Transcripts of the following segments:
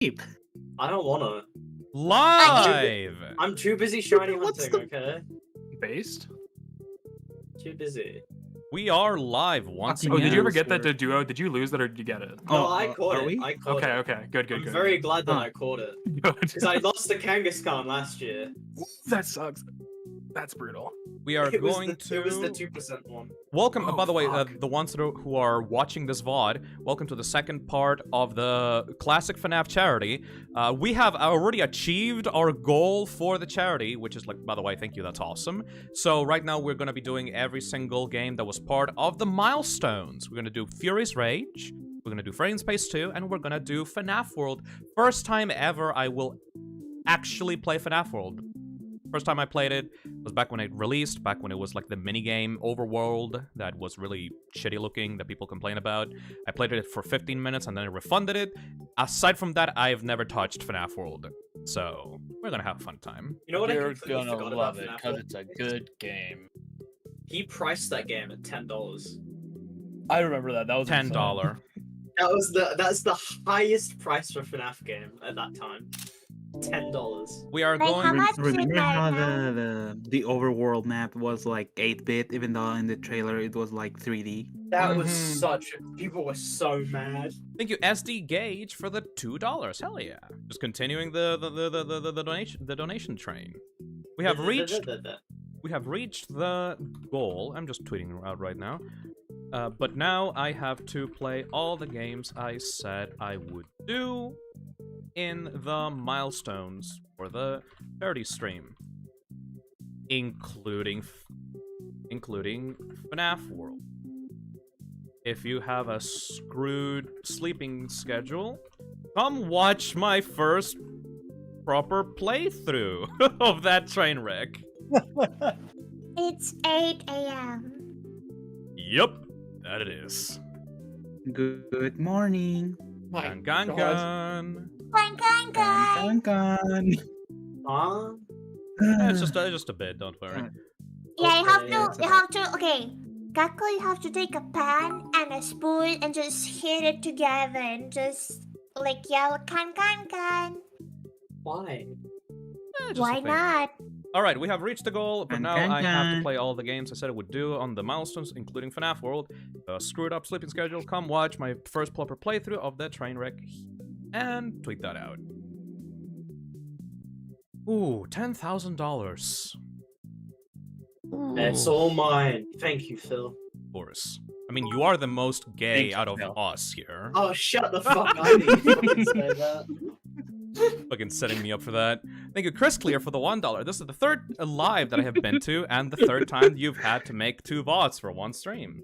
Keep. I don't wanna. Live! I'm too busy shiny What's hunting, okay? Based? Too busy. We are live once Oh, again. did you ever get that duo? Did you lose that or did you get it? No, Oh, I caught are it. we? I caught Okay, it. okay, good. I'm very glad that Huh. I caught it. Good. Because I lost to Kangaskhan last year. That sucks. That's brutal. We are It was going the, It was the to 2% one. welcome. Oh, by the way, fuck. the ones who are watching this VOD, welcome to the second part of the classic FNAF charity. We have already achieved our goal for the charity, which is like, by the way, thank you. That's awesome. So right now we're gonna be doing every single game that was part of the milestones. We're gonna do Fury's Rage. We're gonna do Frame Space 2, and we're gonna do FNAF World. First time ever I will actually play FNAF World. First time I played it was back when it released, back when it was like the minigame Overworld that was really shitty looking that people complain about. I played it for 15 minutes and then I refunded it. Aside from that, I've never touched FNAF World. So, we're gonna have a fun time. You know what I You're completely gonna forgot love about it FNAF because one? it's a good game. He priced that game at $10. I remember that. That was $10. That's the highest price for FNAF game at that time. $10. We are Like, how going... much is it Remember right how now? the overworld map was like 8-bit, even though in the trailer it was like 3D? That was Mhm. such. People were so mad. Thank you, SD Gage, for the $2. Hell yeah. Just continuing the donation train. We have reached the goal. I'm just tweeting out right now. But now I have to play all the games I said I would do in the milestones for the charity stream, including FNAF World. If you have a screwed sleeping schedule, come watch my first proper playthrough of that train wreck. It's 8 a.m. Yep, that it is. Good morning. My Gun. Gun. Huh? It's just a bit, don't worry. Yeah, Okay, you have to, okay. Kako, you have to take a pan and a spoon and just hit it together and just, like, yell, can. Why? Just a Why thing. not? Alright, we have reached the goal, but Can, now can, I have to can. play all the games I said I would do on the milestones, including FNAF World. Screwed up sleeping schedule, come watch my first proper playthrough of the train wreck, and tweet that out. Ooh, $10,000. It's all mine. Thank you, Phil. Of course. I mean, you are the most gay Thank you, out of Phil. us here. Oh, shut the fuck up. I didn't fucking say that. Fucking setting me up for that. Thank you, Chris Clear, for the $1. This is the third live that I have been to, and the third time you've had to make 2 VODs for one stream.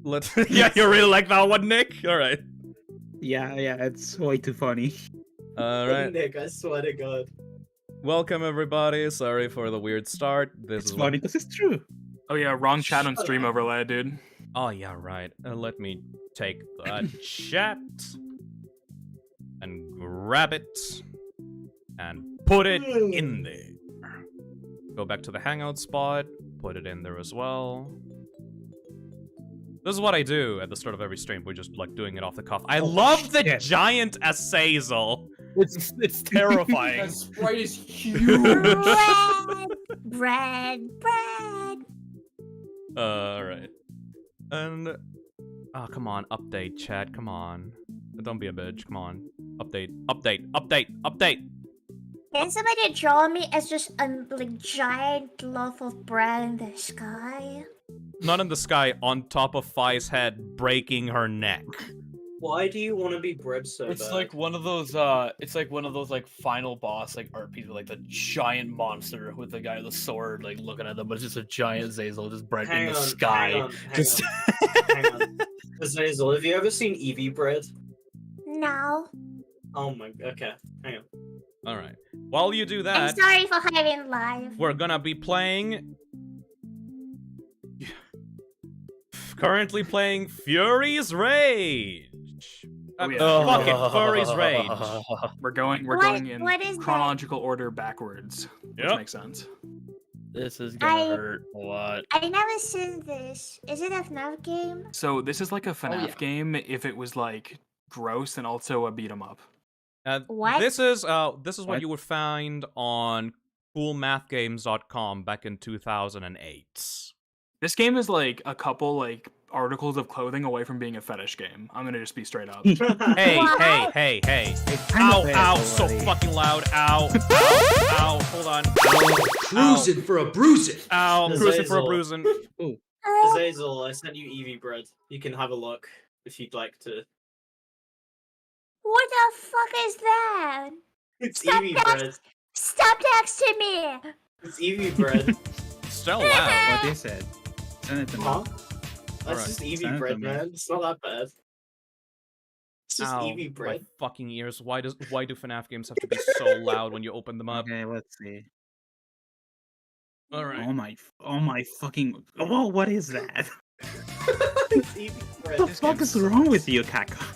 Let's. Yeah, you really like that one, Nick? Alright. Yeah, it's way too funny. Alright. Nick, I swear to God. Welcome, everybody. Sorry for the weird start. This It's is funny because it's true. Oh yeah, wrong chat on Shut stream up. overlay, dude. Oh, yeah, right. Let me take that chat and grab it and put it in there. Go back to the hangout spot, put it in there as well. This is what I do at the start of every stream. We're just like doing it off the cuff. I love the shit. giant Azazel. It's terrifying. That sprite is huge. Bread. Alright. And... Oh, come on. Update, chat. Come on. Don't be a bitch. Come on. Update. Can somebody draw me as just a like giant loaf of bread in the sky? Not in the sky, on top of Fi's head, breaking her neck. Why do you want to be bread so It's bad? like one of those. It's like one of those like final boss like art pieces, like the giant monster with the guy with the sword like looking at them, but it's just a giant Zazel just bread in the sky. Hang Just- on. Azazel, have you ever seen Eevee bread? No. Oh my. Okay. Hang on. Alright. While you do I'm that, sorry for having live. we're gonna be playing... Currently playing Fury's Rage. Oh, yeah. Fuck it, Fury's Rage. We're going in What is that? chronological order backwards. Which Yep. makes sense. This is gonna I- hurt a lot. I never seen this. Is it a FNAF game? So this is like a FNAF yeah. game if it was like gross and also a beat 'em up. What? This is what What? you would find on coolmathgames.com back in 2008. This game is like a couple like articles of clothing away from being a fetish game. I'm gonna just be straight up. Hey, What? hey. It's Ow, kinda ow, bad so already. fucking loud. Ow, ow, hold on. Cruising for a bruising. Ow, There's cruising for a Hazel. bruising. Azazel, I sent you Eevee bread. You can have a look if you'd like to. What the fuck is that? It's Stop Eevee that. bread. Stop texting me! It's Eevee bread. Still loud. What is it? Send it to me. Huh? That's Alright, just send Eevee it to bread, me. man. It's not that bad. It's just Ow, Eevee my bread. fucking ears. Why do FNAF games have to be so loud when you open them up? Okay, let's see. Alright. Oh my fucking. Oh, what is that? It's Eevee bread. What the fuck is wrong with you, Kako?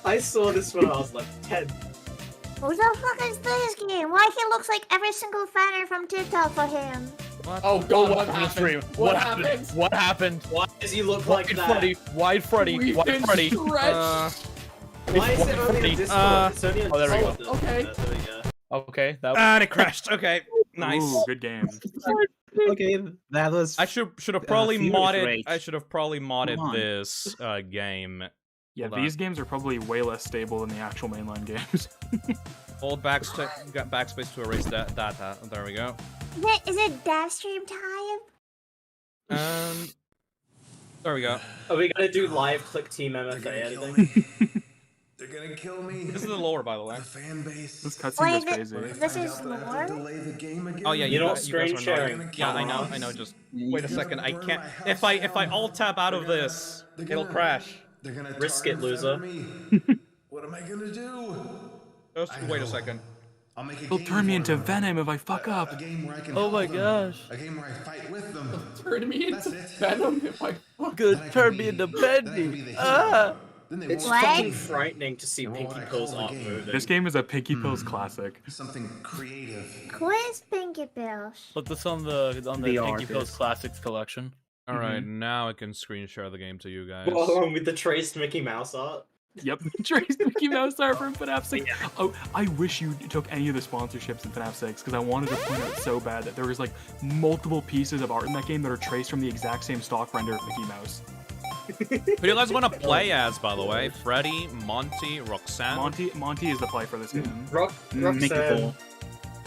I saw this when I was like 10. What the fuck is this game? Why he looks like every single fanner from TikTok for him? Oh god, what on the happened? stream. What happened? happened? What happened? Why does he look like Wide that? Freddy, Wide Freddy, We've Wide been Freddy. stretched. Why is it only Freddy. on Discord? It's only on Oh, there we Discord. go. Okay. There we go. Okay, that Ah, it crashed. Okay, nice. Ooh, good game. Okay, that was. I should have probably Furious modded. Rage. I should have probably modded on. this game. Yeah, Hold on. these games are probably way less stable than the actual mainline games. Hold backspace to erase that data. There we go. Is it dev stream time? There we go. Are we gonna do live click team MFA editing? They're gonna kill me. This is the lore, by the way. The fan base. This cutscene Wait, is crazy. this is lore? Delay the game again. Oh yeah, You're not guys screen are not. sharing. Yeah, I Come know. on. Just wait a You're second. gonna I burn can't. my If I house down. alt tab out of They're this, gonna- it'll crash. They're gonna Risk tar it, and loser. feather me. What am I gonna do? Just I wait a know. second. I'll make a They'll game turn me for into them. Venom if I fuck A up. game where I can Oh help my them. gosh. A game where I fight with them. Turn me That's into it. Venom if I fuck. Good, Then I can turn be- me into then I can be Bendy. the hero. Ah! Then they It's won't What? fucking frightening to see What Pinky would I Pill's call the art game? moving. This game is a Pinky Pills classic. something creative. Quiz Pinky Pills. Put this on the The Pinky artist. Pills Classics collection. All right, now I can screen share the game to you guys. Along with the traced Mickey Mouse art. Yep. Trace Mickey Mouse art from FNAF 6. Oh, I wish you took any of the sponsorships in FNAF 6 because I wanted to point out so bad that there was like multiple pieces of art in that game that are traced from the exact same stock render of Mickey Mouse. Who do you guys want to play as, by the way? Freddy, Monty, Roxanne? Monty is the play for this game. Make it Roxanne. cool.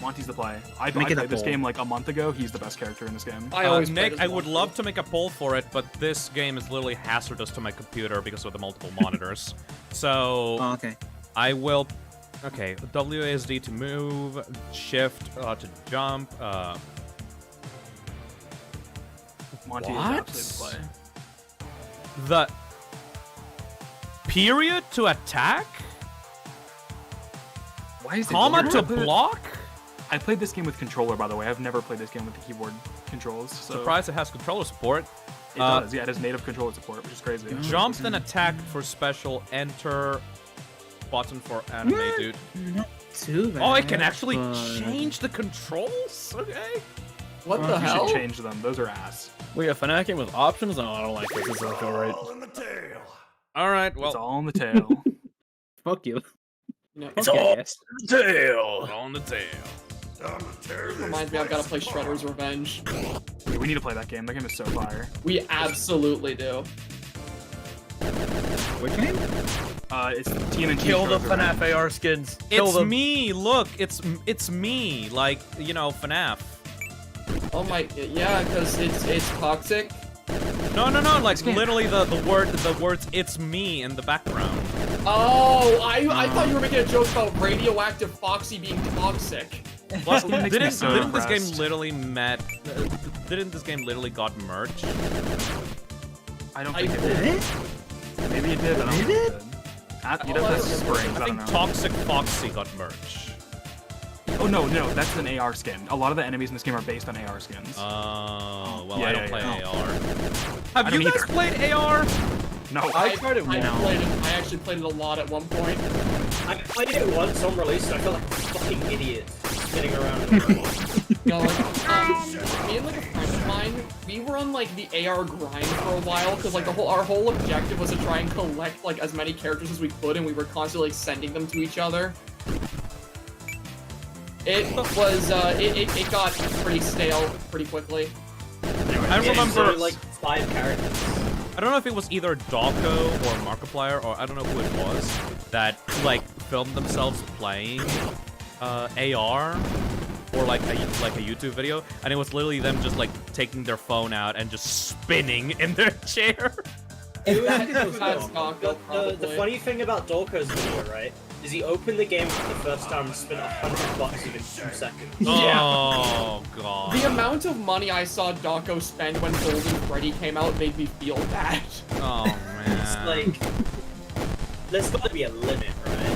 Monty's the play. I Make it a played this poll. game like a month ago. He's the best character in this game. I always Nick, played I as would Monty. love to make a poll for it, but this game is literally hazardous to my computer because of the multiple monitors. So Oh, okay. I will. Okay, WASD to move, Shift to jump. Monty What? is absolutely the play. The period to attack, Why is it comma weird? to block. I played this game with controller, by the way. I've never played this game with the keyboard controls. So Surprised it has controller support. It does. Yeah, it has native controller support, which is crazy. Jump then attack for special. Enter button for anime, dude. Not too bad. Oh, I can actually but- change the controls. Okay. What the You hell? should change them. Those are ass. Wait, a FNAF game with options? No, I don't like this. This doesn't feel right. All right. It's Well, all in the tail. Fuck you. No, It's Okay, all yes. tail. on the tail. reminds me, I've got to play Shredder's Revenge. Yeah, we need to play that game. That game is so fire. We absolutely do. Which game? It's TMNT. Kill the Shredder's Revenge. FNAF AR skins. Kill It's them. me. Look, it's me. Like, you know, FNAF. Oh my, yeah, because it's toxic. No. Like literally the words "it's me" in the background. Oh, I thought you were making a joke about radioactive Foxy being toxic. Well, Makes me didn't so this game impressed. literally didn't this game literally got merged? I don't I think it did. did. Maybe it did, but I don't think it did. You know, Oh, that's I spring. I I don't think know. Toxic Foxy got merged. Oh no, that's an AR skin. A lot of the enemies in this game are based on AR skins. Oh, well, Yeah, I don't yeah, play yeah. AR. I Have don't you guys either. played AR? No, I tried it I once. played it. I actually played it a lot at one point. I played it once on release and I felt like a fucking idiot spinning around in the room. You know, like, me and like a friend mine, we were on like the AR grind for a while because like our whole objective was to try and collect like as many characters as we could, and we were constantly like sending them to each other. It was it got pretty stale pretty quickly. I remember like 5 characters. I don't know if it was either Dawko or Markiplier, or I don't know who it was, that like filmed themselves playing AR or like a YouTube video, and it was literally them just like taking their phone out and just spinning in their chair. It was Dawko, the funny thing about Dawko's video, right, is he opened the game for the first time and spent $100 within 2 seconds. Oh god. The amount of money I saw Dawko spend when Golden Freddy came out made me feel bad. Oh man. It's like, there's gotta be a limit, right?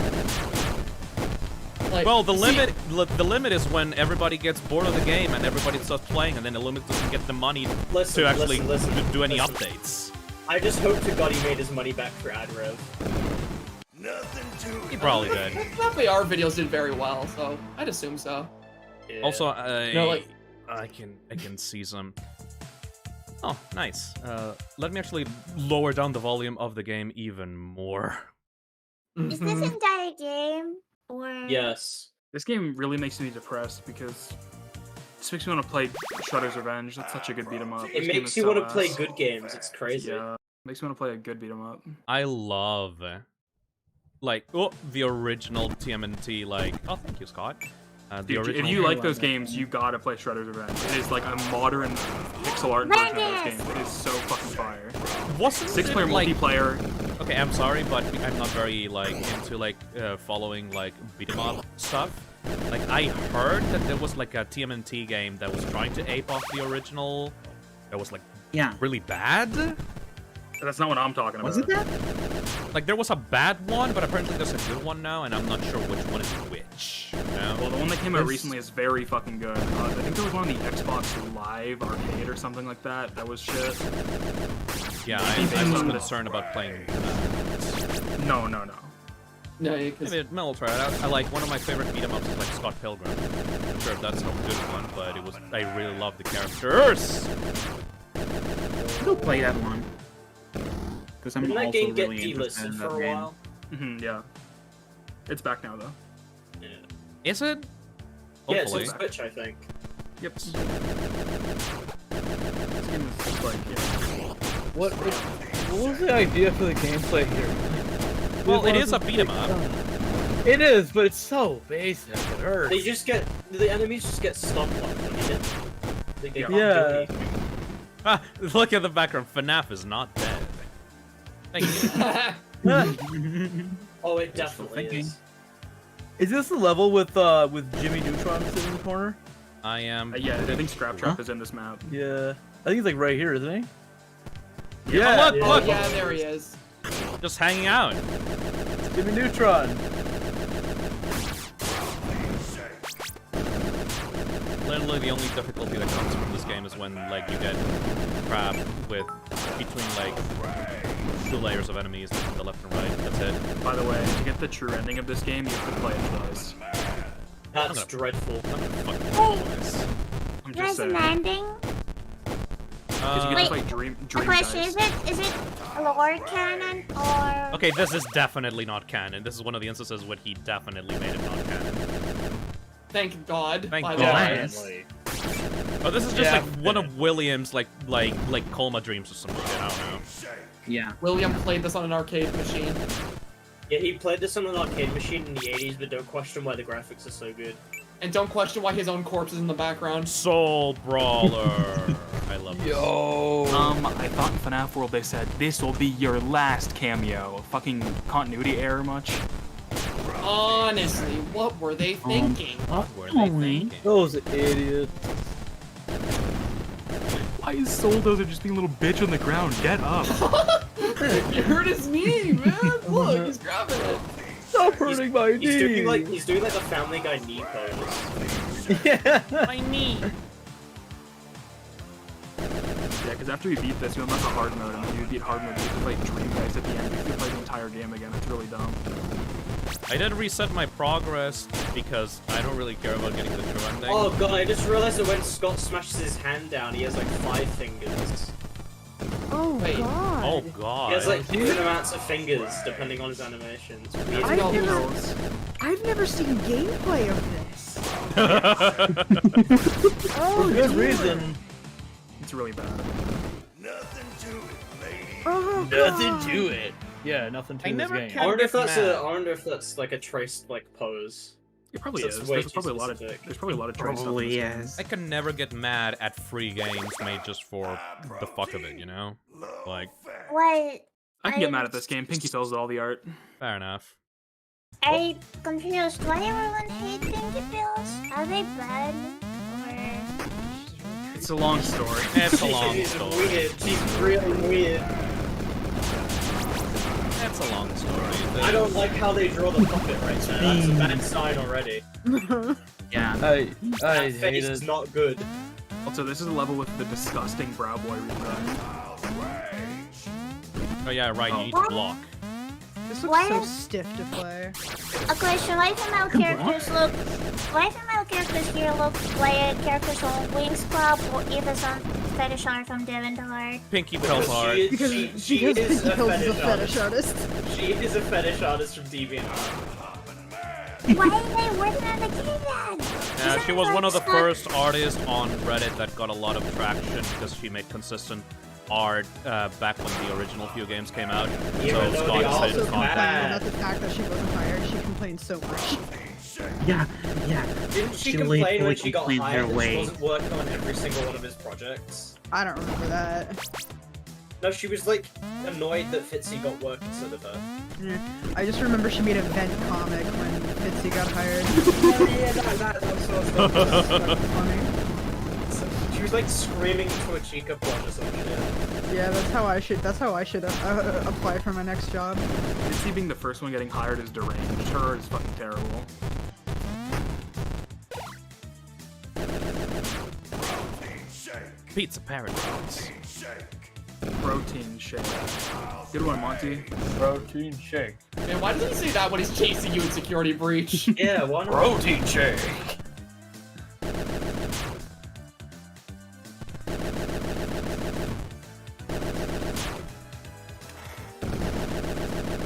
Like, Well, the limit is when everybody gets bored of the game and everybody starts playing, and then the limit doesn't get the money to actually do any updates. I just hope to God he made his money back for ad rev. Nothing to He probably did. Probably our videos did very well, so I'd assume so. Yeah. Also, No, like- I can see some. Oh, nice. Let me actually lower down the volume of the game even more. Is this entire game or? Yes. This game really makes me depressed because this makes me want to play Shredder's Revenge. That's such a good beat 'em up. It This game makes is you so want to play ass. good games. It's crazy. Yeah, makes me want to play a good beat 'em up. I love, like, the original TMNT. Like, oh, thank you, Scott. The Dude, original. if you like those games, you gotta play Shredder's Revenge. It is like a modern pixel art version of those games. It is so fucking fire. Wasn't 6-player it, like, multiplayer. Okay, I'm sorry, but I'm not very like into like following like beat 'em up stuff. Like I heard that there was like a TMNT game that was trying to ape off the original. That was like Yeah. really bad. That's not what I'm talking about. Was it that? Like there was a bad one, but apparently there's a good one now, and I'm not sure which one is which. You know? Well, the one that came out recently is very fucking good. I think there was one on the Xbox Live Arcade or something like that. That was shit. Yeah, Based I was on the- concerned about playing. No. No, yeah, because Maybe Mel will try it out. I like one of my favorite beat 'em ups is like Scott Pilgrim. I'm not sure if that's a good one, but it was. I really love the characters. Go play that one. Because I'm Didn't that also game get really interested in delisted that for a game. while? Yeah. It's back now though. Yeah. Is it? Yeah, it's on Hopefully. Switch, I think. Yep. This game is just like, yeah. What was the idea for the gameplay here? Well, it is a beat 'em up. It is, but it's so basic. It hurts. The enemies just get stumped like when you hit them. They can't do Yeah. anything. Ah, look at the background. Fnaf is not dead. Thank you. Oh, it definitely thinking. is. Is this the level with Jimmy Neutron sitting in the corner? I am. Yeah, I think Scrap Trap is in this map. Yeah. I think he's like right here, isn't he? Yeah, look, yeah. look, yeah, there he is. just hanging out. Jimmy Neutron. Literally, the only difficulty that comes from this game is when like you get trapped with between like 2 layers of enemies on the left and right. That's it. By the way, to get the true ending of this game, you have to play it twice. That's dreadful. I'm There's just an saying. ending. Because you get Wait, to play Dream The question Dice. is it lore canon or? Okay, this is definitely not canon. This is one of the instances where he definitely made it not canon. Thank God. Thank by God. the way. Definitely. Oh, this is just Yeah. like one of William's like coma dreams or some shit. I don't know. Yeah. William played this on an arcade machine. Yeah, he played this on an arcade machine in the 80s, but don't question why the graphics are so good. And don't question why his own corpse is in the background. Soul Brawler. I love this. Yo. I thought in FNAF World they said this will be your last cameo. Fucking continuity error much? Honestly, what were they thinking? What were they thinking? Those idiots. Why is Soldozer just being a little bitch on the ground? Get up. You hurt his knee, man. Look, he's grabbing it. Stop hurting my knee. He's doing like a Family Guy knee pose. Yeah. My knee. Yeah, because after you beat this, you unlock a hard mode, and then you beat hard mode, you have to play Dream Dice at the end. You have to play the entire game again. It's really dumb. I did reset my progress because I don't really care about getting the true ending. Oh god, I just realized that when Scott smashes his hand down, he has like 5 fingers. Oh Wait. god. Oh god. He has like different amounts of fingers depending on his animations. Weird. I've never seen gameplay of this. For good reason. It's really bad. Nothing to it, lady. Oh god. Nothing to it. Yeah, nothing to I this never game. can- I wonder if that's mad. I wonder if that's like a traced like pose. It probably That's is. way There's too probably a lot of specific. there's probably a lot of trace stuff in Probably this game. yes. I can never get mad at free games made just for the fuck of it, you know? Like, What? I can get mad at this game. Pinky Pills all the art. fair enough. I confused. Why everyone hate Pinky Pills? Are they bad? Or... It's a long story. It's a long She's story. weird. She's really weird. It's a long story. I don't like how they draw the puppet right there. That's a bad sign already. Yeah. I That hate face it. is not good. Also, this is a level with the disgusting Brow Boy redesign. Oh yeah, right, you Oh. need to block. This looks Why so is- stiff to play. Okay, so why female characters look... Why female characters here look like characters from Wings Club or even some fetish art from Devendar? Pinky Pills hard. Because she because is Pinky a Pills is a fetish fetish artist. She is a fetish artist from DeviantArt. Why are they working on the game then? Yeah, Isn't she it was like one of the Scott- first artists on Reddit that got a lot of traction because she made consistent art back when the original few games came out. Even So though Scott they decided also to Also contact bad. complaining about the fact that she wasn't hired. She complained so much. Yeah, yeah. Didn't she She complain when literally she got complained her hired that she way. wasn't working on every single one of his projects? I don't remember that. No, she was like annoyed that Fitzy got work instead of her. I just remember she made a vent comic when Fitzy got hired. Oh yeah, that was so Funny. She was like screaming into a Chica plug or some shit. Yeah, that's how I should apply for my next job. Fitzy being the first one getting hired is deranged. Her is fucking terrible. Pizza Paradise. Protein shake. Good one, Monty. Protein shake. Man, why doesn't he say that when he's chasing you in Security Breach? Yeah, why not? Protein shake.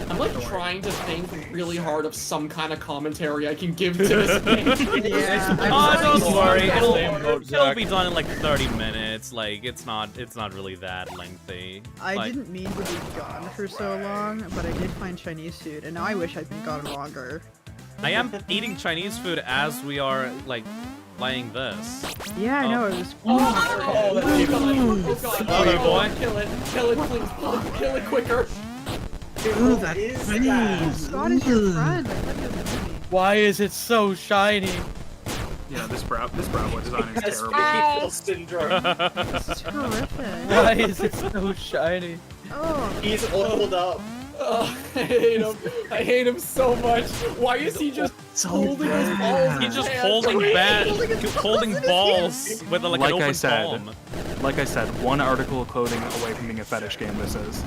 I'm like trying to think really hard of some kind of commentary I can give to this game. Yeah, Oh, don't worry, Same boat, it'll Zach. be done in like 30 minutes. Like it's not really that lengthy. I Like, didn't mean to be gone for so long, but I did find Chinese food, and now I wish I'd been gone longer. I am eating Chinese food as we are like playing this. Yeah, I know, it was Oh god! Oh god! Oh, boy. Kill it! Kill it, please! Kill it quicker! Ooh, that is face. that? Scott is your friend. I thought he was with me. Why is it so shiny? Yeah, this Brow Boy design is Has terrible. Hi. Pinky syndrome. This is horrific. Why is it so shiny? Oh, He's oiled up. Oh, I hate him. I hate him so much. Why is he just holding his balls? He's just Yeah, holding sorry. holding balls with like an Like I open said. palm. Like I said, one article of clothing away from being a fetish game. This is.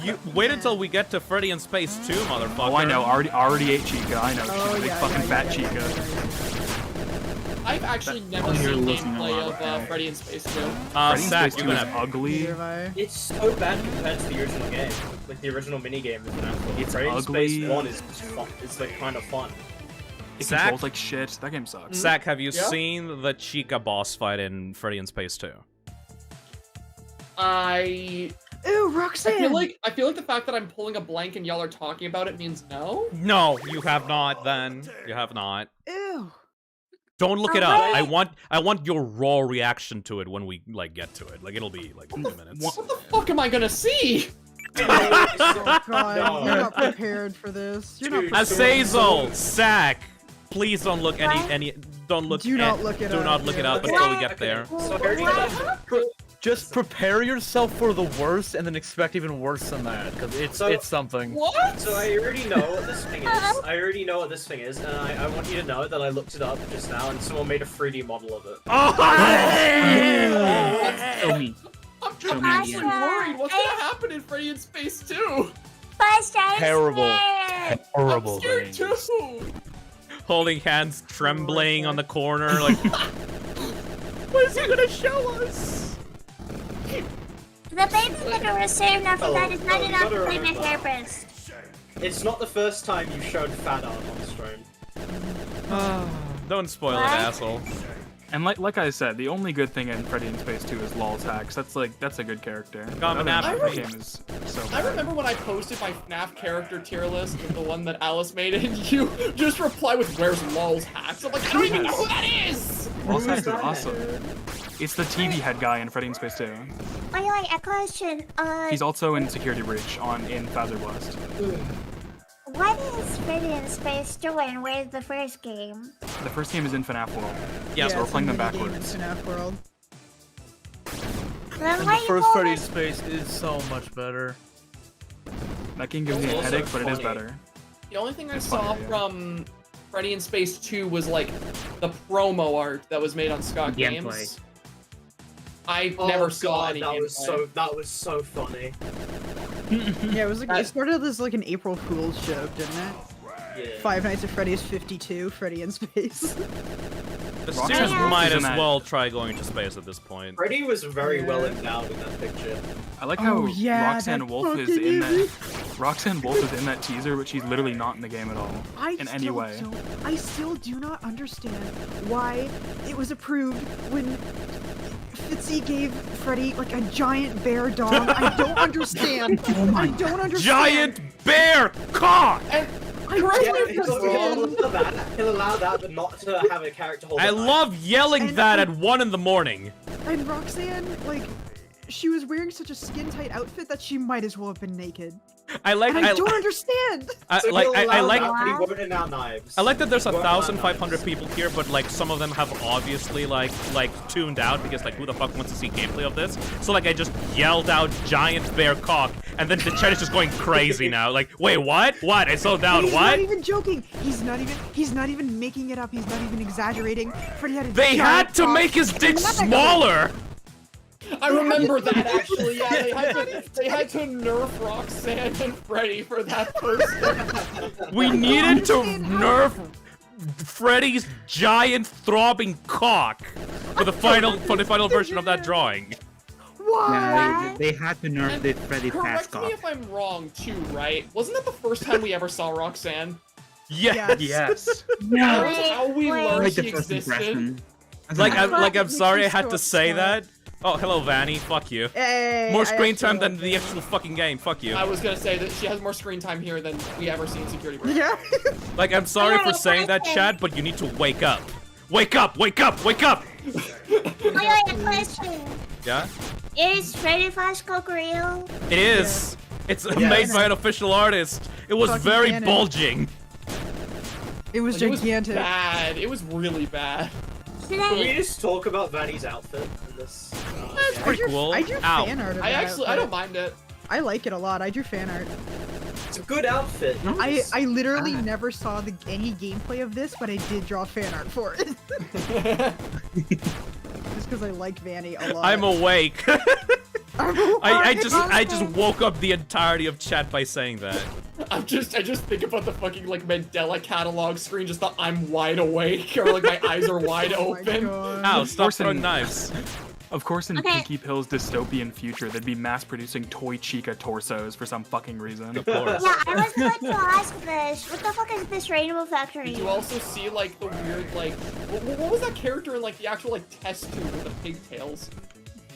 You wait until we get to Freddy in Space 2, motherfucker. Oh, I know. Already ate Chica. I know. She's oh a big yeah, fucking yeah, fat yeah, Chica. yeah, yeah. I've actually never you're seen listening a gameplay lot, of okay. Freddy in Space 2. Freddy in Zach, Space you're 2 gonna is have ugly. Neither have I. It's so bad compared to the original game, like the original minigame of Fnaf. It's Freddy in ugly. Space 1 is fun. It's like kind of fun. It Zach? controls like shit. That game sucks. Zach, have you Yeah? seen the Chica boss fight in Freddy in Space 2? I Ew, Roxanne! I feel like the fact that I'm pulling a blank and y'all are talking about it means no. No, you have not. Then you have not. Ew. Don't look it up. I want your raw reaction to it when we like get to it. Like it'll be like 2 minutes. What the fuck am I gonna see? God, No. you're not prepared for this. You're not Dude. prepared. Azazel, Zach, please don't look any. Don't look. Do not look it Do up, not look it yeah. up until we get there. So I already got Just prepare yourself for the worst and then expect even worse than that, because it's something. What? So I already know what this thing is. I already know what this thing is, and I want you to know that I looked it up just now, and someone made a 3D model of it. Show me. I'm Show me actually again. worried. What's gonna happen in Freddy in Space 2? Buster Terrible. Snare. horrible Scared things. too. Holding hands, trembling on the corner, like, what is he gonna show us? The baby liquor was saved after that is not you enough gotta to clean my remember. therapist. It's not the first time you've shown fan art on stream. Don't spoil it, What? asshole. And like I said, the only good thing in Freddy in Space 2 is lol's hacks. That's a good character. But other than Nap. that, the game is so I bad. remember when I posted my FNAF character tier list, the one that Alice made, and you just reply with "Where's Lol's hacks?" I'm like, I don't even know who that is. Lol's hacks is that? awesome. It's the TV head guy in Freddy in Space 2. Wait, a question. He's also in Security Breach in Fazer Blast. What is Freddy in Space 2 and where's the first game? The first game is in FNAF World. Yeah, so we're it's a playing them minigame in backwards. FNAF World. Then And why the you first call Freddy in it- Space is so much better. That game gives me a Also headache, but it is funny. better. The only thing I It's saw funny, yeah. from Freddy in Space 2 was like the promo art that was made on Scott Gameplay. Games. I Oh, never saw God, any that gameplay. was so funny. Yeah, it was like it started as like an April Fool's joke, didn't it? Yeah. Five Nights at Freddy's 52, Freddy in Space. The Roxanne series Wolf might is in as that. well try going to space at this point. Freddy was very Yeah. well endowed in that picture. I like how Oh, yeah, Roxanne that Wolf is fucking in is- that. Roxanne Wolf is in that teaser, but she's literally not in the game at all. In any way. I still do not understand why it was approved when Fitzy gave Freddy like a giant bear dog. I don't understand. I don't understand. Giant bear cock! Correct Yeah, me if I'm wrong. he'll allow that, but not to have a character hold I a knife. love yelling And that I- at 1 in the morning. And Roxanne, like, she was wearing such a skin-tight outfit that she might as well have been naked. I like And I don't understand. I So like he'll I allow like that, but he won't allow knives. I like that there's Won't allow 1,500 knives. people here, but like some of them have obviously like tuned out because like who the fuck wants to see gameplay of this? So like I just yelled out giant bear cock, and then the chat is just going crazy now. Like, wait, what? What? I slowed down. He's What? not even joking. He's not even making it up. He's not even exaggerating. Freddy had a They giant had to cock. make his dick None of it. smaller. I remember that actually. Yeah, they had to nerf Roxanne and Freddy for that first. We needed to understand how- nerf Freddy's giant throbbing cock for the final version of that drawing. Why? Yeah, they had to nerf the Freddy Correct Fast me if I'm wrong too, right? Wasn't that the first time we ever saw Roxanne? Yeah. Yes. That was how we Wait. learned Like she the first existed. impression. Like I'm Fuck, sorry I she's had so to say upset. that. Oh, hello Vanny. Fuck you. Hey, More I screen actually time than like the it. actual fucking game. Fuck you. I was gonna say that she has more screen time here than we ever see in Security Breach. Yeah. Like I'm sorry for Alright, saying that, question. Chad, but you need to wake up. Wake up! Wake up! Wake up! Wait, a question. Yeah. Is Freddy Flash-Cock real? It is. It's Yes. made by an official artist. It was Fucking very canon. bulging. It was Like, it was gigantic. bad. It was really bad. Should Can we I? just talk about Vanny's outfit in this? That's pretty cool. I drew Ow. fan art of I that actually, I outfit. don't mind it. I like it a lot. I drew fan art. It's a good outfit. I literally Ah. never saw any gameplay of this, but I did draw fan art for it. Just because I like Vanny a lot. I'm awake. I'm I just woke up the entirety of chat by saying that. I just think about the fucking like Mandela catalog screen, just the I'm wide awake or like my eyes are wide Oh my open. God. Ow, Of stop course throwing in- knives. Of course, in Okay. Pinky Pill's dystopian future, they'd be mass-producing Toy Chica torsos for some fucking reason. Of course. Yeah, I was going to ask this. What the fuck is this Rainbow Factory? Did you also see like the weird like what was that character in like the actual like test tube with the pigtails?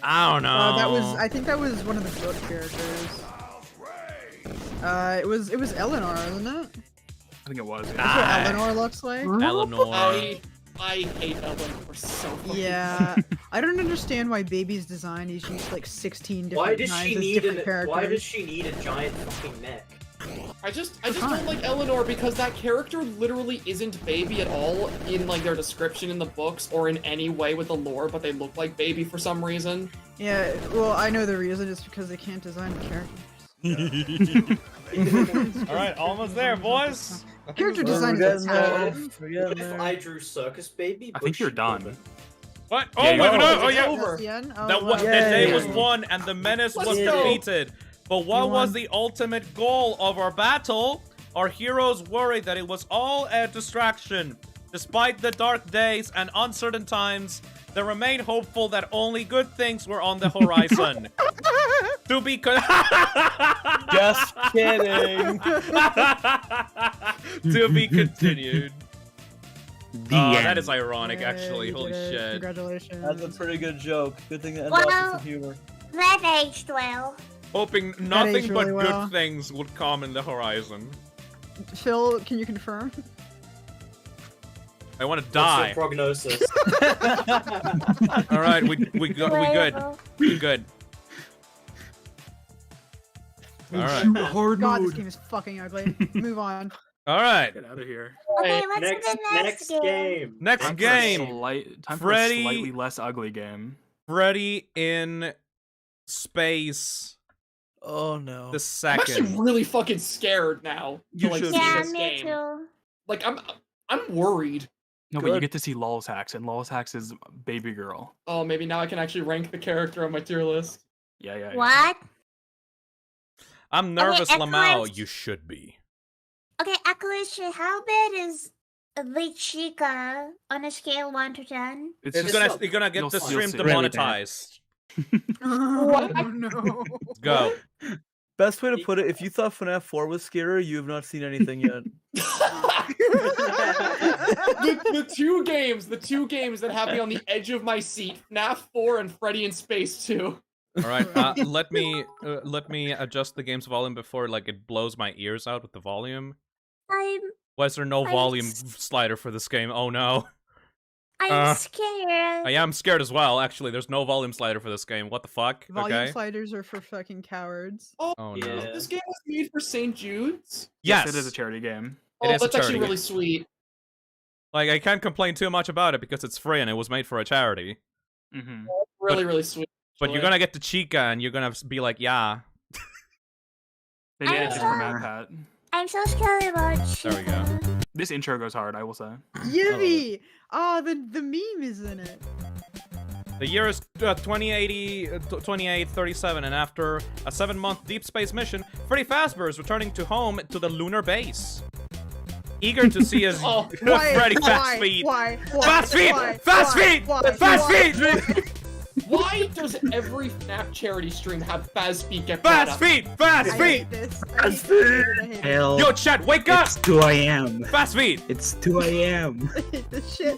I don't know. I think that was one of the book characters. It was Eleanor, isn't it? I think it was. That's Ah. what Eleanor looks like. Eleanor. I hate Eleanor so fucking Yeah, I don't understand why Baby's design is used like 16 different Why does times she as need different characters. Why does she need a giant fucking neck? I just don't like Eleanor because that character literally isn't Baby at all in like their description in the books or in any way with the lore, but they look like Baby for some reason. Yeah, well, I know the reason. It's because they can't design the characters. Alright, almost there, boys. Character Well, design we're is getting there. attack. We're getting If there. I drew Circus Baby, I think Bush you're should done. open. What? Yeah, Oh, you're wait, over. no, oh It's yeah. over. That's the end? Oh, That wow. the day Yay. was won and the menace Let's was go. defeated. But what You was won. the ultimate goal of our battle? Our heroes worried that it was all a distraction. Despite the dark days and uncertain times, they remain hopeful that only good things were on the horizon. To be Just kidding. To be continued. The end. That is ironic, Yay, actually. you Holy did it. shit. Congratulations. That's a pretty good joke. Good thing that ends Well- off with some humor. That aged well. Hoping nothing aged but really well. good things would come in the horizon. Phil, can you confirm? I want to What's die. your prognosis? All right, we good. We good. All right. Shoot hard God, this mode. game is fucking ugly. Move on. All right. Get out of here. Okay, Right, what's next, the next game? Next Time game. time Freddy- for a slightly less ugly game. Freddy in space. Oh no. The I'm actually second. really fucking scared now. To, You like, should see be. Yeah, this me game. too. Like I'm worried. No, but you Good. get to see Lulz Hacks, and Lulz Hacks is baby girl. Oh, maybe now I can actually rank the character on my tier list. Yeah. What? I'm nervous, Okay, Lamau. excellent. You should be. Okay, Akalicia, how bad is the Chica on a scale 1 to 10? It's You're just gonna get you'll the see. stream You'll see. demonetized. Oh no. Go. Best way to put it, if you thought FNAF 4 was scary, you have not seen anything yet. the two games that have me on the edge of my seat: FNAF 4 and Freddy in Space 2. All right. Let me adjust the game's volume before like it blows my ears out with the volume. Why is there no I'm volume s- slider for this game? Oh no. I'm scared. I am scared as well. Actually, there's no volume slider for this game. What the fuck? Volume Okay. sliders are for fucking cowards. Oh no. Yeah. This game was made for St. Jude's. Yes. it is a charity game. It Oh, is a that's actually charity really game. sweet. Like I can't complain too much about it because it's free and it was made for a charity. Mm-hmm. Really sweet. But you're actually. gonna get the Chica and you're gonna be like, yeah. They did it just for Yeah. Mad Pat. I'm so scared about Chica. There we go. This intro goes hard, I will say. Yippee! Oh, the meme is in it. The year is 2837, and after a 7-month deep space mission, Freddy Fazbear is returning to home to the lunar base. Eager to see his Oh, Freddy Fast Feet. Why? Fast feet! Fast feet! Fast feet! Why does every FNAF charity stream have Faz Feet get brought Fast up? feet! Fast I feet! hate this. I hate it. I hate it. Hell, Yo, chat, wake up! it's 2 a.m. Fast feet! It's 2 a.m. I hate this shit.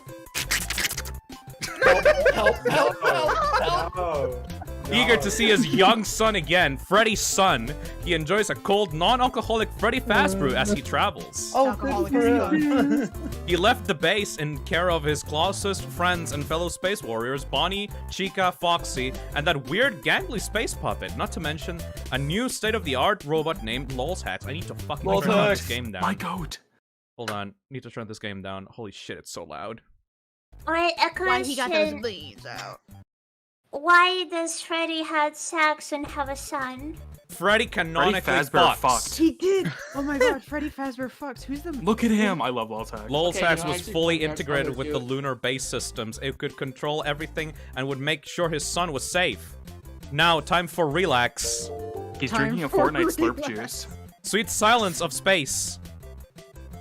Help! Oh. Eager to see his young son again, Freddy's son, he enjoys a cold, non-alcoholic Freddy Fazbear as he travels. Oh, Alcoholic good as for him. He left the base in care of his closest friends and fellow space warriors, Bonnie, Chica, Foxy, and that weird gangly space puppet, not to mention a new state-of-the-art robot named Lulz Hacks. I need to fucking Lulz turn this Hacks. game down. My goat. Hold on, need to turn this game down. Holy shit, it's so loud. Alright, a Why he got those question. leaves out? Why does Freddy have sex and have a son? Freddy Freddy canonically Fazbear fucked. fucked. He did. Oh my god, Freddy Fazbear fucks. Who's the? Look at him. I love Lulz Hacks. Lulz Okay, Hacks you know, was actually, fully that's integrated kinda with the cute. lunar base systems. It could control everything and would make sure his son was safe. Now, time for relax. He's Time drinking a for Fortnite slurp relax. juice. Sweet silence of space.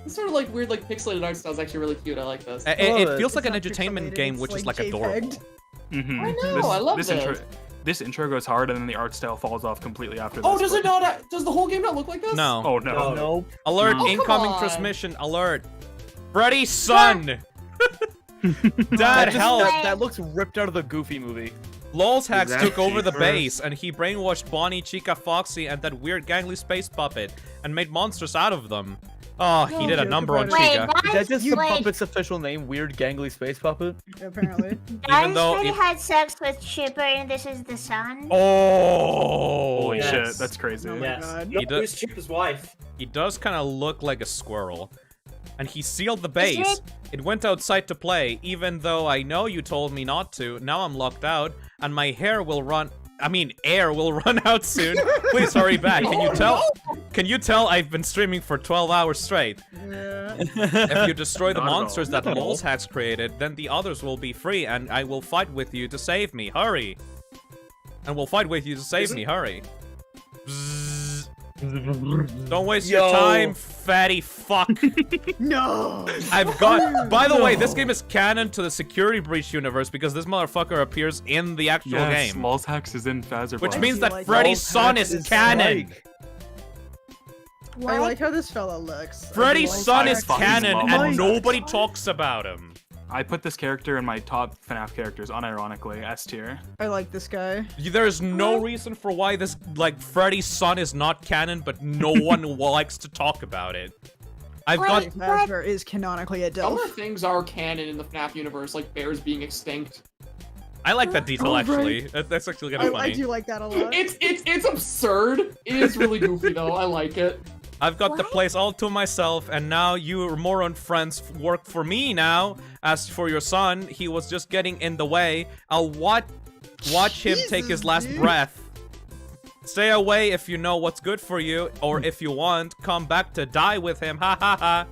This sort of like weird, like pixelated art style is actually really cute. I like this. It it. feels like It's an not entertainment pixelated, game, it's which is like adorable. JPEG'd. Mm-hmm. I know, I love this. This intro goes hard, and then the art style falls off completely after this. Oh, does it but- not? Does the whole game not look like this? No. Oh no. Nope. Alert, Oh, come incoming on. transmission, alert. Freddy's son! Dad, help! That looks ripped out of the Goofy movie. Lulz Hacks took Exactly, over the first. base, and he brainwashed Bonnie, Chica, Foxy, and that weird gangly space puppet, and made monsters out of them. Oh, he did a number on Wait, Chica. Is that just the wait, puppet's official name? Weird gangly space puppet? Apparently. Even though Freddy if- had sex with Chipper and this is the son? Oh! Holy Yes. shit, that's crazy. Oh my Yes. god. No, He does- who's Chipper's wife? He does kind of look like a squirrel. And he sealed the Is base. It went outside to play, even though I know you told me not to. Now I'm locked out, and my hair will run. I mean, air will run out soon. Please hurry back. Can you tell? Can you tell I've been streaming for 12 hours straight? Yeah. If you destroy the Not at all. monsters that Not at all. Lulz Hacks created, then the others will be free, and I will fight with you to save me. Hurry! And we'll fight with you to save Isn't- me. Hurry! Bzzz. Don't waste your time, fatty fuck. No. I've got. By the way, this game is canon to the Security Breach universe because this motherfucker appears in the actual Yes, game, Lulzhex is in Phasor. which I means do that like Freddy's Lulzhex son is canon. Spike. I like how this fella looks. Freddy's son is fucking canon, love and Lulzhex. nobody talks about him. I put this character in my top FNAF characters, unironically, S tier. I like this guy. There's no reason for why this, like, Freddy's son is not canon, but no one likes to talk about it. I've got. Phasor is canonically a Other Delph. things are canon in the FNAF universe, like bears being extinct. I like that detail Oh, actually. That's actually kind of I funny. do like that a lot. It's absurd. It is really goofy though. I like it. I've got the place all to myself, and now you moron friends work for me now. As for your son, he was just getting in the way. I'll watch him take his last breath. Stay away if you know what's good for you, or if you want, come back to die with him. Ha ha ha.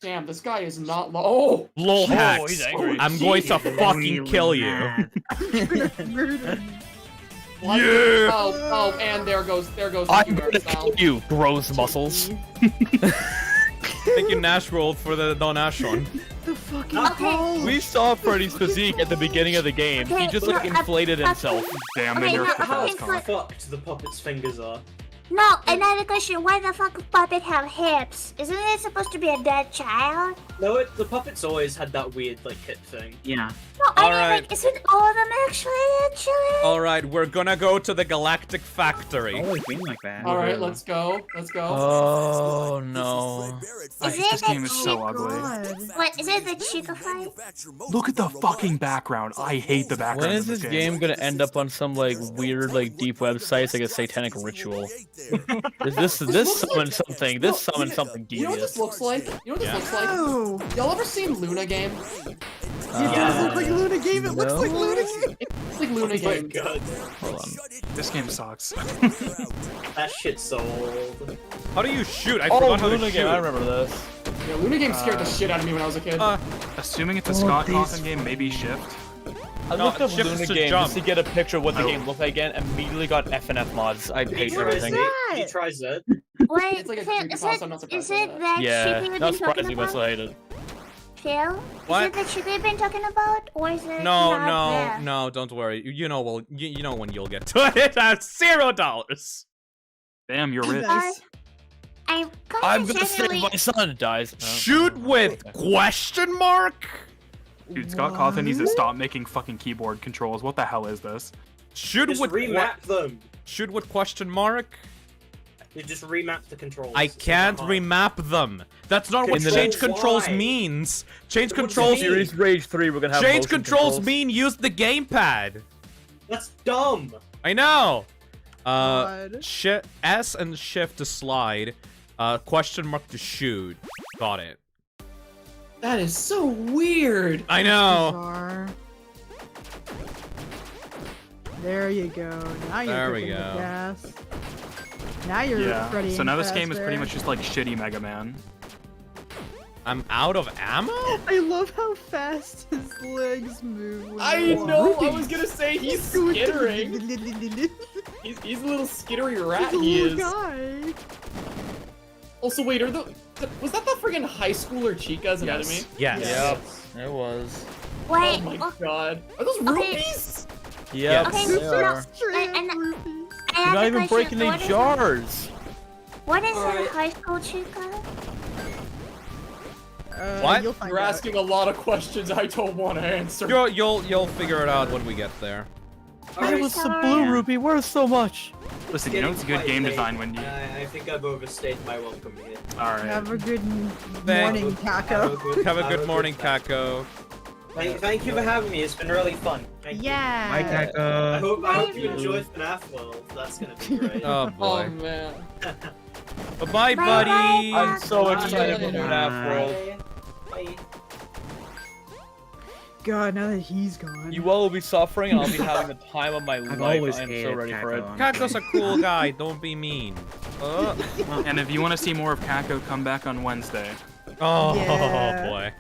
Damn, this guy is not low. Lol hacks. he's angry. I'm going to fucking kill you. Murder. Yeah. Oh, and there goes I'm the gonna kill you, gross muscles. Thank you, Nashworld, for the donation. The fucking Okay. balls. We saw Freddy's physique at the beginning of the game. He Okay, just no, like inflated himself. Damn, they Okay, nerfed the no, fast okay, cock. Fucked the puppet's fingers are. No, another question. Why the fuck does Puppet have hips? Isn't it supposed to be a dead child? No, the puppet's always had that weird like hip thing. Yeah. No, I mean, Alright. like, isn't all of them actually? Alright, we're gonna go to the Galactic Factory. Always been like that. All right, let's go. Let's go. Oh no. Like, Is it this game the is so Oh, ugly. God. What, is it the Chica fight? Look at the fucking background. I hate the background. When is of this game gonna end up on some like weird like deep websites like a satanic ritual? This summons something. This summons something You know what this devious. looks like? You know what this looks like? Oh, Y'all ever seen Luna Game? it does look like Luna Game. It looks like Luna Game. It's like Luna Oh my Game. god, Hold on. This game sucks. that shit's so old. How do you shoot? I Oh, forgot how to Luna shoot. game. I remember this. Yeah, Luna Game scared the shit out of me when I was a kid. Assuming it's a Scott Cawthon game, maybe Shift. I No, looked up shift Luna is to game jump. just to get a picture of what the Oh. game looked like again. Immediately got FNF mods. I hate What is everything. it? that? You try Zed? Wait, It's like a Phil, creepypasta, I'm not surprised is by it that. that Yeah, shit you've not been talking surprising, but I about? still hate it. Phil? What? Is it that shit we've been talking about? Or is it No, not no, there? no, don't worry. You know, well, you know when you'll get to it. That's $0. Damn, you're rich. Nice. I'm I'm kinda gonna save genuinely... my son. Dies. Oh. Shoot with question mark? Dude, Scott Cawthon needs to stop making fucking keyboard controls. What the hell is this? Shoot Just with remap them. shoot with question mark? You just remap the controls. I It's can't not hard. remap them. That's not what Control change controls Y. means. Change What does it controls mean? Series Rage 3, we're gonna have change motion controls mean use the gamepad. That's dumb. I know. God. S and shift to slide. Question mark to shoot. Got it. That is so weird. I know. Bizarre. There you go. Now you're There we cooking with go. gas. Now you're Yeah. ready. So now this game is pretty much just like shitty Mega Man. I'm out of ammo? I love how fast his legs move. when I he walks. know. I was gonna say he's going skittering. He's He's a little skittery rat. a He little is. guy. Also, wait, was that the friggin' high schooler Chica as an Yes. enemy? Yes. Yep, it was. Wait, Oh my oh, god. Are those Okay. rupees? Yep, Okay, they so- are. and- I You're have not a even question. breaking any What is jars. What is a Alright. high school chica? What? You'll find You're out. asking a lot of questions I don't want to answer. You'll figure it out when we get there. I Alright, was the sorry. blue rupee worth so much. Listen, you know it's good game design when you. I think I've overstayed my welcome here. Alright. Have a good Thank- morning, Taco. Have a good morning, Kako. Thank you for having me. It's been really fun. Thank you. Yeah. Hi, I Kako. hope you enjoyed FNAF World. That's gonna be great. Oh Oh boy. man. Bye-bye, Bye-bye, buddy. I'm so Bye. excited for Bye. FNAF World. Bye. God, now that he's gone. You all will be suffering, and I'll be having the time of my I've life. always I am so hated ready for it. Kako. Kako's a cool guy. Don't be mean. And if you want to see more of Kako, come back on Wednesday. Oh Yeah. boy.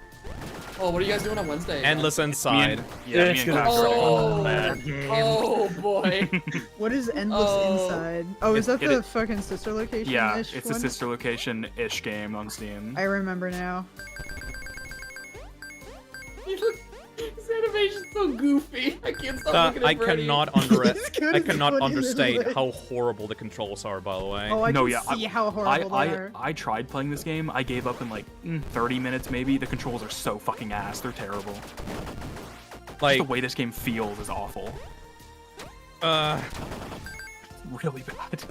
Oh, what are you guys doing on Wednesday? Endless Inside. Yeah, It's me and gonna Cox are Oh, man. oh boy. What is Endless Oh. Inside? Oh, is that It- the it- fucking sister location? Yeah, it's a sister location-ish game on Steam. I remember now. This animation's so goofy. I can't stop looking I at Freddy. cannot I cannot understate how horrible the controls are, by the way. Oh, I No, can yeah, see how horrible they are. I tried playing this game. I gave up in like 30 minutes maybe. The controls are so fucking ass. They're terrible. Like, The way this game feels is awful. Really bad.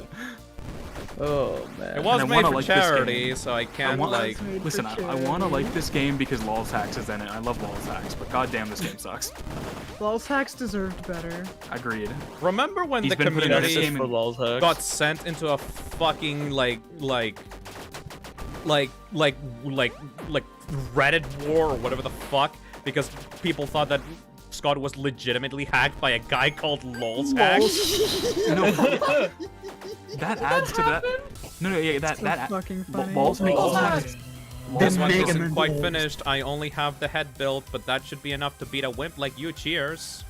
Oh man. it was I made wanna for like this charity, game. so I can't, want- like... Listen, I want to like this game because Loltax is in it. I love Loltax, but goddamn, this game sucks. Loltax deserved better. Agreed. Remember when He's the been putting out this community game in- For lulz hacks. got sent into a fucking, like Reddit war or whatever the fuck, because people thought that Scott was legitimately hacked by a guy called Loltax? No, that adds to that. No, yeah, that Fucking funny. Loltax. This one Mega isn't Man quite Balls. finished. I only have the head built, but that should be enough to beat a wimp like you. Cheers.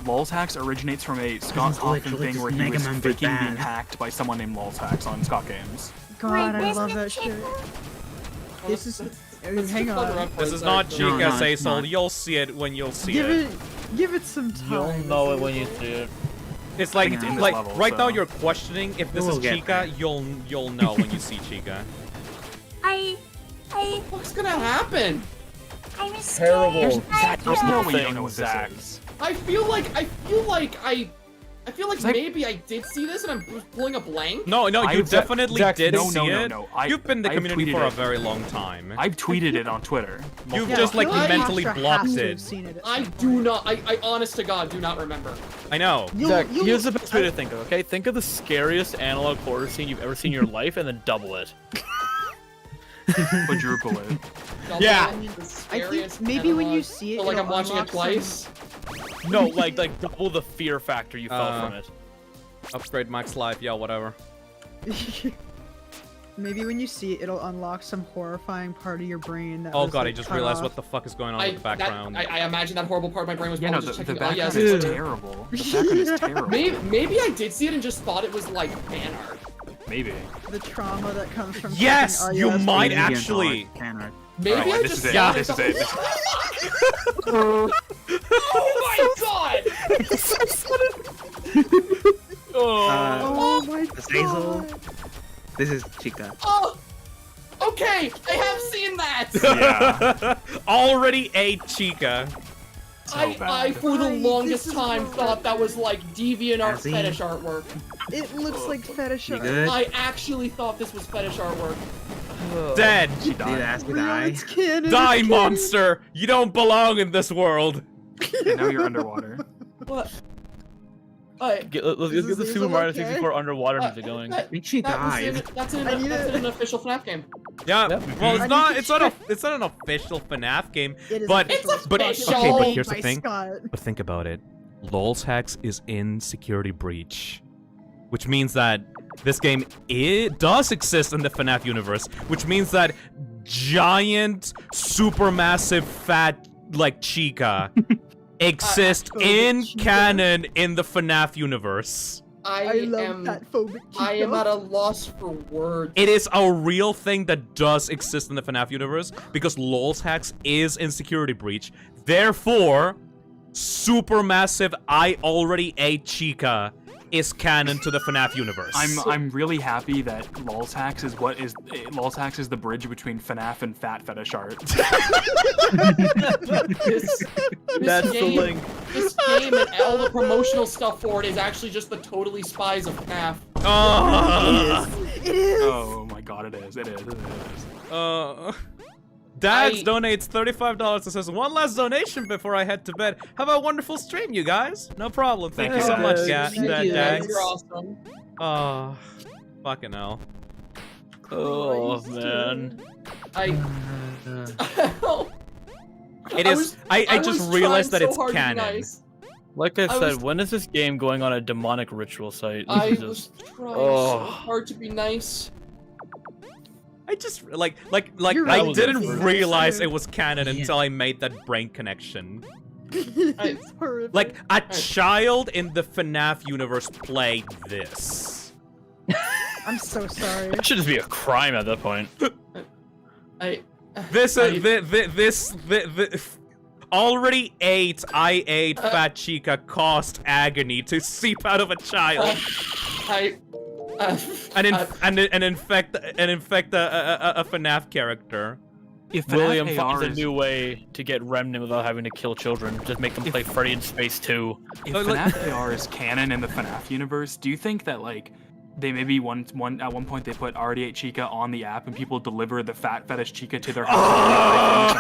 Loltax originates from a Scott is Hoffman literally thing where just he was Mega Man faking bad. being hacked by someone named Loltax on Scott Games. God, I Wait, love that where's the shit. This is. Hang on. This is not Chica No, it's Cecil. not. You'll see it when you'll see Give it some time. You'll know it when you see it. It's like, it's in this like level, right now so- you're questioning if this We'll is get Chica. there. You'll know when you see Chica. What's gonna happen? I'm scared. Terrible. There's no way you don't Thing, know what Zach. this is. I feel like Zach- maybe I did see this and I'm pulling a blank. No, you I've- definitely Zach, did no, see no, no, it. no. You've been in the I've community tweeted for a it. very long time. I've tweeted it on Twitter. You've multiple just like I- mentally Astra blocked has to have it. seen it at I some do point. not. I honest to God do not remember. I know. Zach, here's the best way to think of it, okay? Think of the scariest analog horror scene you've ever seen in your life and then double it. quadruple it. Double Yeah. in the I think scariest maybe when you analog. see it, So, like I'm it'll watching it unlock twice. No, like double the fear factor you felt from it. Upgrade max life. Yeah, whatever. Maybe when you see it, it'll unlock some horrifying part of your brain. That Oh was, god, I like, just cut realized off. what the fuck is going on in the background. I imagine that horrible part of my brain was Yeah, no, probably the just checking. background Oh yes, is terrible. The background is terrible. maybe I did see it and just thought it was like fan art. Maybe. The trauma that comes from. Yes, fucking you RUS might being- actually. Maybe Alright, I this just is it. saw This is it. it. Oh my god! Oh my Hazel. god. This is Chica. Oh, okay, I have seen that. Yeah. Already a Chica. I bad. for the Hi, longest this is time Roland. thought that was like DeviantArt Azzy. fetish artwork. It looks like fetish You art. good? I actually thought this was fetish artwork. Dead. She Did died. ask me Real, die? it's canon. Die, it's canon. monster! You don't belong in this world. And now you're underwater. What? Let's get the Is Super Hazel Mario okay? 64 underwater music going. I think she died. That's in I need that's it. in an official FNAF game. Yeah. Yep. Well, I it's need not. to It's not a. check. It's not an official FNAF game. It is But official. but official. okay. But Oh here's the by thing. Scott. But think about it. Lol's Hacks is in Security Breach, which means that this game does exist in the FNAF universe, which means that giant, supermassive, fat, like Chica exist in canon in the FNAF universe. I love that phobic. I am Chico. at a loss for words. It is a real thing that does exist in the FNAF universe because Lol's Hacks is in Security Breach. Therefore, supermassive I already ate Chica is canon to the FNAF universe. I'm really happy that Loltax is Loltax is the bridge between FNAF and fat fetish art. This That's the game, link. This game and all the promotional stuff for it is actually just the Totally Spies of FNAF. It is. Oh my god, it is. It is. It is. Dads donates $35 and says, one last donation before I head to bed. Have a wonderful stream, you guys. No problem. Thank you so much, Dads. You're awesome. Oh, fucking hell. Oh man. It is. I just realized that it's hard to be canon. nice. Like I I said, was- when is this game going on a demonic ritual site? I This is was just- trying Oh. so hard to be nice. I just like You're I right. didn't That was realize it was canon until I made that brain connection. It's horrific. Like a child in the FNAF universe played this. I'm so sorry. It should just be a crime at that point. This already ate Fat Chica caused agony to seep out of a child and infect a FNAF character. If William FNAF finds AR a is, new way to get Remnant without having to kill children. Just make them play Freddy in Space 2. if FNAF AR is canon in the FNAF universe, do you think that like they maybe at one point they put RD8 Chica on the app and people deliver the fat fetish Chica to their house?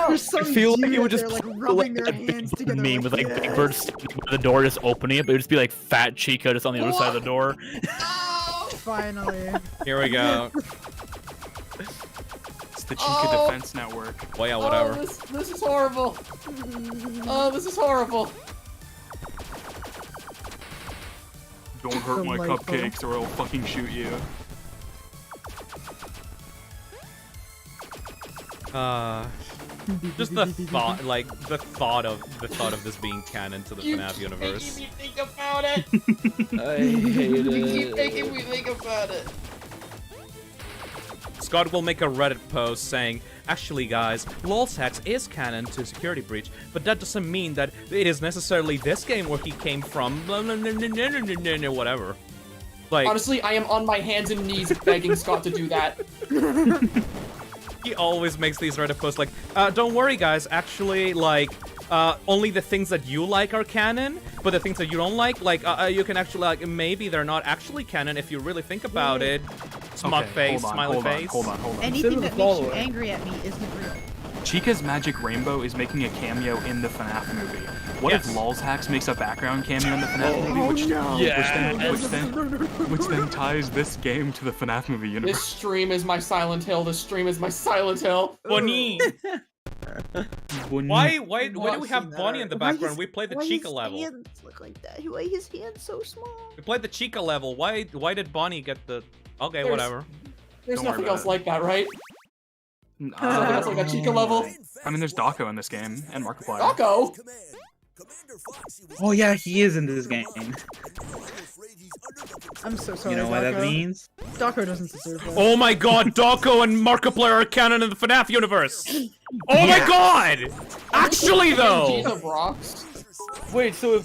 There's some I feel like dude it would out just there, like pull, rubbing like, their a big hands together. meme with like Big yes. Bird standing by the door just opening it, but it would just be like Fat Chica just on the other side of the door. Finally. Here we go. It's the Chica Defense Network. Well, yeah, whatever. This is horrible. Oh, this is horrible. Don't hurt my Delightful. cupcakes or I'll fucking shoot you. Just the thought, like the thought of this being canon to the FNAF universe. You think about it. I hate You keep making me think about it. Scott will make a Reddit post saying, "Actually, guys, Lolsax is canon to Security Breach, but that doesn't mean that it is necessarily this game where he came from." Blah, blah, blah, blah, blah, blah, blah, blah, whatever. Like, Honestly, I am on my hands and knees begging Scott to do that. he always makes these Reddit posts like, "Don't worry, guys. Actually, like, only the things that you like are canon, but the things that you don't like, you can actually like maybe they're not actually canon if you really think about it." Smug face, smiley face. Hold on. Anything that makes you angry at me isn't real. Chica's Magic Rainbow is making a cameo in the FNAF movie. What if Lolsax makes a background cameo in the FNAF movie, which then ties this game to the FNAF movie universe? This stream is my Silent Hill. This stream is my Silent Hill. Bonnie. Why do we have Bonnie in the background? We played the Chica level. Why his hands look like that? Why his hands so small? We played the Chica level. Why did Bonnie get the? Okay, whatever. There's Don't worry nothing about else it. like that, right? Nothing else like that Chica level. I mean, there's Daco in this game and Markiplier. Daco. Oh yeah, he is in this game. I'm so sorry. You know what that Daco. means? Daco doesn't deserve that. Oh my God, Daco and Markiplier are canon in the FNAF universe. Oh my God! Actually, though. Jesus rocks. Wait, so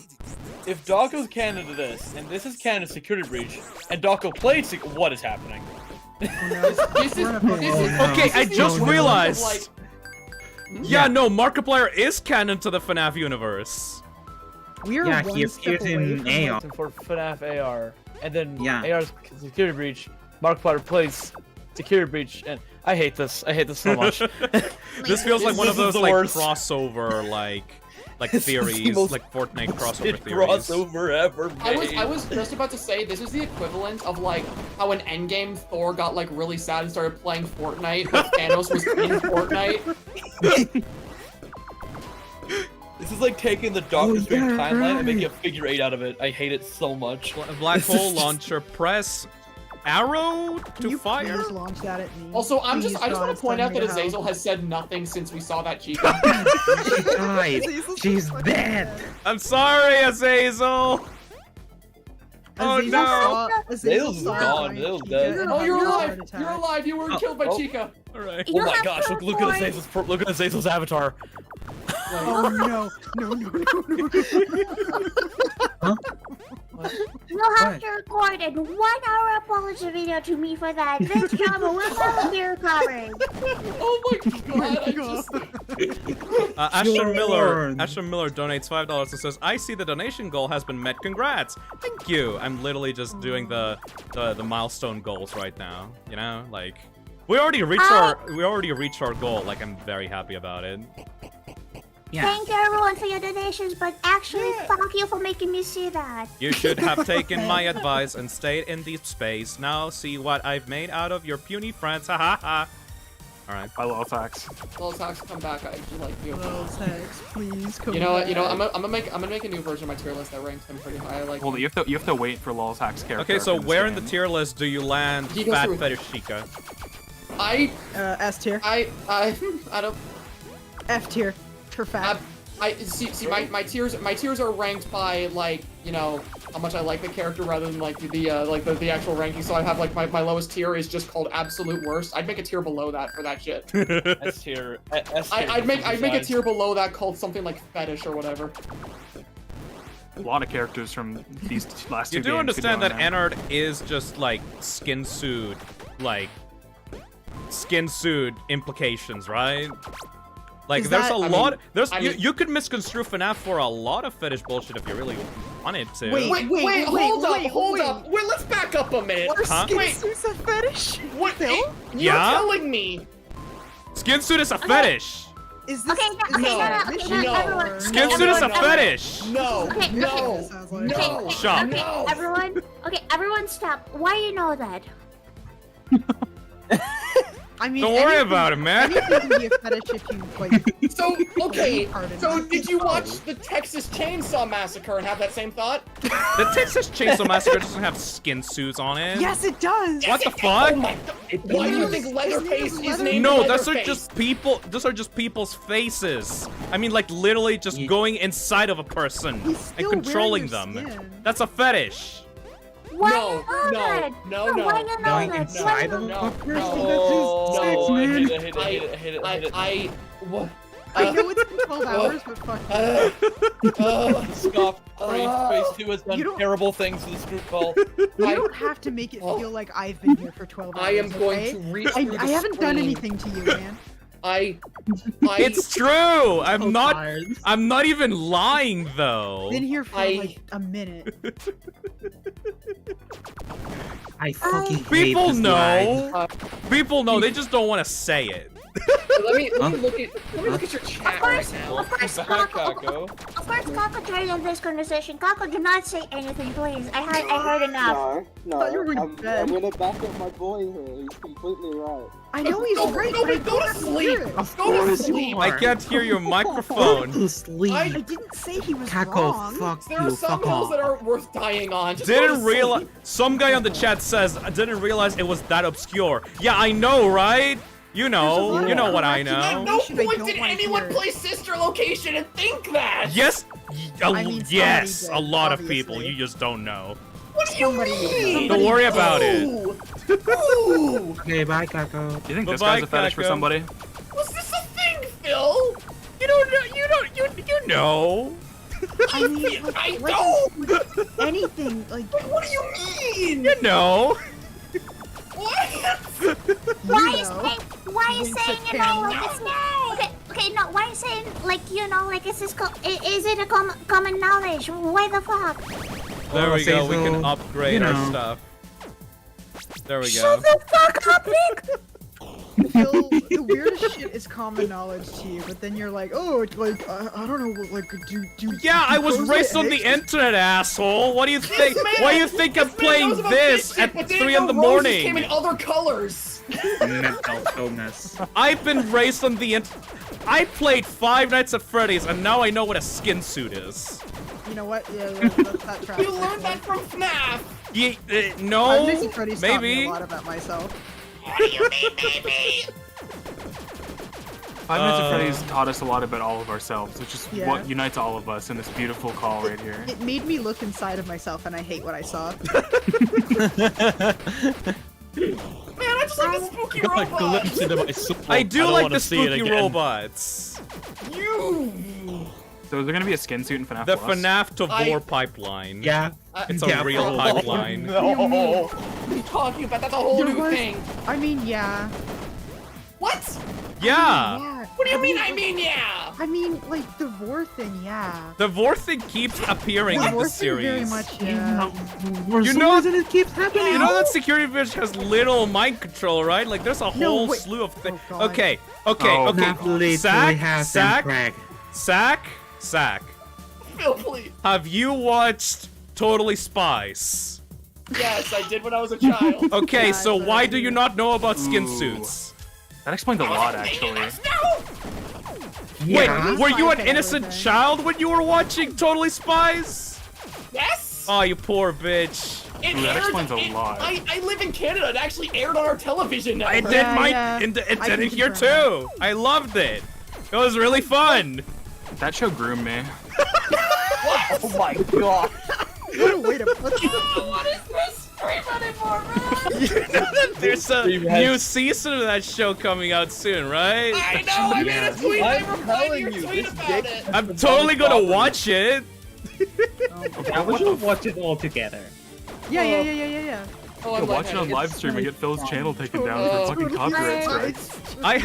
if Daco's canon to this, and this is canon to Security Breach, and Daco played what is happening? This is Okay, I the just equivalent of, realized. like, Yeah, no, Markiplier is canon to the FNAF universe. We are Yeah, one he step appears away in from AR. For FNAF AR, and then Yeah. AR's Security Breach, Markiplier plays Security Breach, and I hate this. I hate this so much. This feels like one of This those is the like worst. crossover like This is the theories, most like Fortnite crossover Shit theories. crossover ever made. I was just about to say this is the equivalent of like how in Endgame Thor got like really sad and started playing Fortnite, but Thanos was in Fortnite. This is like taking the Doctor Strange timeline and making a figure 8 out of it. I hate it so much. Black hole launcher, press arrow to you fire. please launch that at me. Also, I just Please, want God, to it's point out time that to get Azazel out. has said nothing since we saw that Chica. She died. Azazel's She's fucking dead. I'm sorry, Azazel. Oh Azazel no! saw- Azazel's saw gone. Giant Azazel's Chica dead. and Oh, had you're a alive! heart attack. You're alive! You weren't killed by Chica! All right. Oh my gosh! Look at Azazel's Oh no! No! You'll have to record a 1-hour apology video to me for that. This drama will never be recovered. Oh my god! I just... Asher Miller donates $5 and says, "I see the donation goal has been met. Congrats! Thank you." I'm literally just doing the milestone goals right now. You know, like we already reached our goal. Like I'm very happy about it. Yeah. Thank you everyone for your donations, but actually, fuck you for making me see that. You should have taken my advice and stayed in deep space. Now see what I've made out of your puny friends. Ha ha ha. All right. By Lil Tax. Little Tax, come back. I actually like you. Little Tex, please come You know what? You know, back. I'm gonna make a new version of my tier list that ranks him pretty high. I like. Well, you have to wait for Lil Tax character. Okay, so in this where in the game. tier list do you land He goes Fat through- Fetish Chica? S tier. I don't. F tier. For fat. I see my tiers are ranked by like, you know, how much I like the character rather than like the actual ranking. So I have like my lowest tier is just called absolute worst. I'd make a tier below that for that shit. S tier. S tier. I'd make a besides. tier below that called something like fetish or whatever. A lot of characters from these last two You games. do could understand go that in there. Ennard is just like skin suit implications, right? Like Is there's that- a I lot. mean- I mean- You could misconstrue FNAF for a lot of fetish bullshit if you really wanted to. Wait, Hold wait. up. Wait, let's back up a minute. Are Huh? skin Wait. suits a fetish? What? Phil? You're Yeah? telling me? Skin suit is a fetish. Is this Okay, no, no, everyone. Skin okay, suit is a everyone, fetish. No. Okay, No. Sounds like- No. Shut up. No. Everyone stop. Why you know that? I mean, Don't worry anything- about it, man. Anything can be a fetish if you like. So, okay, Pardon. so did you watch the Texas Chainsaw Massacre and have that same thought? The Texas Chainsaw Massacre doesn't have skin suits on it. Yes, it does. What the Oh fuck? my god. Why do you think Leatherface is Leatherface. named No, Leatherface? those are just people. Those are just people's faces. I mean, like literally just going inside of a person He's and still controlling wearing them. your skin. That's a fetish. Why No, you know no, that? no, Why you know Going that? inside Why you of know- a person? Oh, That's I man. hate it. What? I know it's been 12 hours, but fuck. Scoff. Phase 2 has You done don't- terrible things to this group call. You don't have to make it feel like I've been here for 12 hours. I am going okay? to reach through the I haven't done screen. anything to you, man. It's true. I'm not. tired. I'm not even lying though. Been here for like a minute. I fucking hate People this line. know. People know. They just don't want to say it. let me look at your chat right now. Of course, Back, Kako. Kako. Of course, Kako joined in this conversation. Kako, do not say anything, please. I heard enough. No, thought you were going to bed. I'm gonna back up my boy here. He's completely right. I know he's right, but I Go don't to have sleep. hear it. Go to sleep. I can't hear your microphone. To sleep. I didn't say he was Kako, wrong. fuck There are you, some fuck hills off. that aren't worth dying on. Just go to Didn't sleep. realize. Some guy on the chat says I didn't realize it was that obscure. Yeah, I know, right? You know. You know what I At know. no Information I point don't did wanna anyone hear. play Sister Location and think that. Yes. I mean, yes. somebody A did, lot of obviously. people. You just don't know. What do you mean? Don't worry about it. Ooh. Okay, bye, Kako. Do you think this Bye-bye, guy's a fetish for Kako. somebody? Was this a thing, Phil? You don't know. You know. I mean, like, I like, don't. like, anything, like, What do you mean? You know. What? Why you is know. why you Winks saying at you know camera. like it's okay, no, why you saying like you know like is this is it a common knowledge? Why the fuck? There we go. We can Cecil, upgrade you our know. stuff. There we go. Shut the fuck up, Nick! Phil, the weirdest shit is common knowledge to you, but then you're like, oh, it's like, I don't know, like, do Yeah, I was crows raised lay on the eggs? internet, asshole. What do you think? man- Why do you think I'm This man playing knows about this shit, at but didn't 3 in know the roses came morning? in other colors. Mental illness. I've been raised on the internet. I played Five Nights at Freddy's, and now I know what a skin suit is. You know what? Yeah, that's that trash. You learned that from Fnaf. No, Five Nights at Freddy's taught me maybe. a lot about myself. What do you mean, baby? Five Nights at Freddy's taught us a lot about all of ourselves, which is Yeah. what unites all of us in this beautiful call right here. It made me look inside of myself, and I hate what I saw. Man, I just like the spooky Got a robot. glimpse into my soul. I do don't like wanna the see it spooky again. robots. You. So is there gonna be a skin suit in FNAF The Plus? FNAF to I- Vor pipeline. Yeah. It's a Yeah, real probably. pipeline. No. What are you talking about? That's a whole There new was- thing. I mean, yeah. What? Yeah. Yeah. What do you mean? I like- mean, yeah. I mean, like, the Vor thing, yeah. The Vor thing keeps appearing The in Vor the thing very series. much, yeah. For You some know- reason it keeps happening. You know that security bitch has little mind control, right? Like, there's a No, whole wait. slew of things. Oh, God. Okay, Oh, okay. Not literally Sack, has them Sack, crack. Sack. Phil, please. Have you watched Totally Spies? Yes, I did when I was a child. Okay, Yeah, so but- why do you not know about skin Ooh. suits? That explains a lot, actually. Wait, were you an Spies and innocent everything. child when you were watching Totally Spies? Yes. Oh, you poor bitch. It Ooh, that aired- explains a lot. I live in Canada. It actually aired on our television I network. did yeah. it I did can it here confirm too. I loved it. It was really fun. That show groomed me. Oh my god. What a way to put that. What is this stream anymore, man? You know that there's a Stream has- new season of that show coming out soon, right? I know. I made a tweet. I I'm replied to telling your you, tweet this about dick- it. I'm totally gonna watch it. Yeah, we should watch it all together. Yeah. Oh, Yo, I'm watch it on lightheaded. live stream and get Phil's channel taken down for Oh. fucking copyright strikes. I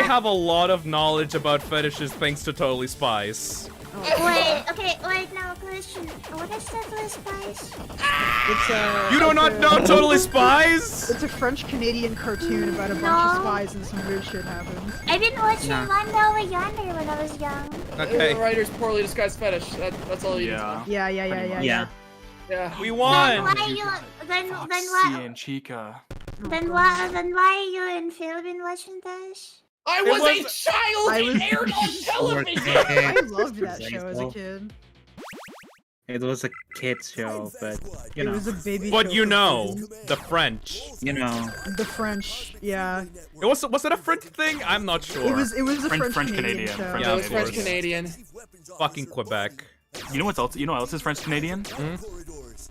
have a lot of knowledge about fetishes thanks to Totally Spies. Wait, okay, wait, now question. What is Totally Spies? It's a. You do not know Totally Spies? It's a French-Canadian cartoon about a bunch No. of spies and some weird shit happens. I've been watching Nah. One Dollar Yonder when I was young. Okay, The writer's poorly disguised fetish. That's all you Yeah. need. Yeah. Yeah. Yeah. we Then won. why you then Foxy why and Chica. then why you and Phil been watching this? I It was a was- child. I It was- aired on television. I loved that show as a kid. It was a kids show, but you It know, was a baby. But show you for know, kids. the French. you know. The French, yeah. Was it a French thing? I'm not sure. It was a French- French Canadian. show. French- Yeah, It was of French course. Canadian. Fucking Quebec. You know what's else? You know what else is French Canadian?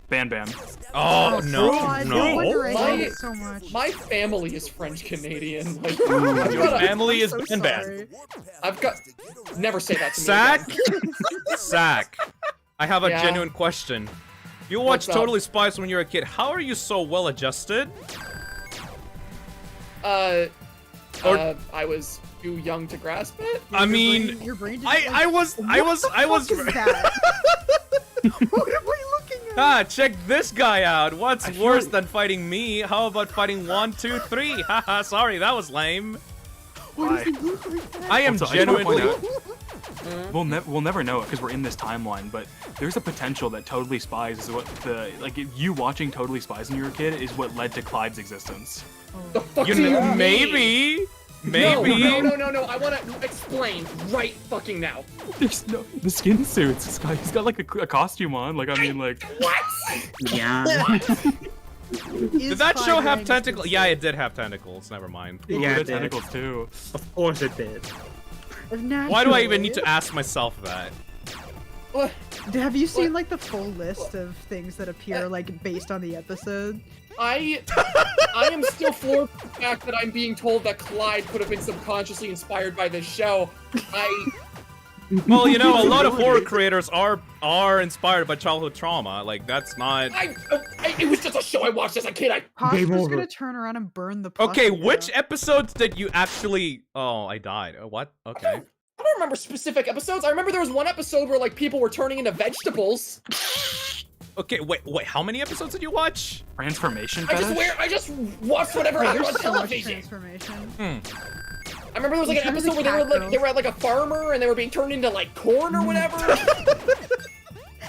Bam Bam. Oh no, God, no wonder I no. hate My- it so much. My family is French Canadian. Like, Your I've got, family is I'm so bad. sorry. I've got. Never say that to me. Sack? again. Sack. I have a Yeah. genuine question. You What's watched up? Totally Spies when you were a kid. How are you so well adjusted? Or- I was too young to grasp it. I mean, your brain just I was. What is that? What am I looking at? Ah, check this guy out. What's I feel worse like- than fighting me? How about fighting 1, 2, 3? Haha, sorry, that was lame. What does it look like that? I am Also, I just wanna point genuinely. out, we'll never know it because we're in this timeline, but there's a potential that Totally Spies is what you watching Totally Spies when you were a kid is what led to Clyde's existence. The fuck You do you know, mean? maybe. No, Maybe. no. I want to explain right fucking now. There's no the skin suits. He's got like a costume on. Like I mean, like What? Yeah. Did that show have tentacles? Yeah, it did have tentacles. Never mind. ooh, Yeah, the it did. tentacles too. Of course it did. Why do I even need to ask myself that? What? Have you seen like the full list of things that appear like based on the episode? I am still floored by the fact that I'm being told that Clyde could have been subconsciously inspired by this show. Well, you know, a lot of horror creators are inspired by childhood trauma. Like that's not. It was just a show I watched as a kid. Posh Game was over. gonna turn around and burn the. Okay, plushie which down. episodes did you actually? Oh, I died. What? Okay. I don't remember specific episodes. I remember there was one episode where like people were turning into vegetables. Okay, wait. How many episodes did you watch? Transformation I fetish. just watched whatever Oh, aired on there's so much television. transformation. I remember there was like an Turn into episode where they were at like a farmer and they were being turned into like corn or whatever. There's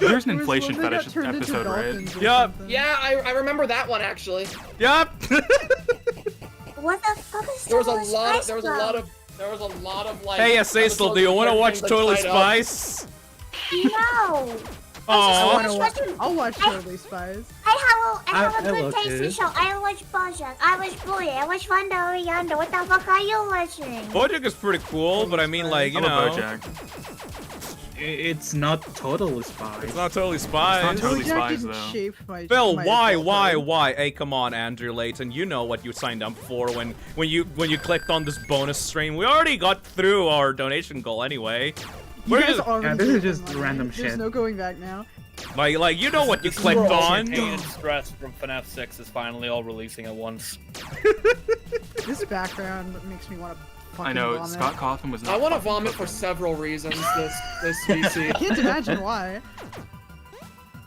an There was inflation one that got fetish turned into episode, right? dolphins or Yup. something. Yeah, I remember that one actually. Yup. What the fuck is There was a Totally lot of Spies there was a Club? lot of like. Hey, Cecil, do you want to watch Totally Spice? No. Aww. I'll watch Totally Spies. I have a I good love tasty it. show. I watch Bojack. I watch Bluey. I watch One Dollar Yonder. What the fuck are you watching? Bojack is pretty cool, but I mean, like, you I know, love BoJack. It's not Totally Spies. it's not Totally Spies. It's not Totally Bojack Spies, didn't though. shape my. Phil, my why? adulthood. Hey, come on, Andrew Layton. You know what you signed up for when you clicked on this bonus stream. We already got through our donation goal anyway. You We're guys just, already this is gave just them money. random There's shit. no going back now. like you know what you This is clicked where all on. the pain and stress from FNAF 6 is finally all releasing at once. This background makes me want to fucking I know vomit. Scott Cawthon was. Not I want to fucking vomit for cooking. several reasons. This VC. I can't imagine why.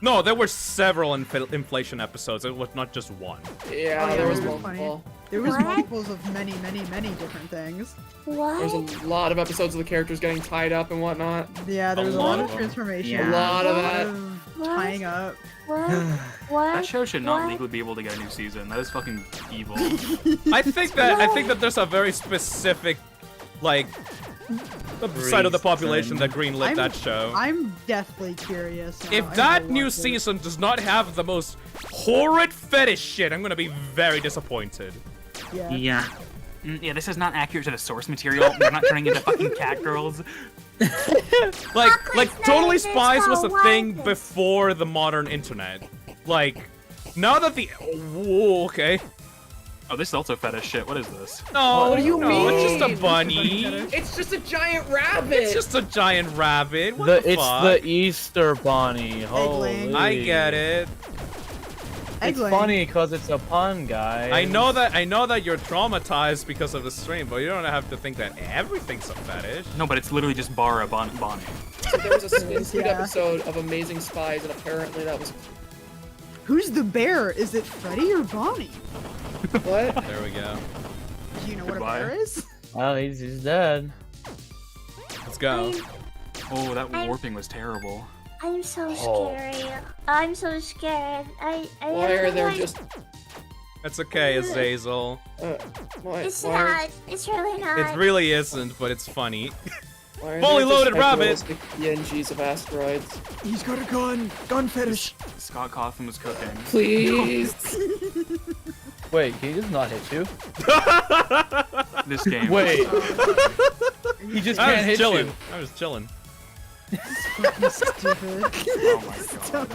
No, there were several inflation episodes. It was not just one. Yeah, Oh, yeah, there was it was multiple. There was What? multiples of many, many, many different things. What? There's a lot of episodes of the characters getting tied up and whatnot. Yeah, there A was a lot lot of of them. transformation. Yeah. A lot of that. tying up. What? That What? show should not What? legally be able to get a new season. That is fucking evil. I think that there's a very specific, like, side of the population that greenlit that show. I'm deathly curious now. If that new season does not have the most horrid fetish shit, I'm gonna be very disappointed. Yeah. Yeah. Yeah, this is not accurate to the source material. They're not turning into fucking cat girls. Like Totally Spies was a Why thing this? before the modern internet. Like, now that the okay. Oh, this is also fetish shit. What is this? No, What do you mean? it's just a bunny. It's just a giant rabbit. It's just a giant rabbit. What the It's fuck? the Easter bunny. Eggling. Holy. I get it. It's Eggling. funny because it's a pun, guys. I know that you're traumatized because of the stream, but you don't have to think that everything's a fetish. No, but it's literally just Bara Bonnie. So there was a Skin Suit Yeah. episode of Amazing Spies, and apparently that was Who's the bear? Is it Freddy or Bonnie? what? There we go. Do you know Goodbye. what a bear is? Oh, he's dead. Let's go. Oh, that warping was terrible. I'm so Oh. scary. I'm so scared. I Why are there just? That's okay, Azazel. Why? It's why are- not. It's really not. It really isn't, but it's funny. why are Fully there loaded just rabbit. hyperrealistic PNGs of asteroids? He's got a gun. Gun fetish. Scott Cawthon was cooking. Please. Wait, can he just not hit you? This game. Wait. He just I can't was hit chilling. you. I was chilling. Fucking stupid. Oh my god.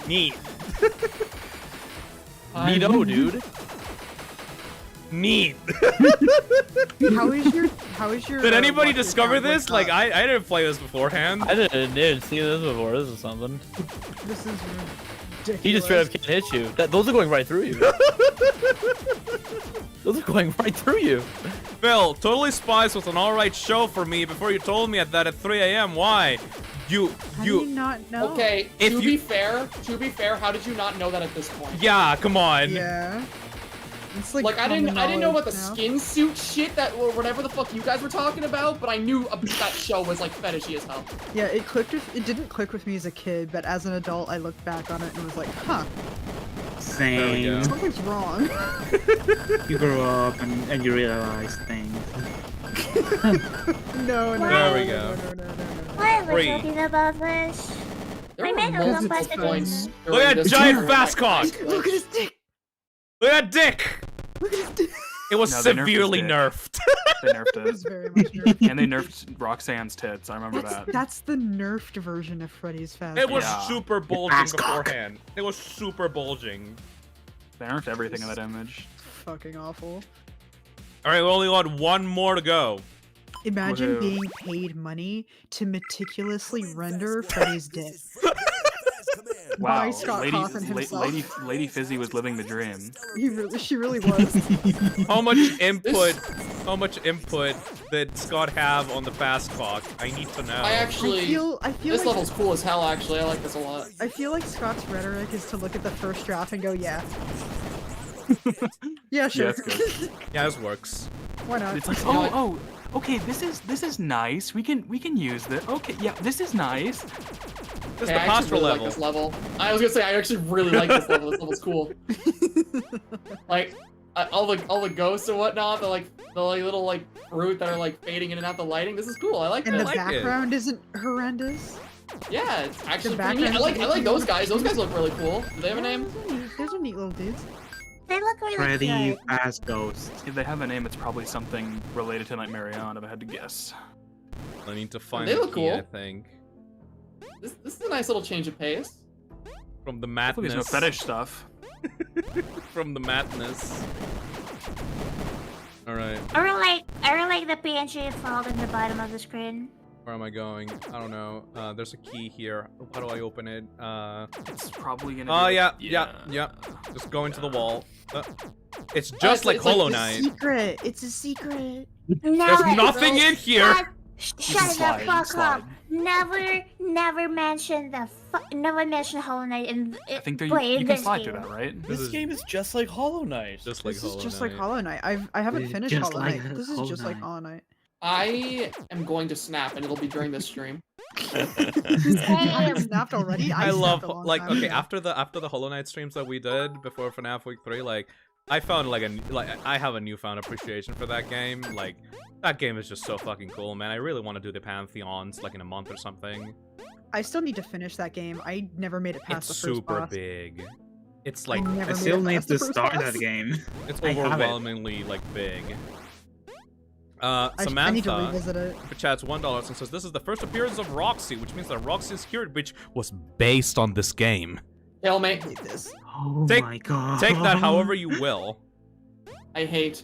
Neat. Neato, dude. Neat. How is your? Did anybody watch your discover account this? like Like, I didn't play this beforehand. I didn't see this before. This is something. This is ridiculous. He just straight up can't hit you. Those are going right through you. Those are going right through you. Phil, Totally Spies was an alright show for me before you told me that at 3 a.m. Why? How do you not know? Okay. If To you- be fair, how did you not know that at this point? Yeah, come on. Yeah. It's like, Like I didn't know about the common knowledge skin suit shit that or whatever the fuck you guys were talking about, but I knew that show was like fetishy as hell. now. Yeah, it didn't click with me as a kid, but as an adult, I looked back on it and was like, huh, There we Same. go. something's wrong. You grow up and you realize things. No, no. There we no, go. No, no, no, no, no. Why are we Free. talking about this? There I were made a multiple request points. again. Look at during this giant where fast I- cock. Look at his dick. Look at that dick. Look at his dick. It was No, they nerfed his severely dick. nerfed. They nerfed It was it. very much nerfed. And they nerfed Roxanne's tits. I remember that. That's the nerfed version of Freddy's Fazbear. It was Yeah. super bulging Fast cock. beforehand. It was super bulging. They nerfed everything in that image. fucking awful. Alright, we only got one more to go. Imagine Woohoo. being paid money to meticulously render Freddy's dick. Wow. By Scott Cawthon himself. Lady Fizzy was living the dream. She really was. How much input did Scott have on the fast cock? I need to know. I actually. I feel This like level's cool as hell. Actually, I like this a lot. I feel like Scott's rhetoric is to look at the first draft and go, yeah. Yeah, sure. Yeah, that's good. Yeah, this works. Why not? It's like, You know what? oh, okay, this is nice. We can use this. Okay, yeah, this is nice. This is Hey, the I actually pastoral really level. like this level. I was gonna say I actually really like this level. This level's cool. Like all the ghosts and whatnot, the little like fruit that are like fading in and out the lighting. This is cool. I like And this. the like it. background isn't horrendous. Yeah, it's actually The pretty neat. I background like is those guys. Those guys look really cool. Do they have a name? Those are neat little dudes. They look really Freddy good. as Ghost. If they have a name, it's probably something related to Nightmare on, if I had to guess. I need to find They the look key, cool. I think. This is a nice little change of pace. From the Hopefully madness. there's no fetish stuff. From the madness. Alright, I really like the PNG fog in the bottom of the screen. where am I going? I don't know. There's a key here. How do I open it? It's probably gonna. Oh, be yeah. Just go into the wall. It's it's just like like Hollow the Knight. Secret. It's a secret. There's nothing in here. Shut the slide, fuck slide. up! Never mention Hollow Knight in. I think there play you in can this slide game. through that, right? This is game is just like Hollow Knight. just like This is Hollow just Knight. like Hollow Knight. I haven't It's finished just Hollow like Knight. This is Hollow just like Knight. Hollow Knight. I am going to snap, and it'll be during this stream. I snapped already. I love snapped a long like time okay ago. after the Hollow Knight streams that we did before FNAF Week 3, like I found like I have a newfound appreciation for that game. Like that game is just so fucking cool, man. I really want to do the Pantheons like in a month or something. I still need to finish that game. I never made it past It's the first super boss. big. It's like I still need to start that game. it's I have it. overwhelmingly like big. I need to Samantha revisit it. chats $1 and says this is the first appearance of Roxy, which means that Roxy's Security Breach was based on this game. Kill me. Hate this. Oh Take- my god. Take that however you will. I hate.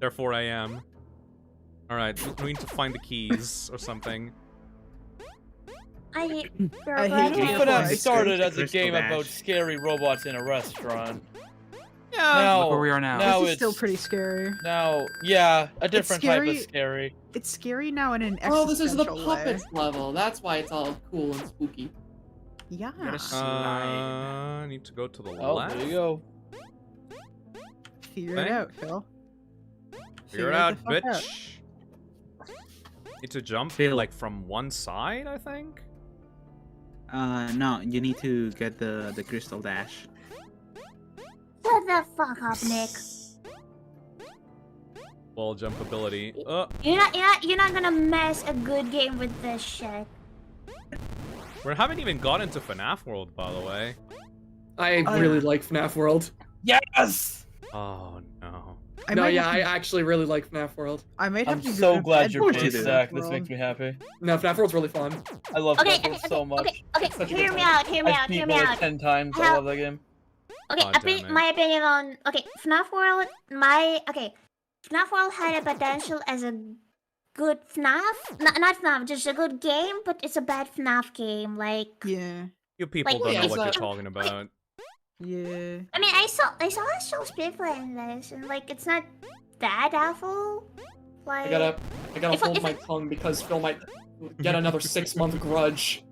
Therefore I am. Alright, we need to find the keys or something. I hate I hate you. FNAF started as a Crystal game Dash. about scary robots in a restaurant. Yeah. Now, Look where we are now. Now This is it's still pretty scary. Now, yeah, a different type of scary. scary. It's scary now in an Oh, this is the existential way. puppets level. That's why it's all cool and spooky. Yeah. I need to go to the Oh, left. there you go. Figure Thing? it out, Phil. Figure it out, the fuck bitch. Need to jump Phil. like from one side, I think. No, you need to get the crystal dash. Shut the fuck up, Nick. Wall jump ability. You're not gonna mess a good game with this shit. We haven't even got into FNAF World, by the way. I really like FNAF World. Yes! Oh no. I No, might yeah, have I to- actually really like FNAF World. I might have I'm to go so to glad bed you're with you pissed, do. Zach. This World. makes me happy. No, FNAF World's really fun. I love Okay, FNAF World so much. okay, Such a hear good me time. out, hear me I've out, beat hear more me than out. 10 times. I How- love that game. Okay, God damn it. my opinion on FNAF World. FNAF World had a potential as a good FNAF, not FNAF, just a good game, but it's a bad FNAF game. Like, Yeah. You people Like, don't know yeah, what you're it's talking about. Yeah. I mean, I saw shows people in this, and like, it's not that awful. Like, I gotta If- hold if- my tongue because Phil might get another 6-month grudge.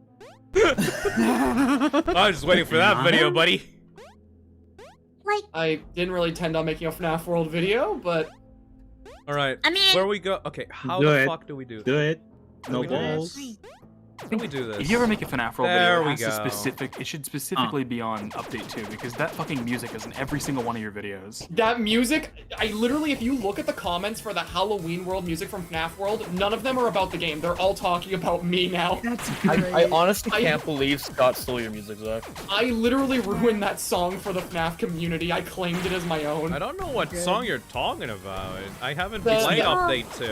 I was just waiting for that video, buddy. like, I didn't really intend on making a FNAF World video, but All right. I mean, Where we go? Okay, how Do the it. fuck do we do? Do it. How No do we do balls. this? How do we do this? If you ever make a FNAF World There video, we it has to go. it should specifically be on Update 2, because that fucking music is in every single one of your videos. that music, I literally, if you look at the comments for the Halloween World music from FNAF World, none of them are about the game. They're all talking about me now. That's great. I honestly I- can't believe Scott stole your music, Zach. I literally ruined that song for the FNAF community. I claimed it as my own. I don't know what Good. song you're talking about. I haven't The- played the- Update 2.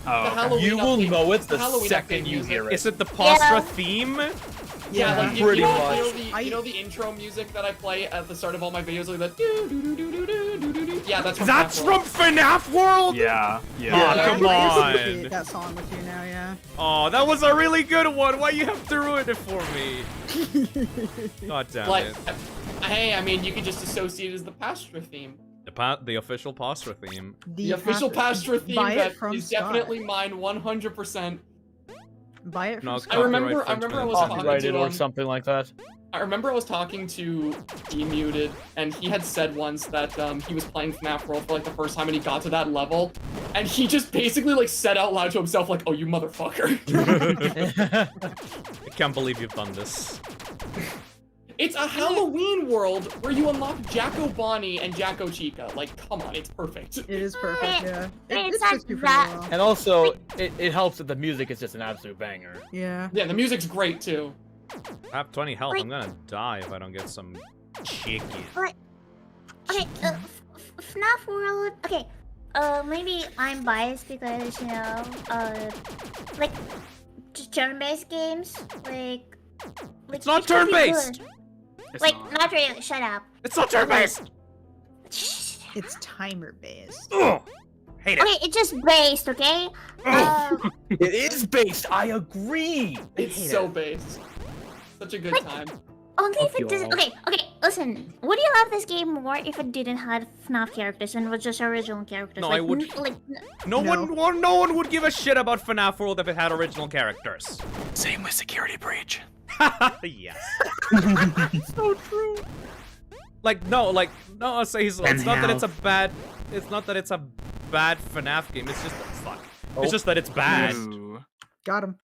The Oh, okay. Halloween You will update- know it the Halloween second update you music. hear it. Is it the Postra Yeah. theme? Yeah, like, pretty you know, much. You know the intro music that I play at the start of all my videos, like the do do do do do do do do do. Yeah, that's from That's FNAF from World. FNAF World? Yeah, yeah. Oh, Yeah. come I on. associate that song with you now, yeah. Oh, that was a really good one. Why you have to ruin it for me? God damn Like, it. hey, I mean, you could just associate it as the Pastra theme. The official Postra theme. The official Pastra theme Buy it that from is Scott. definitely mine 100%. Buy it from No, Scott. I remember Copyright I was talking Copyrighted to or something like that. I remember I was talking to Demuted, and he had said once that he was playing FNAF World for like the first time, and he got to that level, and he just basically like said out loud to himself like, "Oh, you motherfucker." I can't believe you've done this. It's a Halloween world where you unlock Jacko Bonnie and Jacko Chica. Like, come on, it's perfect. It is perfect, yeah. It's It not fits you pretty that- well. And also, it helps that the music is just an absolute banger. Yeah. Yeah, the music's great too. I have 20 health. Like- I'm gonna die if I don't get some chicken. okay, FNAF World. Okay, maybe I'm biased because like turn-based games, like It's not it can be turn-based! good. It's Like, not. not really. Shut up. It's not turn-based! It's timer based. Ugh! Hate it. Okay, it's just based. Okay. It is based. I agree. It's so based. Such a good time. Only if Fuck it you doesn't. all. Okay. Listen. Would you love this game more if it didn't have FNAF characters and was just original characters? No, like, I would- Like, No No. one would give a shit about FNAF World if it had original characters. Same with Security Breach. Yes. So true. Like no, Hazel, it's not that it's a bad. It's not that it's a bad FNAF game. It's just fuck. It's just that it's bad. Ooh. Got him.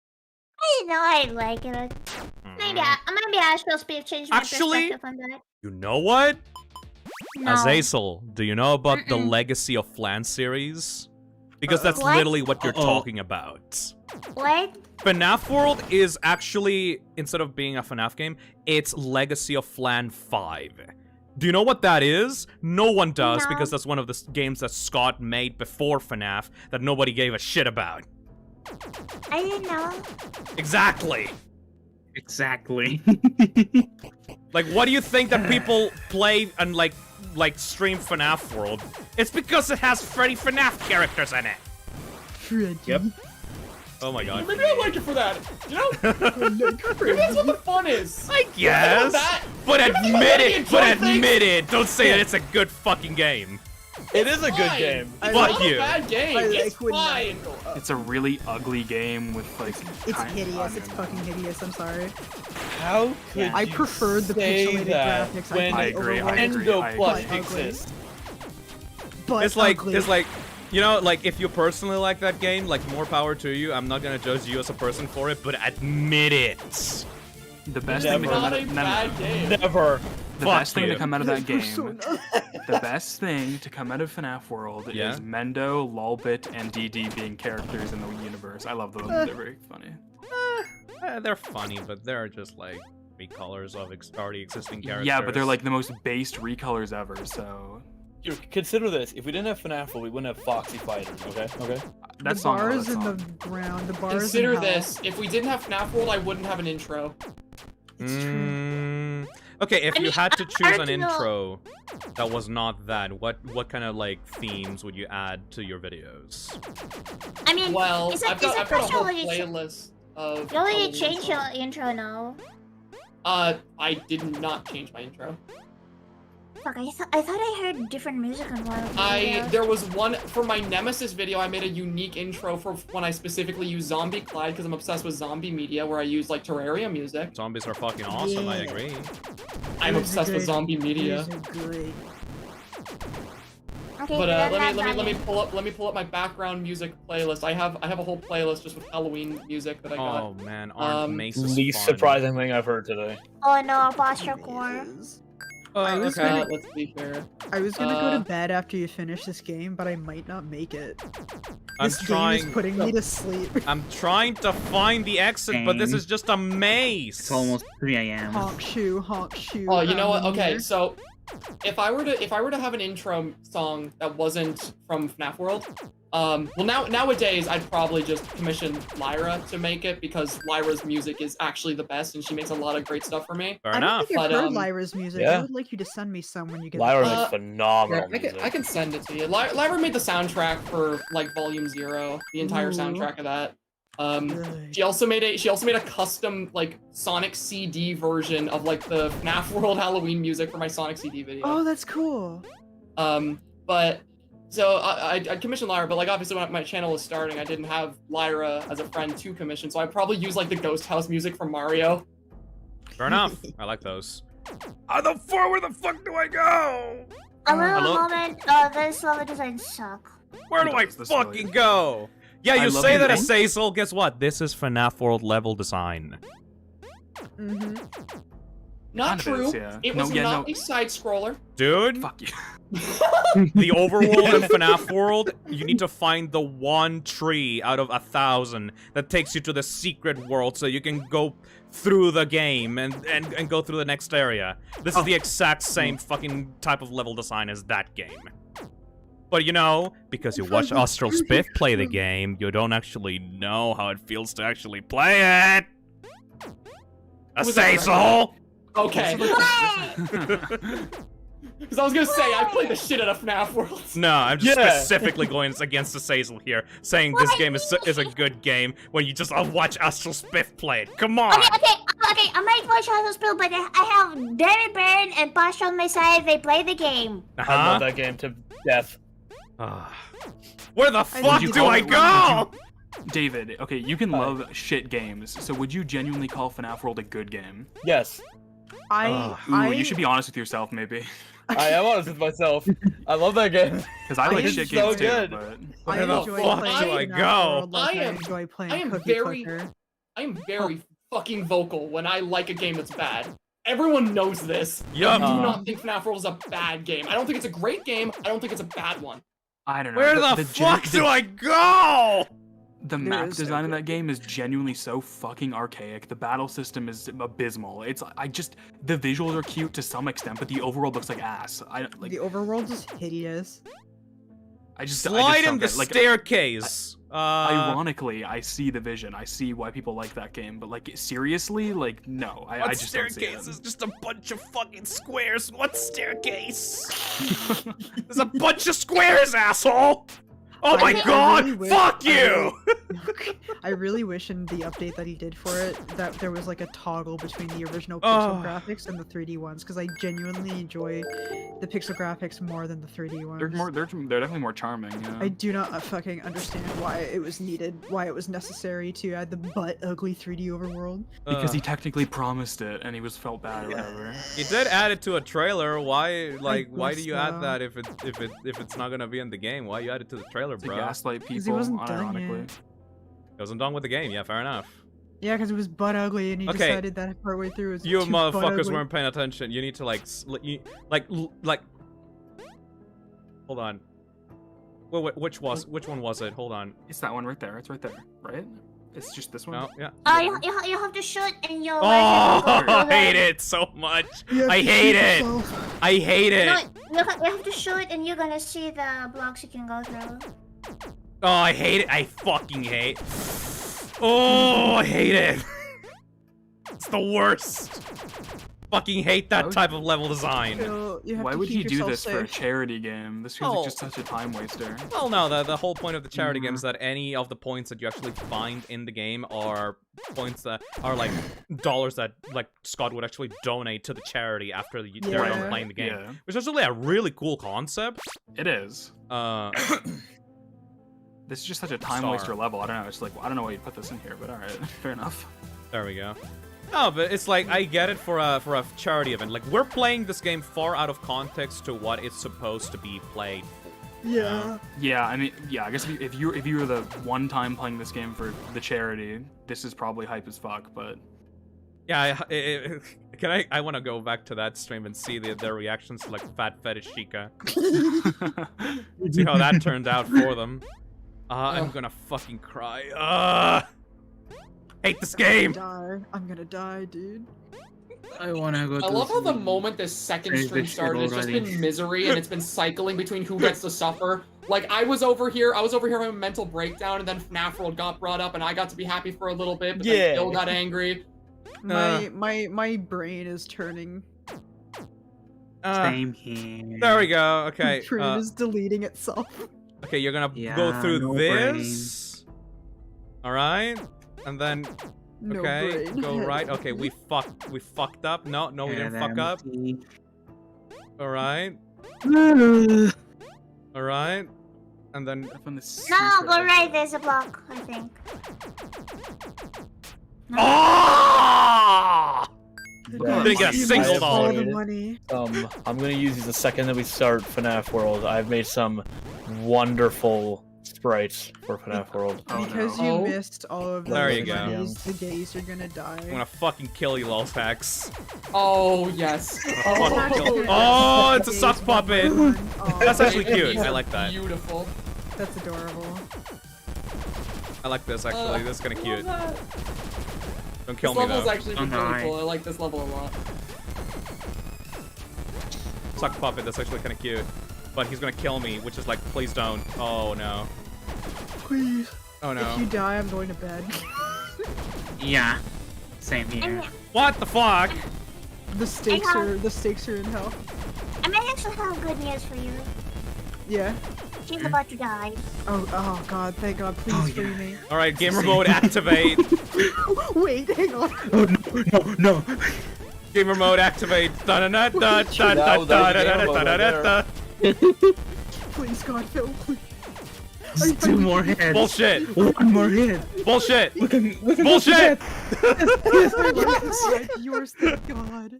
know I like it. Maybe I should speak change my Actually, perspective on that. you know what? No. Azazel, do you know about the Legacy of Flan series? Because that's What? literally what you're talking about. What? FNAF World is actually, instead of being a FNAF game, it's Legacy of Flan 5. Do you know what that is? No one does, No. because that's one of the games that Scott made before FNAF that nobody gave a shit about. I didn't know. Exactly! Exactly. Like, what do you think that people play and, like stream FNAF World? It's because it has Freddy FNAF characters in it! Freddy. Yep. Oh my god. Maybe I like it for that. You know? Maybe that's what the fun is. I guess! But admit it! But enjoy admit it! Don't say that it's a good fucking game! It is a good game. Fuck It's you! not a bad game. I It's like when fine. It's a really ugly game with like. It's kind- hideous. It's fucking hideous. I'm sorry. How could I you preferred the say pixelated that graphics. when I agree, I agree. Endo Plus But ugly. exists? But It's like, ugly. you know, like, if you personally like that game, like, more power to you. I'm not gonna judge you as a person for it, but admit it! The best Never. thing to come Not out a of bad game. Never. the Fuck best thing you. to come out of that game. Persona. The best thing to come out of FNAF World Yeah? is Mendo, Lolbit, and DD being characters in the universe. I love those. They're very funny. They're funny, but they're just, like, recolors of already existing characters. Yeah, but they're like the most based recolors ever. So You consider this: if we didn't have FNAF, we wouldn't have Foxy Fighters. Okay. Okay. that's the not bars in the ground. The bars. Consider in hell. this. If we didn't have FNAF World, I wouldn't have an intro. Okay, if I you mean, had to choose an original- intro that was not that, what kind of, like, themes would you add to your videos? I mean, Well, is it, I've got a whole possibility playlist of. you already Halloween changed your songs. intro now? I did not change my intro. Fuck, I thought I heard different music on one of the videos. There was one for my Nemesis video. I made a unique intro for when I specifically use Zombie Clyde because I'm obsessed with zombie media, where I use like Terraria music. Zombies are fucking awesome, I Yeah. agree. I'm Those are obsessed with good. zombie media. Those are good. Okay, But then let that's me fine. pull up my background music playlist. I have a whole playlist just with Halloween music that I got. Oh man, Armed Mace is Least fun. surprising thing I've heard today. Oh no, posture core. I was okay. gonna- Let's see here. I was gonna go to bed after you finish this game, but I might not make it. I'm This game trying. is putting me to sleep. I'm trying to find the exit, but this Same. is just a maze. It's almost 3 a.m. Honk shoe, honk shoe. Oh, you know what? around Okay, here. so if I were to have an intro song that wasn't from FNAF World, well nowadays I'd probably just commission Lyra to make it because Lyra's music is actually the best and she makes a lot of great stuff for me. Fair I don't enough. think I've But, heard Lyra's music. yeah. I would like you to send me some when you get. Lyra the- makes phenomenal Yeah, music. I can send it to you. Lyra made the soundtrack for like Volume 0, the entire Ooh. soundtrack of that. Good. She also made a custom like Sonic CD version of like the FNAF World Halloween music for my Sonic CD video. Oh, that's cool. But so I commissioned Lyra, but like obviously when my channel was starting, I didn't have Lyra as a friend to commission, so I probably use like the Ghost House music from Mario. Fair enough. I like those. Where the fuck do I go? A little Hello? moment, this level designs suck. Where do I That's the fucking silly. go? Yeah, I you love say you, that, Ben. Azazel. Guess what? This is FNAF World level design. Mm-hmm. Not Kind of true. is, yeah. It No, was yeah, not no. a side scroller. Dude, Fuck you. the overworld in FNAF World, you need to find the one tree out of 1,000 that takes you to the secret world so you can go through the game and go through the next area. This is the exact same fucking type of level design as that game. But you know, because you watch Astral Spiff play the game, you don't actually know how it feels to actually play it! Was that Azazel! Okay. Why? Because I was gonna say I played the shit out of FNAF World. No, I'm just Yeah. specifically going against Azazel here, saying this game is a good game when you just watch Astral Spiff play it. Come on! Okay, I might watch Shadow Spill, but I have David Byrne and Pasha on my side. They play the game. I love that game to death. Where the fuck you do call I it- go? David, okay, you can love shit games, so would you genuinely call FNAF World a good game? Yes, Ooh, you should be honest with yourself, maybe. I am honest with myself. I love that game. Because I like It's shit so games good. too, but... I Where the enjoy fuck playing do I FNAF go? World like I am- enjoy playing I am Cookie very- Clicker. I'm very fucking vocal when I like a game that's bad. Everyone knows this. Yup. I do not think FNAF World is a bad game. I don't think it's a great game. I don't think it's a bad one. I don't know. Where the fuck do I go? The map design in that game is genuinely so fucking archaic. The battle system is abysmal. The visuals are cute to some extent, but the overworld looks like ass. The overworld is hideous. I just Slide don't in the get, like, staircase. Ironically, I see the vision. I see why people like that game, but like seriously, like no, I just don't see staircase it. is just a bunch of fucking squares. What staircase? There's a bunch of squares, asshole. Oh my god! Really Fuck you! I really wish in the update that he did for it that there was like a toggle between the original pixel graphics and the 3D ones, because I genuinely enjoy the pixel graphics more than the 3D ones. They're definitely more charming. Yeah. I do not fucking understand why it was needed, why it was necessary to add the butt ugly 3D overworld. Because he technically promised it and he felt bad or whatever. He did add it to a trailer. Why do you add so. that if it's not gonna be in the game? Why you add it to the trailer, To bro? gaslight Because people, he wasn't done ironically. yet. It wasn't done with the game. Yeah, fair enough. Yeah, because it was butt ugly, and he Okay. decided that partway through it was You too butt motherfuckers ugly. weren't paying attention. You need to like. Hold on. Wait, which one was it? Hold on. It's that one right there. It's right there, right? It's just this one. No, yeah. You have to shoot and your Oh, I hate it so much. I hate it. I hate it. No, you have to shoot and you're gonna see the blocks you can go through. Oh, I hate it. I fucking hate. Oh, I hate it. It's the worst. Fucking hate that type of level design. Why would you do this for a charity game? This feels Oh. like just such a time waster. Well, no, the whole point of the charity game is that any of the points that you actually find in the game are points that are like dollars that like Scott would actually donate to the charity after they're done playing the game. Yeah. Which is really a really cool concept. It is. This is just such a time waster level. I don't know. It's like, I don't know why you put this in here, but alright, fair enough. There we go. No, but it's like, I get it for a charity event. Like, we're playing this game far out of context to what it's supposed to be played for. Yeah. Yeah, I mean, yeah, I guess if you were the one time playing this game for the charity, this is probably hype as fuck, but... Yeah, I want to go back to that stream and see their reactions to, like, Fat Fetish Chica. See how that turned out for them. I'm gonna fucking cry. Hate this game! I'm gonna die, dude. I wanna go. I love how the moment this second stream started, it's just been misery, and it's been cycling between who gets to suffer. Like, I was over here having a mental breakdown, and then FNAF World got brought up, and I got to be happy for a little bit, but then Bill got angry. My brain is turning. Same here. There we go. Okay. My brain is deleting itself. Okay, you're gonna go through this. All right, and then go right. Okay, we fucked up. No, we didn't fuck up. All right. All right, and then. No, go right. There's a block, I think. No. Oh! Didn't get a single dollar. I'm gonna use these the second that we start FNAF World. I've made some wonderful sprites for FNAF World. Because you missed all of those. There you go. The gays are gonna die. I'm gonna fucking kill you, Lolfax. Oh, yes. Oh, it's a sock puppet. That's actually cute. I like that. Beautiful. That's adorable. I like this, actually. This is kind of cute. Don't kill This me, though. level's actually really cool. I like this level a lot. Sock puppet, that's actually kind of cute. But he's gonna kill me, which is like, please don't. Oh, no. Please. Oh, no. If you die, I'm going to bed. Yeah. Same here. What the fuck? The stakes are in hell. I may actually have good news for you. Yeah. She's about to die. Oh god, thank god, please free me. Alright, gamer mode activate. Wait, hang on. Oh, no. Gamer mode activate. Please, God, Phil, please. Just 2 more hits. Bullshit. 1 more hit. Bullshit. Look Bullshit. Yours, thank God.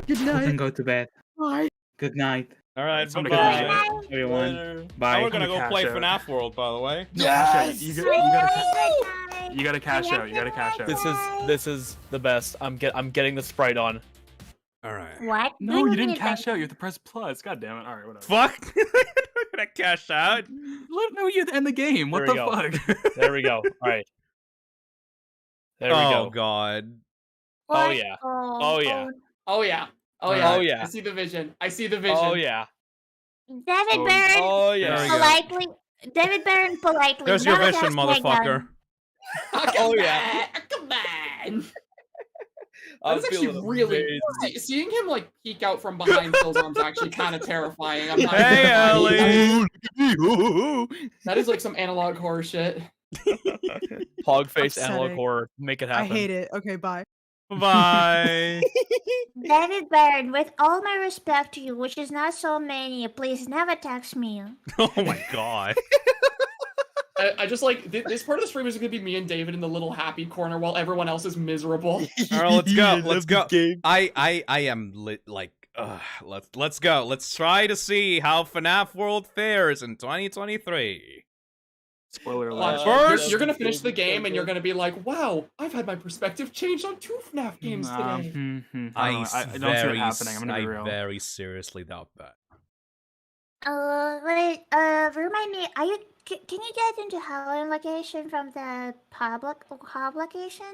Good We night. can go to bed. Bye. Good night. Alright, Bye, bye. everyone. Bye. Now we're gonna go play FNAF World, by the way. Yes! You gotta You gotta cash out. You gotta cash out. This is the best. I'm getting the Sprite on. All right. What? No, you didn't cash out. You have to press plus. God damn it. All right, whatever. Fuck. We're gonna cash out. No, you end the game. What There the we fuck? There we go. All right. There we Oh go. god. Oh yeah. Oh yeah. Oh yeah. Oh yeah. Oh yeah. I see the vision. I see the vision. Oh yeah. David Barron Oh yeah. politely. David Barron politely. There's your never vision, cast Playground. motherfucker. Oh yeah. Come on. I'm That's actually feeling really amazing. seeing him like peek out from behind Phil's arms actually kind of terrifying. I'm not Hey, gonna lie. Ellie. That is like some analog horror shit. Hog face analog Upsetting. horror. Make it I happen. hate it. Okay, bye. Bye. David Barron, with all my respect to you, which is not so many, please never text me. Oh my god. I just like this part of the stream is gonna be me and David in the little happy corner while everyone else is miserable. All right, let's go. Let's go. I am like. Let's go. Let's try to see how FNAF World fares in 2023. Spoiler alert. First- you're gonna finish the game and you're gonna be like, "Wow, I've had my perspective changed on 2 FNAF games today." I don't know. I I don't see it happening. I'm gonna be real. very seriously doubt that. Wait, remind me, can you get into Halloween location from the publication?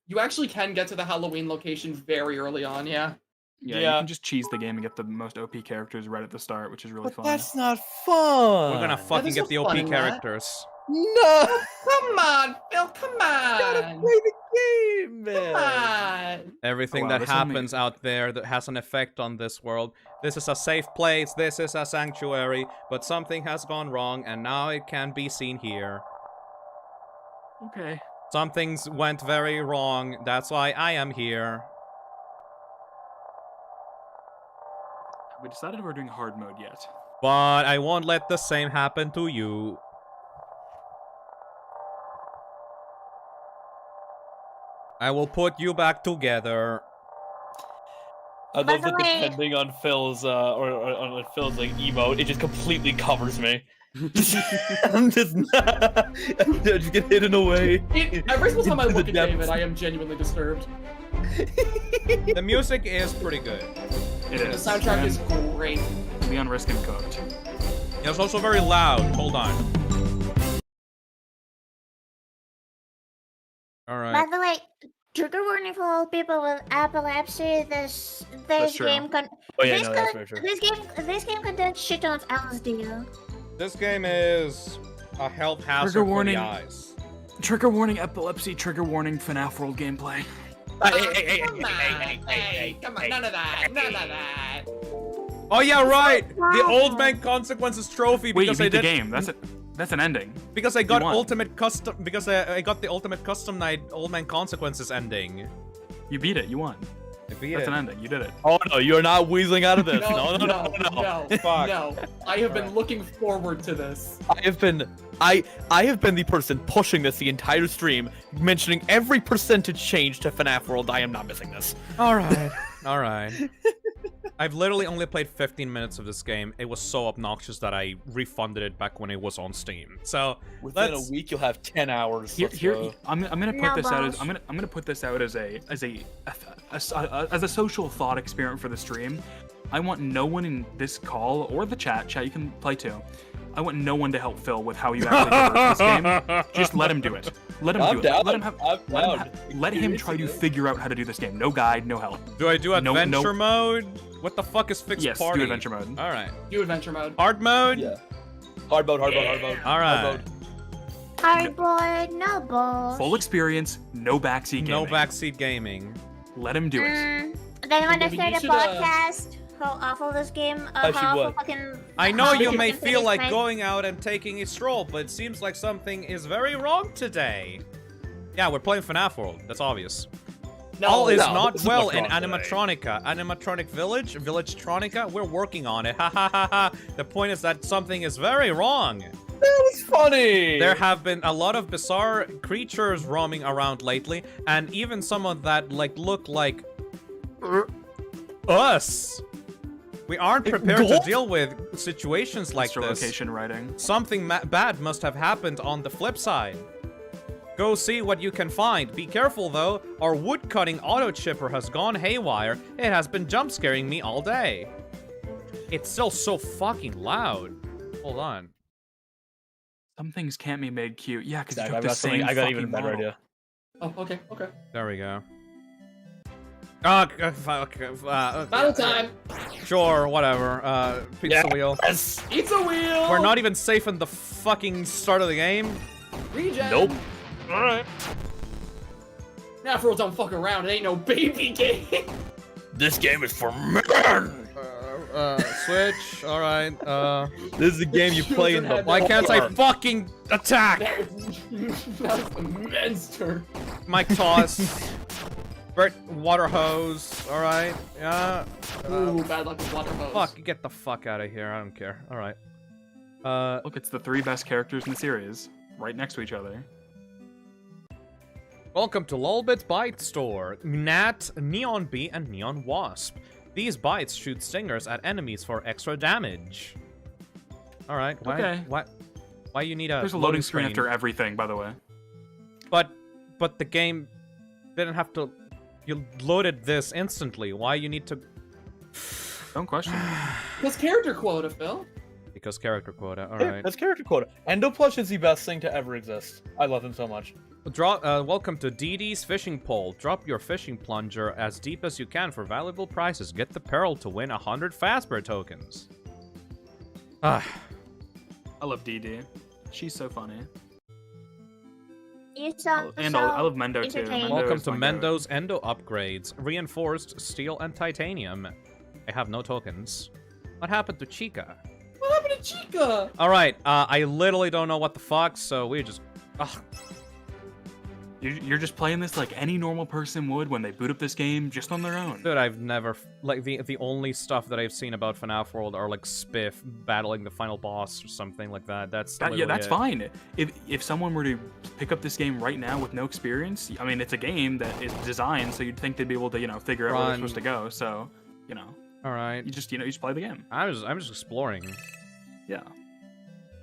You actually can get to the Halloween location very early on, yeah. Yeah, you can just cheese the game and get the most OP characters right at the start, which is really fun. That's not fun. We're gonna fucking there's get no the fun OP in that. characters. No. Come on, Phil, come Gotta on. play the game, man. Come on. Everything Oh, wow, that this only- happens out there that has an effect on this world. This is a safe place, this is a sanctuary, but something has gone wrong and now it can be seen here. Okay. Some things went very wrong, that's why I am here. We decided we're doing hard mode yet. But I won't let the same happen to you. I will put you back together. I By love the that way- depending on Phil's or on Phil's like emote, it just completely covers me. I'm just not. I'm just get hidden away. Every single time I Into the look at depths. David, I am genuinely disturbed. The music is pretty good. It The is. soundtrack is great. Leon Riskin cooked. It's also very loud. Hold on. By Alright. the way, trigger warning for all people with epilepsy. This true. game Oh yeah, no, that's very true. this game contains shit tons of LSD. This game is a health hazard Trigger for warning. the eyes. Trigger warning epilepsy, trigger warning FNAF World gameplay. Come on, hey, come on, none of that, none of that. Oh yeah, right! The Old Man Consequences trophy Wait, you because I beat the did game. That's an ending. because I got won. ultimate custom because I got the ultimate custom night Old Man Consequences ending. You beat it. You won. I beat That's it. an ending. You did it. Oh no, you're not weaseling out of this. No, No. Fuck. no. I have been looking forward to this. I have been the person pushing this the entire stream, mentioning every percentage change to FNAF World. I am not missing this. Alright. Alright. I've literally only played 15 minutes of this game. It was so obnoxious that I refunded it back when it was on Steam. So Within let's a week, you'll have 10 hours. Here, Let's here. go. I'm gonna put No, this out as boss. I'm gonna put this out as a social thought experiment for the stream. I want no one in this call or the chat. Chat, you can play too. I want no one to help Phil with how you actually traverse this game. Just let him do it. Let him I'm do down. it. Let him have. I'm Let him, down. let him try to figure out how to do this game. No guide, no help. do I do No- adventure no- mode? What the fuck is fixed Yes, party? do adventure mode. Alright. Do adventure mode. Hard mode? Yeah. Hard mode, hard mode, hard mode. Alright. Cardboard, no balls. Full experience, no backseat gaming. No backseat gaming. Let him do it. Then when Maybe they start you a should, podcast, how awful this game, How she how awful what? fucking. I know how you this may game feel is like made. going out and taking a stroll, but it seems like something is very wrong today. Yeah, we're playing FNAF World. That's obvious. All is not this is well what's in wrong today. Animatronica. Animatronic Village? Village-tronica? We're working on it. Ha ha ha ha. The point is that something is very wrong. That was funny. There have been a lot of bizarre creatures roaming around lately, and even some of that look like us. We aren't prepared to deal with situations like Extra this. location writing. Something bad must have happened on the flip side. Go see what you can find. Be careful though, our wood-cutting auto chipper has gone haywire. It has been jump scaring me all day. It's still so fucking loud. Hold on. Some things can't be made cute. Yeah, because you Zach, took the same I got fucking even a better model. idea. Oh, okay, okay. There we go. Battle time. Sure, whatever. Pizza wheel. Yes. Pizza wheel. We're not even safe in the fucking start of the game. Regen. Nope. Alright. Now, for don't fuck around. It ain't no baby game. This game is for men. Switch. All right. This is a game you play in the. Why can't I fucking attack? That was the men's turn. Mike toss. Bert, water hose. All right. Yeah. Ooh, bad luck with water hose. Fuck. Get the fuck out of here. I don't care. All right. Look, it's the 3 best characters in the series, right next to each other. Welcome to Lolbit's Bite Store. Gnat, Neon Bee, and Neon Wasp. These bites shoot stingers at enemies for extra damage. All right. Why? Okay. Why you need a? There's a loading screen after everything, by the way. But the game didn't have to. You loaded this instantly. Why you need to? Don't question. Because character quota, Phil. Because character quota. All Yeah, right. that's character quota. Endo Plush is the best thing to ever exist. I love him so much. Welcome to DD's Fishing Pole. Drop your fishing plunger as deep as you can for valuable prizes. Get the peril to win 100 Fazbear tokens. Ah. I love DD. She's so funny. You sound And so I love Mendo too. entertaining. Welcome is to my goat. Mendo's Endo upgrades. Reinforced steel and titanium. I have no tokens. What happened to Chica? What happened to Chica? Alright, I literally don't know what the fuck, so we just... Ugh. You're just playing this like any normal person would when they boot up this game, just on their own. Dude, I've never... Like, the only stuff that I've seen about FNAF World are, like, Spiff battling the final boss or something like that. That's Yeah, that's it. fine. If someone were to pick up this game right now with no experience, I mean, it's a game that is designed so you'd think they'd be able to, figure out where they're supposed to go. So, Alright. you just play the game. I'm just exploring. Yeah.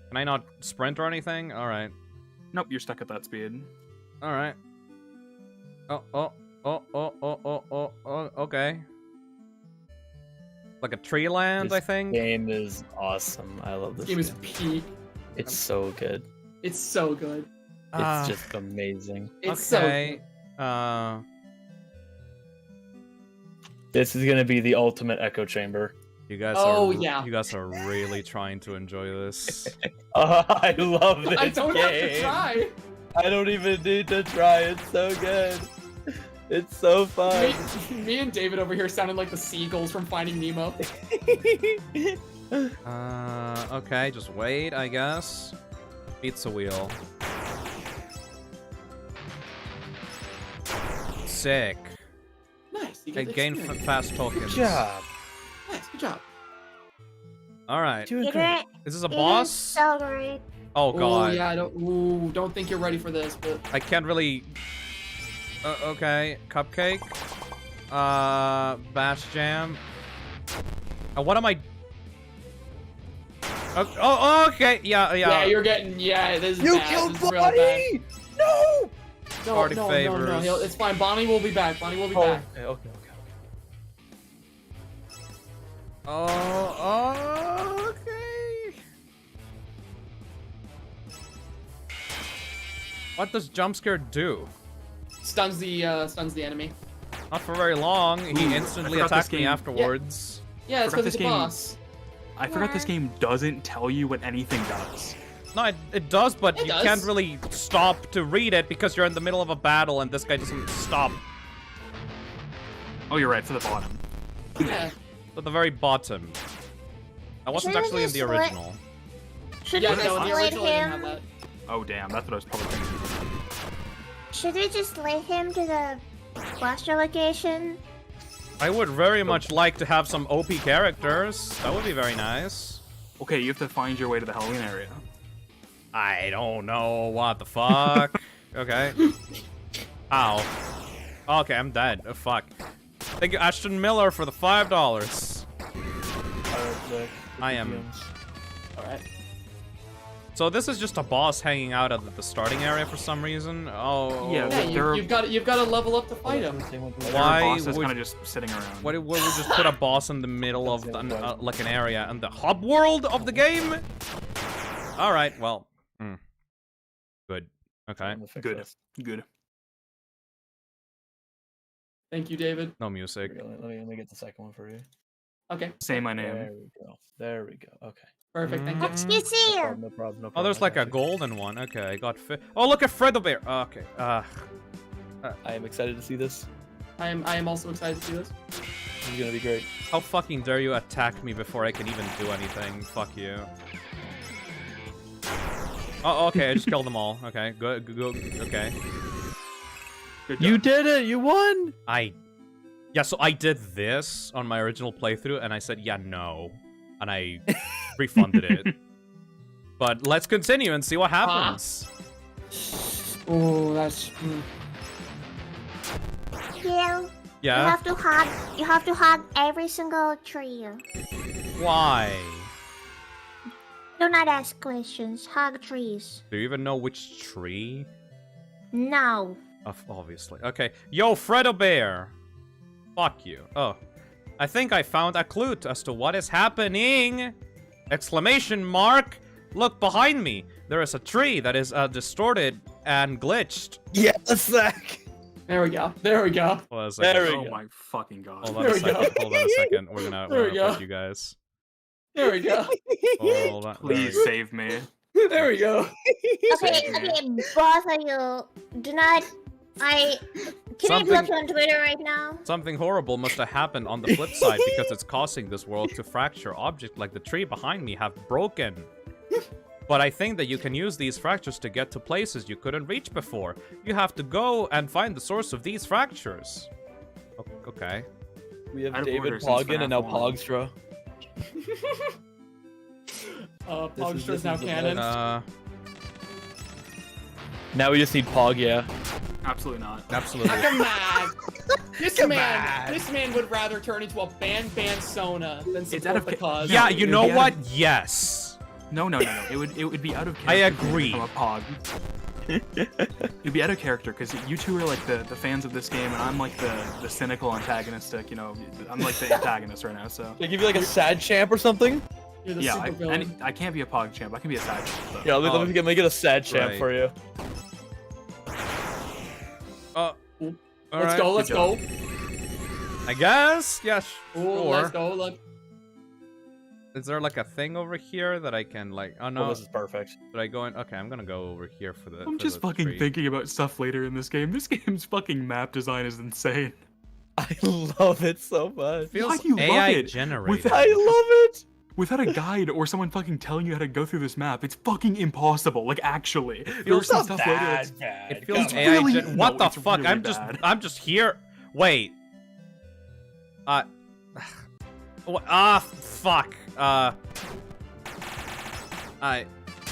Can I not sprint or anything? Alright. Nope, you're stuck at that speed. Alright. Okay. Like a tree land, I think? Game is awesome. I love this This game is peak. It's so good. It's so good. It's just amazing. It's okay. so good. This is gonna be the ultimate echo chamber. You guys you guys are really trying to enjoy this. I love this I don't game. have to try. I don't even need to try. It's so good. It's so fun. Me and David over here sounding like the seagulls from Finding Nemo. Okay, just wait, I guess. Pizza wheel. Sick. Nice. You I get gain experience. fast tokens. Good job. Nice. Good job. Alright. You did it. Is this a You did boss? so great. Oh god. Ooh, yeah. Don't think you're ready for this, but I can't really... okay. Cupcake. Bash jam. What am I... Oh, okay. Yeah. yeah, you're getting this is You bad. killed This is real bad. Bonnie! No! Party No. favors. It's fine. Bonnie will be back. Bonnie will be back. Okay. Oh, okay. What does jump scare do? Stuns the enemy. Not for very long. He instantly I forgot this attacked me game. afterwards. Yeah, it's Forgot because this it's a game. boss. I forgot this game doesn't tell you what anything does. No, it does, but It you does. can't really stop to read it because you're in the middle of a battle and this guy doesn't stop. Oh, you're right, to the bottom. Yeah. At the very bottom. That wasn't Should've actually in the just let- original. Should Yeah, we no, just the let original didn't have him? that. Oh, damn, that's what I was probably thinking. Should we just let him to the blaster location? I would very much like to have some OP characters. That would be very nice. Okay, you have to find your way to the Halloween area. I don't know what the fuck. Okay. Ow. Okay, I'm dead. Oh, fuck. Thank you, Ashton Miller, for the $5. I am. Alright. So this is just a boss hanging out at the starting area for some reason. Oh. Yeah, Yeah, you've got to level up to fight him. Why Boss is would kind of just sitting around. Why would we just put a boss in the middle of the, like an area in the hub world of the game? All right. Well. Good. Okay. Good. Good. Thank you, David. No music. Let me get the second one for you. Okay. Say my name. There we go. There we go. Okay. Perfect. Thank you. Excuse you. No problem. No problem. Oh, there's like a golden one. Okay, I got Oh, look at Fredo Bear. Okay. I am excited to see this. I am also excited to see this. This is gonna be great. How fucking dare you attack me before I can even do anything? Fuck you. Oh, okay. I just killed them all. Okay. Good. Okay. You did it! You won! Yeah, so I did this on my original playthrough, and I said, yeah, no. And I refunded it. But let's continue and see what happens. Oh, that's... Yeah. Yeah? You have to hug every single tree. Why? Do not ask questions. Hug trees. Do you even know which tree? No. Obviously. Okay. Yo, Fredo Bear! Fuck you. Oh. I think I found a clue as to what is happening! Exclamation mark! Look behind me! There is a tree that is distorted and glitched. Yes, Zach! There we go. There we go. Hold on a second. There we Oh go. my fucking god. Hold on There a we go. second. Hold on a second. We're gonna put you guys. There we go. Hold on. Please save me. There we go. Okay, both of you, do not. Can I block you on Twitter right now? Something horrible must have happened on the flip side because it's causing this world to fracture. Objects like the tree behind me have broken. But I think that you can use these fractures to get to places you couldn't reach before. You have to go and find the source of these fractures. Okay. We have Out of David order since Poggin and now FNAF 1. Pogstra. Pogstra's now canon. Now we just need Pog, yeah. Absolutely not. Absolutely. Come on. This man would rather turn into a Sona than It's out support of the cause. Yeah, it you would know be out what? of- Yes. No. It would be out of character. I agree. From a pog. It'd be out of character because you two are like the fans of this game, and I'm like the cynical antagonistic. You know, I'm like the antagonist right now. So They give you like a sad champ or something? You're the yeah, super villain. I can't be a pog champ. I can be a side champ. Though. Yeah, let me get a sad champ Right. for you. Let's go. Let's go. I guess. Yeah, Ooh, sure. let's go. Look. Is there like a thing over here that I can like? Oh no. Oh, this is perfect. Did I go in? Okay, I'm gonna go over here for the. I'm for just the fucking tree. thinking about stuff later in this game. This game's fucking map design is insane. I love it so much. Feels Why do you AI love it? generated. I love it! Without a guide or someone fucking telling you how to go through this map, it's fucking impossible. Like actually, there was some stuff later. That's, bad. It feels It's AI. really- What no, the it's fuck? really I'm bad. I'm just here. Wait. Fuck.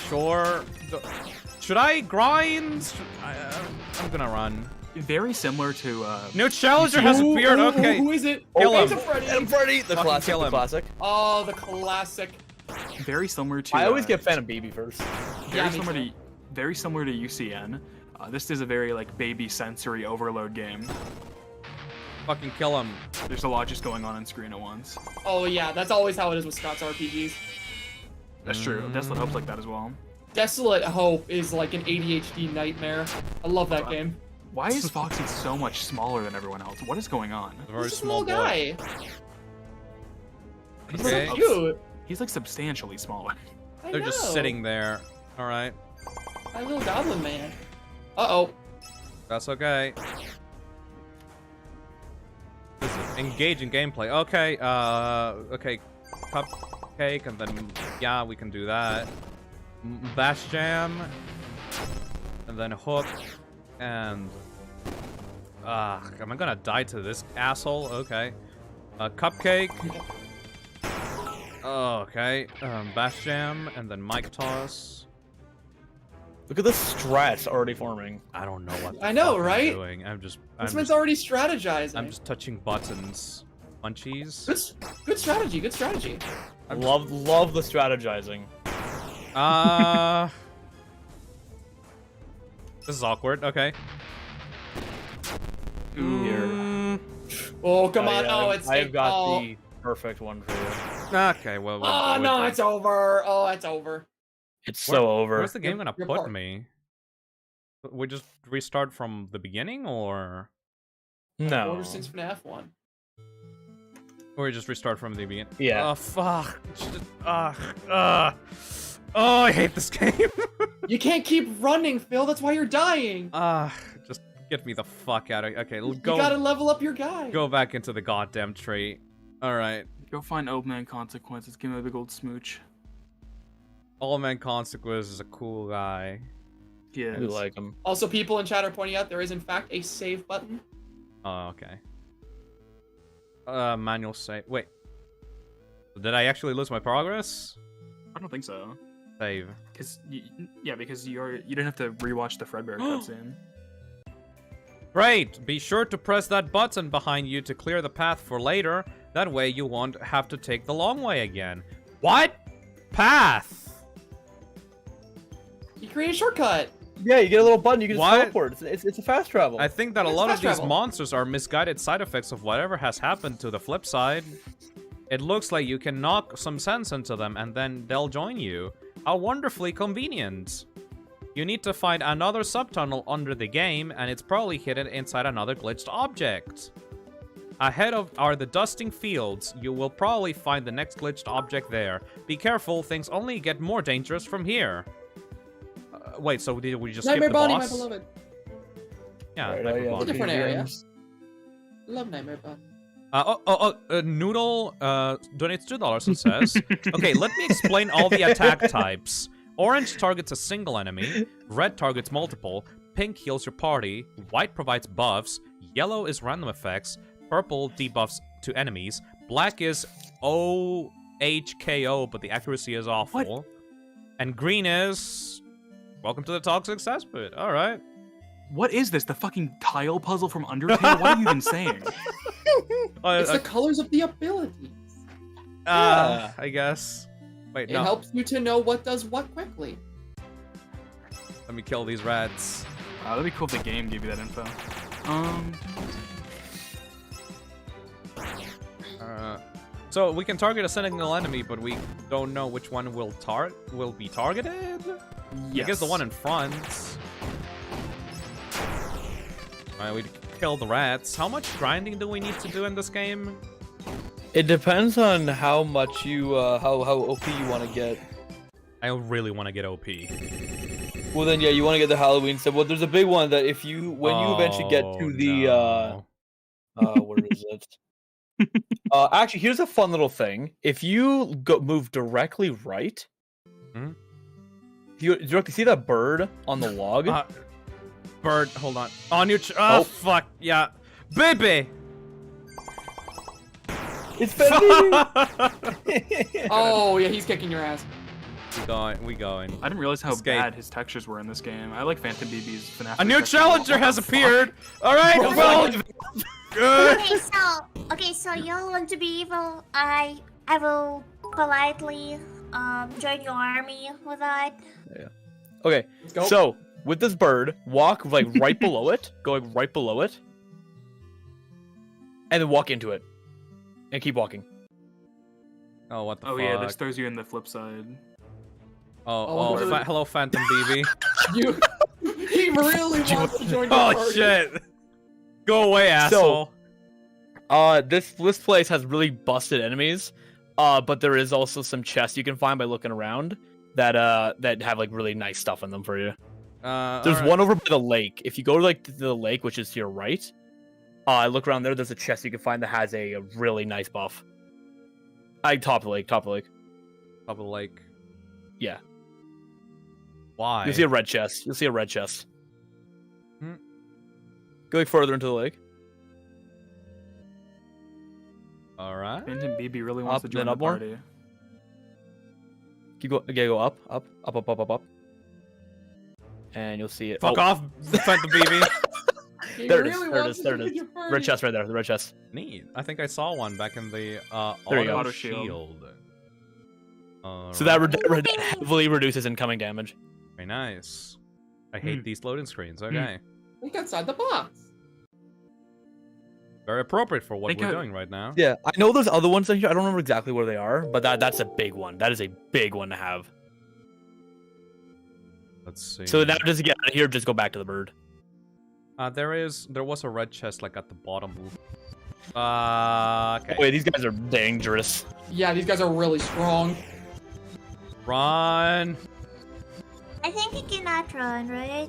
Sure. Should I grind? I'm gonna run. very similar to. New challenger has appeared. Okay. Who is it? Kill It's him. a Freddy. And Freddy, the Fucking classic, kill the him. classic. Oh, the classic. Very similar to. I always get Phantom Baby first. Yeah, Very similar to UCN. This is a very like baby sensory overload game. Fucking kill him. There's a lot just going on screen at once. Oh yeah, that's always how it is with Scott's RPGs. That's true. Desolate Hope's like that as well. Desolate Hope is like an ADHD nightmare. I love that game. Why is Foxy so much smaller than everyone else? What is going on? Very He's a small small guy. He's Okay. so cute. He's like substantially smaller. I They're just know. sitting there. All right. My little goblin man. Uh-oh. That's okay. This is engaging gameplay. Okay, okay. Cupcake, and then, yeah, we can do that. Bash Jam. And then Hook. And... am I gonna die to this asshole? Okay. Cupcake. Okay. Bash Jam, and then Mic Toss. Look at the strats already forming. I don't know what I know, fuck I'm right? doing. I'm This just man's already strategizing. I'm just touching buttons. Munchies. Good strategy, good strategy. Love the strategizing. This is awkward. Okay. Oh, come on. Oh, it's. I've got oh. the perfect one for you. Okay. Well. Oh, no, it's over. Oh, it's over. It's so over. Where's the game gonna You're put part. me? We just restart from the beginning, or No. Order since FNAF 1. we just restart from the beginning? Yeah. Oh fuck. Oh, I hate this game. You can't keep running, Phil. That's why you're dying. Just get me the fuck out of. Okay, You go. gotta level up your guy. Go back into the goddamn tree. All right. Go find Old Man Consequences. Give him a big old smooch. Old Man Consequence is a cool guy. Yeah. We like him. Also, people in chat are pointing out there is in fact a save button. Oh, okay. Manual save. Wait. Did I actually lose my progress? I don't think so. Save. Because because you didn't have to rewatch the Fredbear cutscene. Right. Be sure to press that button behind you to clear the path for later. That way you won't have to take the long way again. What? Path? You create a shortcut. Yeah, you get a little button. You can just What? teleport. It's a fast travel. I think that a It's lot of fast these travel. monsters are misguided side effects of whatever has happened to the flip side. It looks like you can knock some sense into them and then they'll join you. How wonderfully convenient. You need to find another subtunnel under the game, and it's probably hidden inside another glitched object. Ahead of are the dusting fields. You will probably find the next glitched object there. Be careful, things only get more dangerous from here. Wait, so did we just Nightmare skip the Bonnie, my boss? beloved. Yeah, Right, Nightmare yeah. Bonnie. It's a different area. Love Nightmare Bonnie. Noodle donates $2 and says, okay, let me explain all the attack types. Orange targets a single enemy, red targets multiple, pink heals your party, white provides buffs, yellow is random effects, purple debuffs to enemies, black is OHKO, but the accuracy is awful, and green is... Welcome to the Toxic Cesspit. Alright. What is this? The fucking tile puzzle from Undertale? What are you even saying? It's the colors of the abilities. I guess. Wait, It no. helps you to know what does what quickly. Let me kill these rats. That'd be cool if the game gave you that info. So we can target a single enemy, but we don't know which one will be targeted? Yes. I guess the one in front. Alright, we kill the rats. How much grinding do we need to do in this game? It depends on how much you, how OP you want to get. I really want to get OP. Well then, yeah, you want to get the Halloween stuff. Well, there's a big one that when you eventually get to the, where is it? Actually, here's a fun little thing. If you move directly right, if you directly see that bird on the log. Bird, hold on. On your oh, fuck, yeah. Baby! It's Fendy! Oh, yeah, he's kicking your ass. We going. I didn't realize how Escape. bad his textures were in this game. I like Phantom BB's FNAF. A new challenger has appeared! Alright, well... Good! Okay, so you want to be evil? I will politely join your army with that. Yeah. Okay, so with this bird, walk like right below it, going right below it, and then walk into it, and keep walking. Oh, what the Oh fuck? yeah, this throws you in the flip side. Hello, Phantom BB. He really wants to join your Oh, party. shit! Go away, asshole. So, this place has really busted enemies, but there is also some chests you can find by looking around that have like really nice stuff in them for you. There's one over by the lake. If you go to the lake, which is to your right, look around there. There's a chest you can find that has a really nice buff. Top of the lake. Top of the lake. Yeah. Why? You'll see a red chest. Go further into the lake. Alright. Phantom BB really wants to join the up more. party. Keep going. Okay, go up. And you'll see it. Fuck off, Phantom BB. There it is. Red chest right there. The red chest. Neat. I think I saw one back in the There you go. auto shield. So that heavily reduces incoming damage. Very nice. I hate these loading screens. Okay. Think outside the box. Very appropriate for what Think we're of- doing right now. Yeah, I know there's other ones in here. I don't remember exactly where they are, but that's a big one. That is a big one to have. Let's see. So now just get out of here, just go back to the bird. There was a red chest like at the bottom. Okay. Oh, wait, these guys are dangerous. Yeah, these guys are really strong. Run. I think you cannot run, right?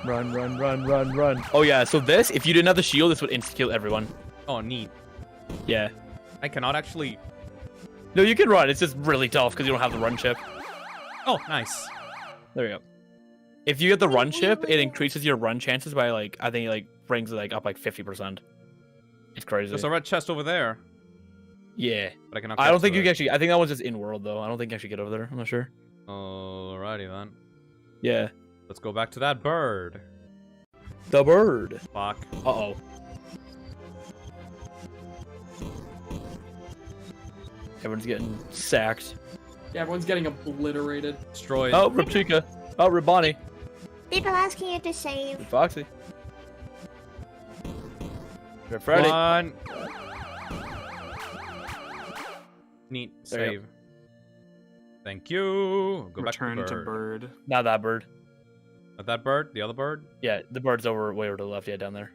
Run, run, run, run, run. Oh yeah, so this, if you didn't have the shield, this would insta-kill everyone. Oh, neat. Yeah. I cannot actually... No, you can run. It's just really tough because you don't have the run chip. Oh, nice. There you go. If you get the run chip, it increases your run chances by like, I think like brings it like up like 50%. It's crazy. There's a red chest over there. Yeah. But I cannot I get don't think to you it. can actually, I think that one's just in-world though. I don't think you actually get over there. I'm not sure. Alrighty then. Yeah. Let's go back to that bird. The bird. Fuck. Uh-oh. Everyone's getting sacked. Yeah, everyone's getting obliterated. Destroyed. Oh, Ripchika. Oh, Ribani. People asking you to save. Foxy. Rip Freddy. Run. Neat. There you Save. Thank you. Go Return back to to bird. bird. Not that bird. Not that bird? The other bird? Yeah, the bird's over way over to the left. Yeah, down there.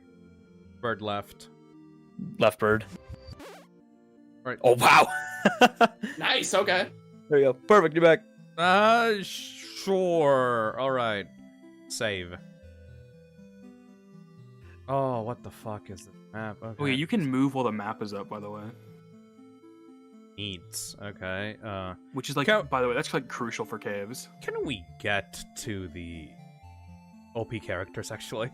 Bird left. Left bird. Right. Oh, wow. Nice, okay. There you go. Perfect. You're back. Sure. Alright. Save. Oh, what the fuck is the map? Okay. Oh yeah, you can move while the map is up, by the way. Neat. Okay. Which is like, Can- by the way, that's like crucial for caves. Can we get to the OP characters, actually?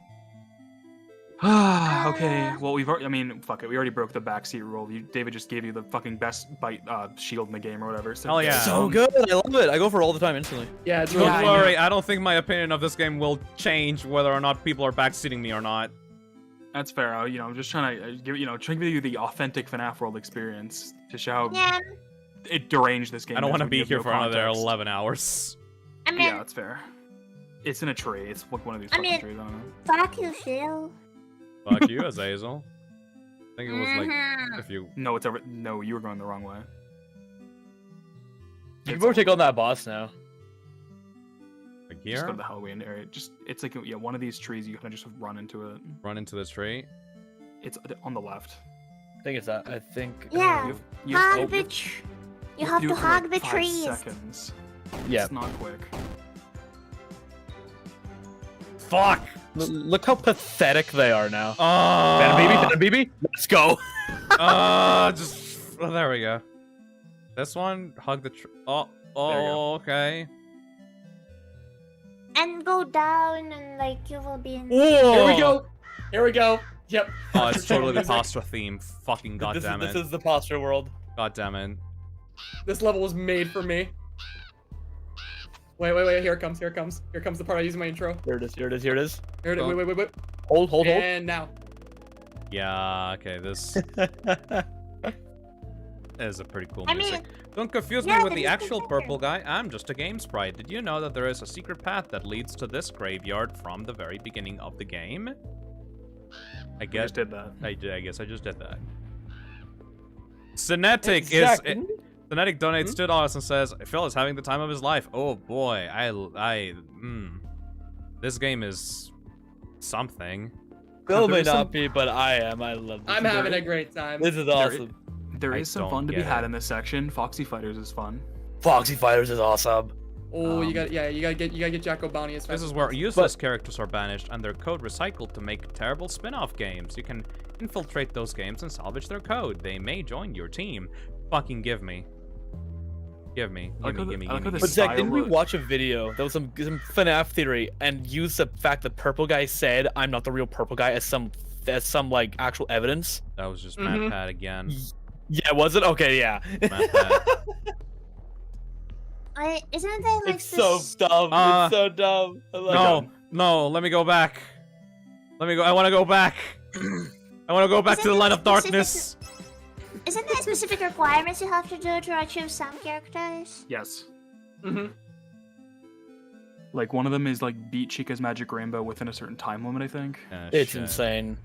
Okay, well we've already, I mean, fuck it, we already broke the backseat rule. David just gave you the fucking best bite shield in the game or whatever. So, Hell yeah. So good. I love it. I go for it all the time instantly. Yeah, it's Don't really worry, I don't think my opinion of this game will change whether or not people are backseating me or not. That's fair. I'm just trying to give trying to give you the authentic FNAF world experience to show how Yeah, it deranged this game. I don't is want to when be you have here no for another context. 11 hours. I mean, Yeah, that's fair. It's in a tree. It's like one of these I fucking mean- trees. I don't know. fuck you, Phil. Fuck you, Azazel. I think it was like, Mhm. if you... No, it's over. No, you were going the wrong way. You can probably take on that boss now. Like Just go here? to the Halloween area. It's like one of these trees. You kind of just run into it. Run into this tree? It's on the left. I think it's that. I think. Yeah. You have, Hug the You have do to it for, hug like, the 5 trees. seconds. Yeah. It's not quick. Fuck! Look how pathetic they are now. Oh! Better baby. Let's go. Oh, there we go. This one, hug the tree. Oh, There you go. okay. And go down and like you will be in. Whoa! Here we go. Here we go. Yep. Oh, it's totally the Music. pasta theme. Fucking goddamn This it. is the posture world. Goddamn it. This level was made for me. Wait. Here it comes. Here it comes. Here comes the part I use in my intro. Here it is. Here it is. Here it is. Here it is. Oh. Wait. Hold. And now. Yeah, okay, this is a pretty cool I music. mean, Don't confuse yeah, me with the the music's actual better. purple guy. I'm just a game sprite. Did you know that there is a secret path that leads to this graveyard from the very beginning of the game? I I guess just did that. I guess I just did that. Cinetic Exactly. Cinetic donates $2 and says, Phil is having the time of his life. Oh boy, this game is something. Phil may There's some- not be, but I am. I love this. I'm having a great time. This is awesome. There I is some don't fun to be get had it. in this section. Foxy Fighters is fun. Foxy Fighters is awesome. Oh, you Um, gotta get Jack O'Bonney as fast This as is where possible. useless characters are banished and their code recycled to make terrible spin-off games. You can infiltrate those games and salvage their code. They may join your team. Fucking give me. Give me. I like how Gimme. the- I like how the But Zach, didn't we Style- watch a video that was some FNAF theory and use the fact that Purple Guy said I'm not the real Purple Guy as some like actual evidence? That was just Mhm. Matt Pat again. Yeah, was it? Okay, yeah. Matt Pat. Isn't there like It's so this? dumb. Uh, It's so dumb. I love No, it. no, let me go back. Let me go. I want to go back. I want to go back to the Isn't light there of darkness. Isn't there specific requirements you have to do to achieve some characters? Yes. Mm-hmm. Like one of them is like beat Chica's Magic Rainbow within a certain time limit, I think. It's Shit. insane.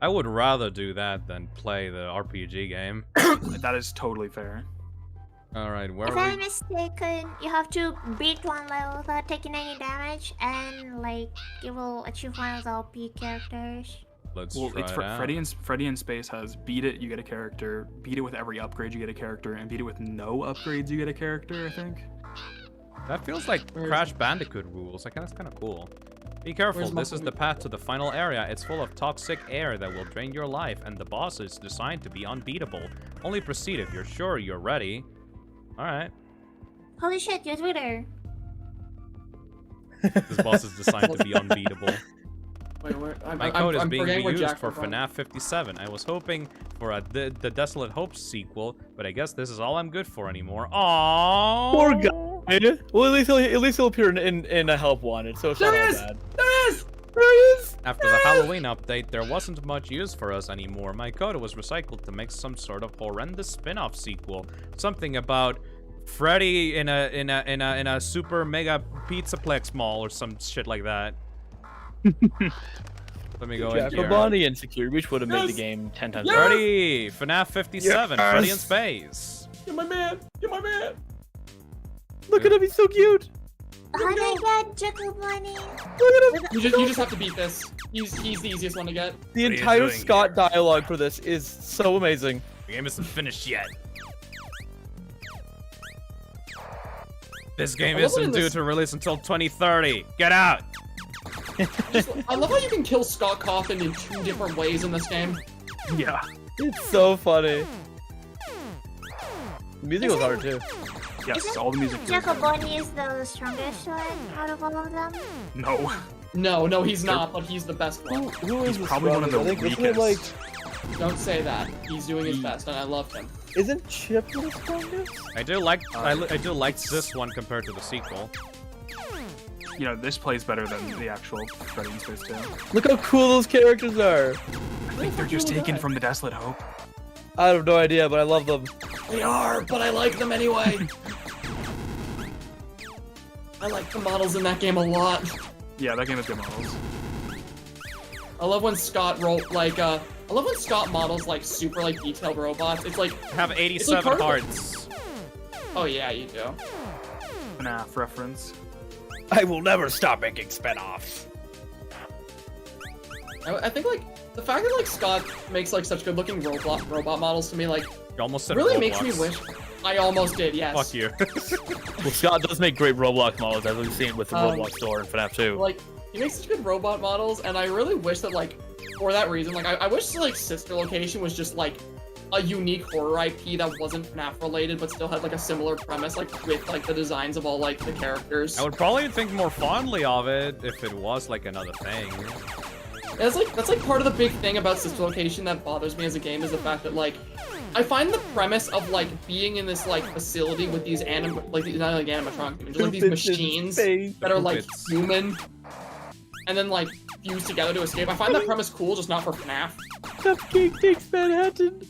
I would rather do that than play the RPG game. That is totally fair. Alright, where If are I'm we? mistaken, you have to beat one level without taking any damage, and like you will achieve one of the OP characters. Let's Well, try it's it out. Freddy in Space has beat it, you get a character. Beat it with every upgrade, you get a character, and beat it with no upgrades, you get a character. I think. That feels like Crash Bandicoot rules. Like, that's kind of cool. Be careful, Where's this is Muffin? the path to the final area. It's full of toxic air that will drain your life, and the boss is designed to be unbeatable. Only proceed if you're sure you're ready. Alright. Holy shit, you're Twitter. This boss is designed to be unbeatable. Wait, where? My code is being forgetting where reused Jack for went from. FNAF 57. I was hoping for the Desolate Hopes sequel, but I guess this is all I'm good for anymore. Aww. Poor guy. Well, at least he'll appear in a help wanted, so it's not all bad. There is! There he is! After the Halloween update, there wasn't much use for us anymore. My code was recycled to make some sort of horrendous spin-off sequel. Something about Freddy in a super mega pizzaplex mall or some shit like that. Let me go in here. Bonnie and Security Breach would have made the game 10 times better. Freddy! FNAF 57, Yes! Freddy in space. You're my man! You're my man! Look at him, he's so cute! Oh my god, Jekyll Bunny. Look at him! You just have to beat this. He's the easiest one to get. The What are you entire doing Scott dialogue for this is so amazing. The game isn't finished yet. This game I love it isn't in due this- to release until 2030. Get out! I love how you can kill Scott Cawthon in 2 different ways in this game. Yeah. It's so funny. The music was hard too. Yes, all the music. Jekyll Bunny is the strongest one out of all of them. No. No, he's not, but he's the best one. Who He's probably one of the weakest. Don't say that. He's doing his best, and I love him. Isn't Chip the strongest? I do like I do like this one compared to the sequel. You know, this plays better than the actual Freddy in Space 2. Look how cool those characters are. I think they're just taken from the Desolate Hope. I have no idea, but I love them. They are, but I like them anyway. I like the models in that game a lot. Yeah, that game is good models. I love when Scott I love when Scott models like super like detailed robots. It's like Have 87 part of hearts. oh yeah, you do. FNAF reference. I will never stop making spin-offs. I think like the fact that like Scott makes like such good looking robot models to me like You almost said really Roblox. makes me wish. I almost did, yes. Fuck you. Well, Scott does make great Roblox models, as we've seen with the Um, Roblox store in FNAF 2. Like he makes such good robot models, and I really wish that like for that reason, like I wish like Sister Location was just like a unique horror IP that wasn't FNAF related, but still had like a similar premise, like with like the designs of all like the characters. I would probably think more fondly of it if it was like another thing. That's like part of the big thing about Sister Location that bothers me as a game is the fact that like I find the premise of like being in this like facility with these not like animatronics, just like these machines that are like Puppets. human and then like fused together to escape. I find that premise cool, just not for FNAF. Cupcake takes Manhattan.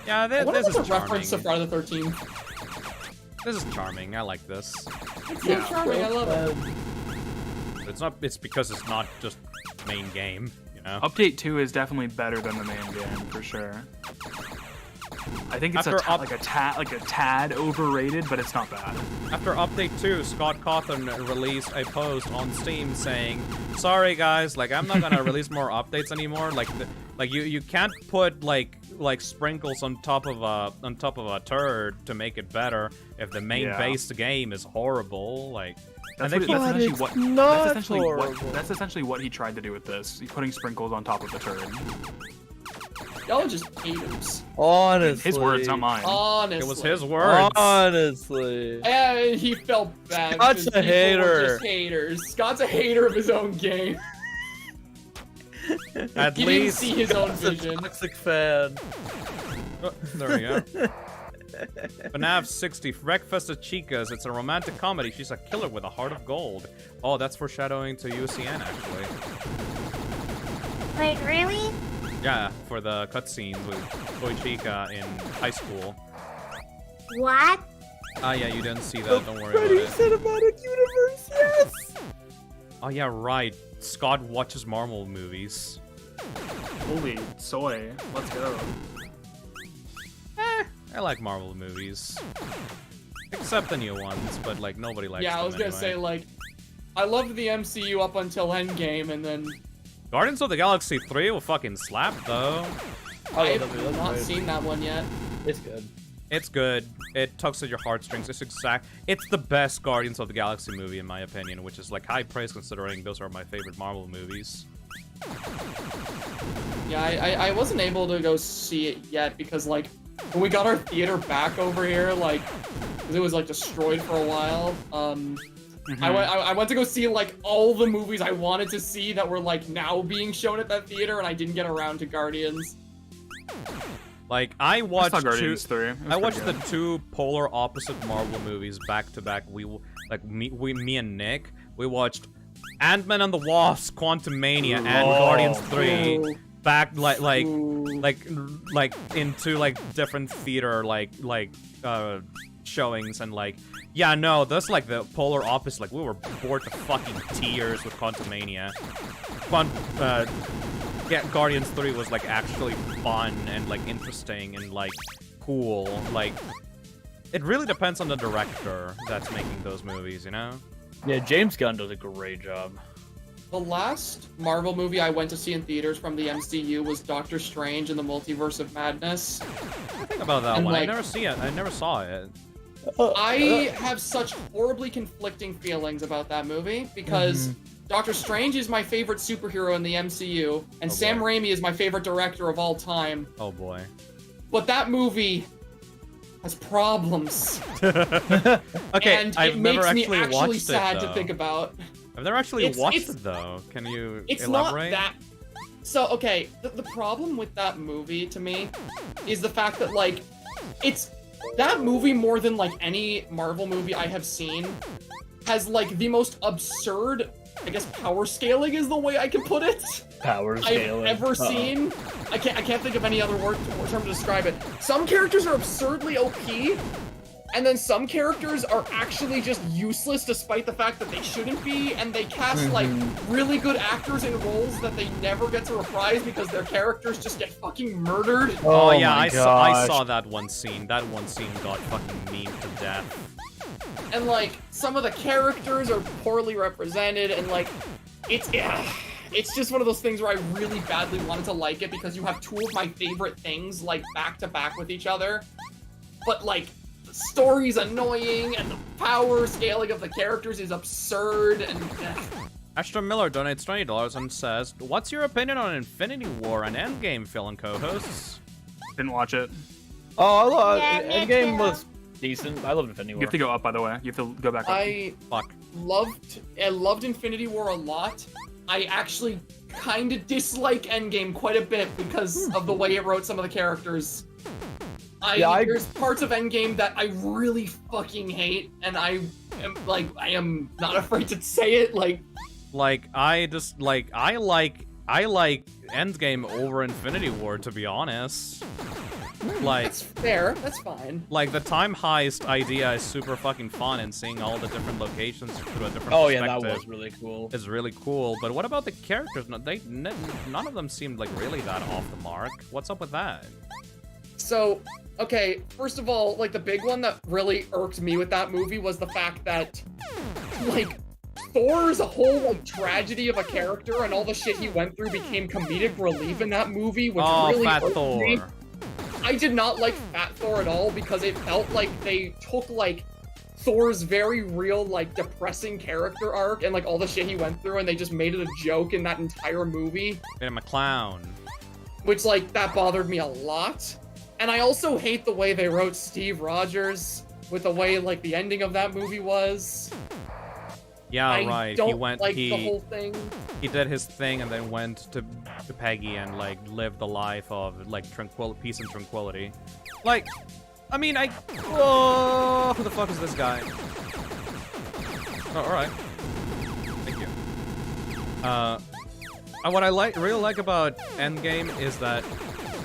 Yeah, I wonder this if is it's a reference to charming. Friday the 13th. This is charming. I like this. It's Yeah, so charming. I love it. But it's not. It's because it's not just main game. You know. Update 2 is definitely better than the main game, for sure. I think it's After like a tad overrated, but it's not bad. After update 2, Scott Cawthon released a post on Steam saying, "Sorry guys, like I'm not gonna release more updates anymore. Like you can't put like sprinkles on top of a turd to make it better if the main Yeah. base game is horrible. Like." That's, I think that's essentially what he tried to do with this. He's putting sprinkles on top of the turd. Y'all are just haters. Honestly. His words, not mine. Honestly. It was his words. Honestly. And he felt bad. Scott's because a people were hater. Just haters. Scott's a hater of his own game. At He didn't least see his own Scott's a vision. toxic fan. Oh, there we go. FNAF 60, Breakfast at Chica's. It's a romantic comedy. She's a killer with a heart of gold. Oh, that's foreshadowing to UCN, actually. Wait, really? Yeah, for the cutscene with Toy Chica in high school. What? Ah, yeah, you didn't see that. Don't worry about it. Cinematic Universe, yes! Oh, yeah, right. Scott watches Marvel movies. Holy soy. Let's go. I like Marvel movies. Except the new ones, but, like, nobody likes them Yeah, I was gonna anyway. say, like, I loved the MCU up until Endgame, and then Guardians of the Galaxy 3 will fucking slap, though. I have not seen that one yet. It's good. It's good. It tugs at your heartstrings. It's the best Guardians of the Galaxy movie, in my opinion, which is, like, high praise considering those are my favorite Marvel movies. Yeah, I wasn't able to go see it yet because, like, when we got our theater back over here, like, 'cause it was, like, destroyed for a while, I went to go see, like, all the movies I wanted to see that were, like, now being shown at that theater, and I didn't get around to Guardians. Like, I watched Guardians 3. I watched the two polar opposite Marvel movies back to back. Me and Nick, we watched Ant-Man and the Wasp, Quantumania, and Guardians 3 back into like different theater showings, and like, yeah, no, that's like the polar opposite. Like, we were bored to fucking tears with Quantumania. Guardians 3 was like actually fun and like interesting and like cool. Like, it really depends on the director that's making those movies, you know? Yeah, James Gunn does a great job. The last Marvel movie I went to see in theaters from the MCU was Doctor Strange and the Multiverse of Madness. Think about that And, one. like, I never saw it. I have such horribly conflicting feelings about that movie because Doctor Strange is my favorite superhero in the MCU, and Sam Raimi is my favorite director of all time. Oh boy. But that movie has problems. Okay, and I've it never makes me actually actually watched sad it, to though. think about. I've never actually It's- watched it's- it though. Can you It's elaborate? not that. So, okay, the problem with that movie to me is the fact that, like, it's that movie more than like any Marvel movie I have seen has like the most absurd, I guess, power scaling is the way I can put it. Power scaling. I've ever seen. I can't think of any other word or term to describe it. Some characters are absurdly OP, and then some characters are actually just useless despite the fact that they shouldn't be, and they cast like really good actors in roles that they never get to reprise because their characters just get fucking murdered. Oh yeah, my I saw that one scene. That one scene got fucking memed to death. And like some of the characters are poorly represented, and like it's just one of those things where I really badly wanted to like it because you have two of my favorite things like back to back with each other, but like the story's annoying and the power scaling of the characters is absurd, and Ashton Miller donates $20 and says, "What's your opinion on Infinity War and Endgame, Phil and co-hosts?" Didn't watch it. Oh, Yeah, me Endgame too. was decent. I loved Infinity You War. have to go up, by the way. You have to go back up. I Fuck. loved Infinity War a lot. I actually kind of dislike Endgame quite a bit because of the way it wrote some of the characters. There's parts of Endgame that I really fucking hate, and I am not afraid to say it. Like, I like Endgame over Infinity War, to be honest. Like, That's fair. That's fine. like the time heist idea is super fucking fun, and seeing all the different locations through a different Oh yeah, perspective that was really cool. is really cool. But what about the characters? None of them seemed like really that off the mark. What's up with that? So, okay, first of all, like the big one that really irked me with that movie was the fact that, like, Thor's whole like tragedy of a character and all the shit he went through became comedic relief in that movie, which really Fat irked Thor. me. I did not like Fat Thor at all because it felt like they took like Thor's very real like depressing character arc and like all the shit he went through and they just made it a joke in that entire movie, Made him a clown. which like that bothered me a lot. And I also hate the way they wrote Steve Rogers with the way like the ending of that movie was. Yeah, I right. don't He went. like the whole thing. He did his thing and then went to Peggy and like lived the life of like peace and tranquility. Like, I mean, whoa, who the fuck is this guy? Oh, all right. Thank you. what I really like about Endgame is that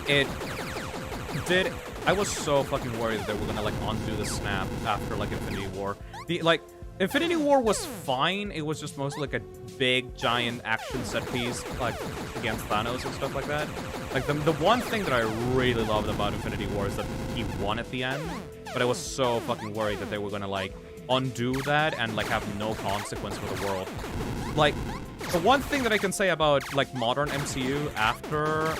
it did. I was so fucking worried that they were gonna like undo the snap after like Infinity War. Infinity War was fine. It was just mostly like a big giant action set piece like against Thanos and stuff like that. Like the one thing that I really loved about Infinity War is that he won at the end. But I was so fucking worried that they were gonna like undo that and like have no consequence for the world. Like the one thing that I can say about like modern MCU after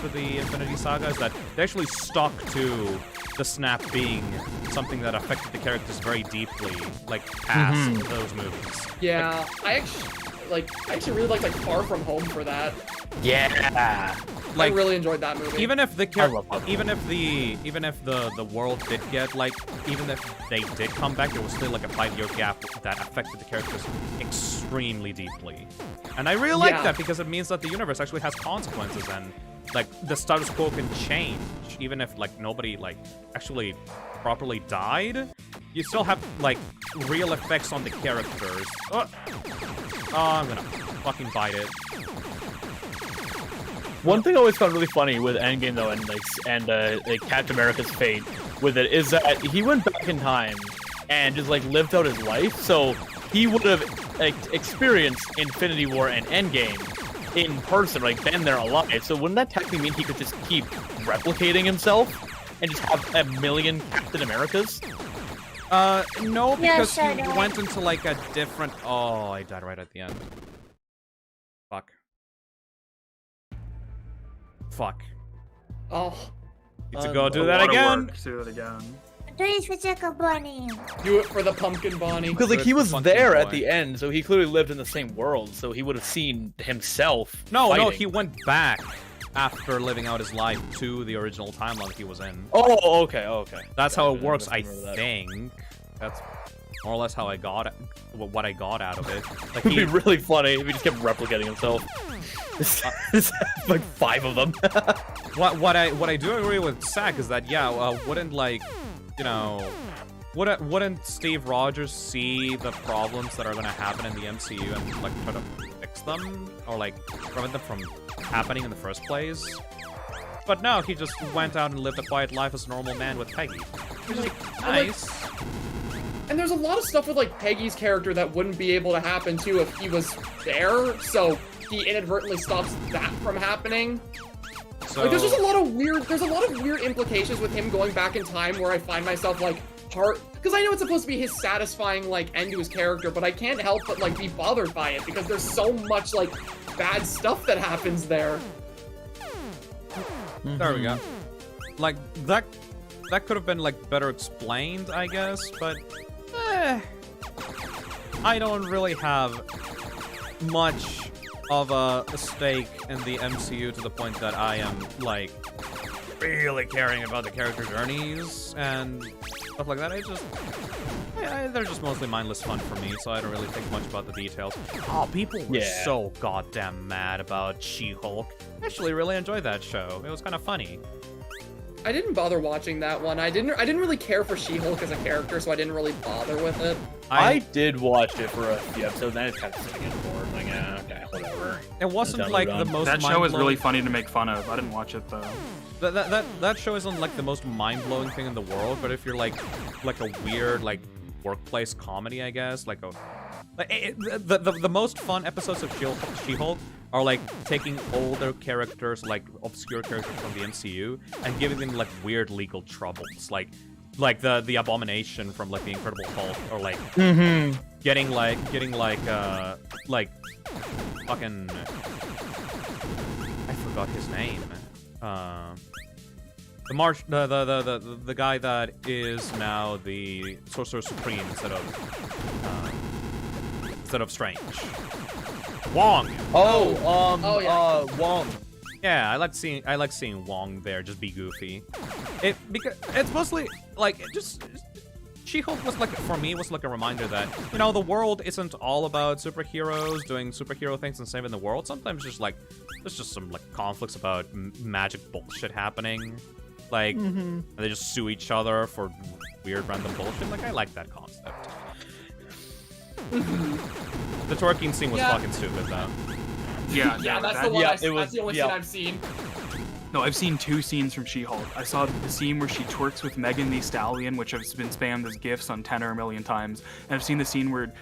the Infinity Saga is that they actually stuck to the snap being something that affected the characters very deeply, like past those movies. Yeah, I actually really like Far From Home for that. Yeah. Like, I really enjoyed that movie. Even if the world did get like, even if they did come back, there was still like a 5-year gap that affected the characters extremely deeply. And I really like that because it means that the universe actually has consequences and like the status quo can change. Even if like nobody like actually properly died, you still have like real effects on the characters. Oh, I'm gonna fucking bite it. One thing I always found really funny with Endgame though, and Captain America's fate with it is that he went back in time and just like lived out his life. So he would have like experienced Infinity War and Endgame in person, like been there alive. So wouldn't that technically mean he could just keep replicating himself and just have a million Captain Americas? No, because he went into like a different. Oh, I died right at the end. Fuck. Fuck. Oh. Need to go do that again. Do it again. Do it for Jacob Bunny. Do it for the pumpkin bunny. Because like he was there at the end, so he clearly lived in the same world, so he would have seen himself. No, he went back after living out his life to the original timeline he was in. Oh, okay. That's how it works, I think. That's more or less how I got it, what I got out of it. Like, it'd be really funny if he just kept replicating himself. Like 5 of them. what I do agree with Zach is that wouldn't like, you know, wouldn't Steve Rogers see the problems that are gonna happen in the MCU and like try to fix them or like prevent them from happening in the first place? But no, he just went out and lived a quiet life as a normal man with Peggy. Which is nice. And there's a lot of stuff with like Peggy's character that wouldn't be able to happen too if he was there, so he inadvertently stops that from happening. So... like, there's just a lot of weird implications with him going back in time where I find myself like because I know it's supposed to be his satisfying like end to his character, but I can't help but like be bothered by it because there's so much like bad stuff that happens there. There we go. Like that could have been like better explained, I guess, but I don't really have much of a stake in the MCU to the point that I am like really caring about the character journeys and stuff like that. They're just mostly mindless fun for me, so I don't really think much about the details. Oh, people were so goddamn mad about She-Hulk. I actually really enjoyed that show. It was kind of funny. I didn't bother watching that one. I didn't really care for She-Hulk as a character, so I didn't really bother with it. I did watch it for a few episodes, and it's kind of sitting in bored. Like, okay, whatever. It wasn't like the most. That show is really funny to make fun of. I didn't watch it though. That show isn't like the most mind-blowing thing in the world, but if you're like a weird like workplace comedy, I guess, like the most fun episodes of She-Hulk are like taking older characters, like obscure characters from the MCU, and giving them like weird legal troubles, like the Abomination from like the Incredible Hulk, or like getting like fucking I forgot his name. The guy that is now the Sorcerer Supreme instead of Strange. Wong. Wong. Yeah, I like seeing Wong there just be goofy. Because it's mostly like She-Hulk was like, for me, was like a reminder that, you know, the world isn't all about superheroes doing superhero things and saving the world. Sometimes there's just some like conflicts about magic bullshit happening. Like, and they just sue each other for weird random bullshit. Like, I like that concept. The twerking scene was fucking stupid, though. Yeah, Yeah, no, that's that- the one. yeah, That's the only yeah. scene I've seen. No, I've seen 2 scenes from She-Hulk. I saw the scene where she twerks with Megan Thee Stallion, which has been spammed as GIFs on 10 or a million times. And I've seen the scene where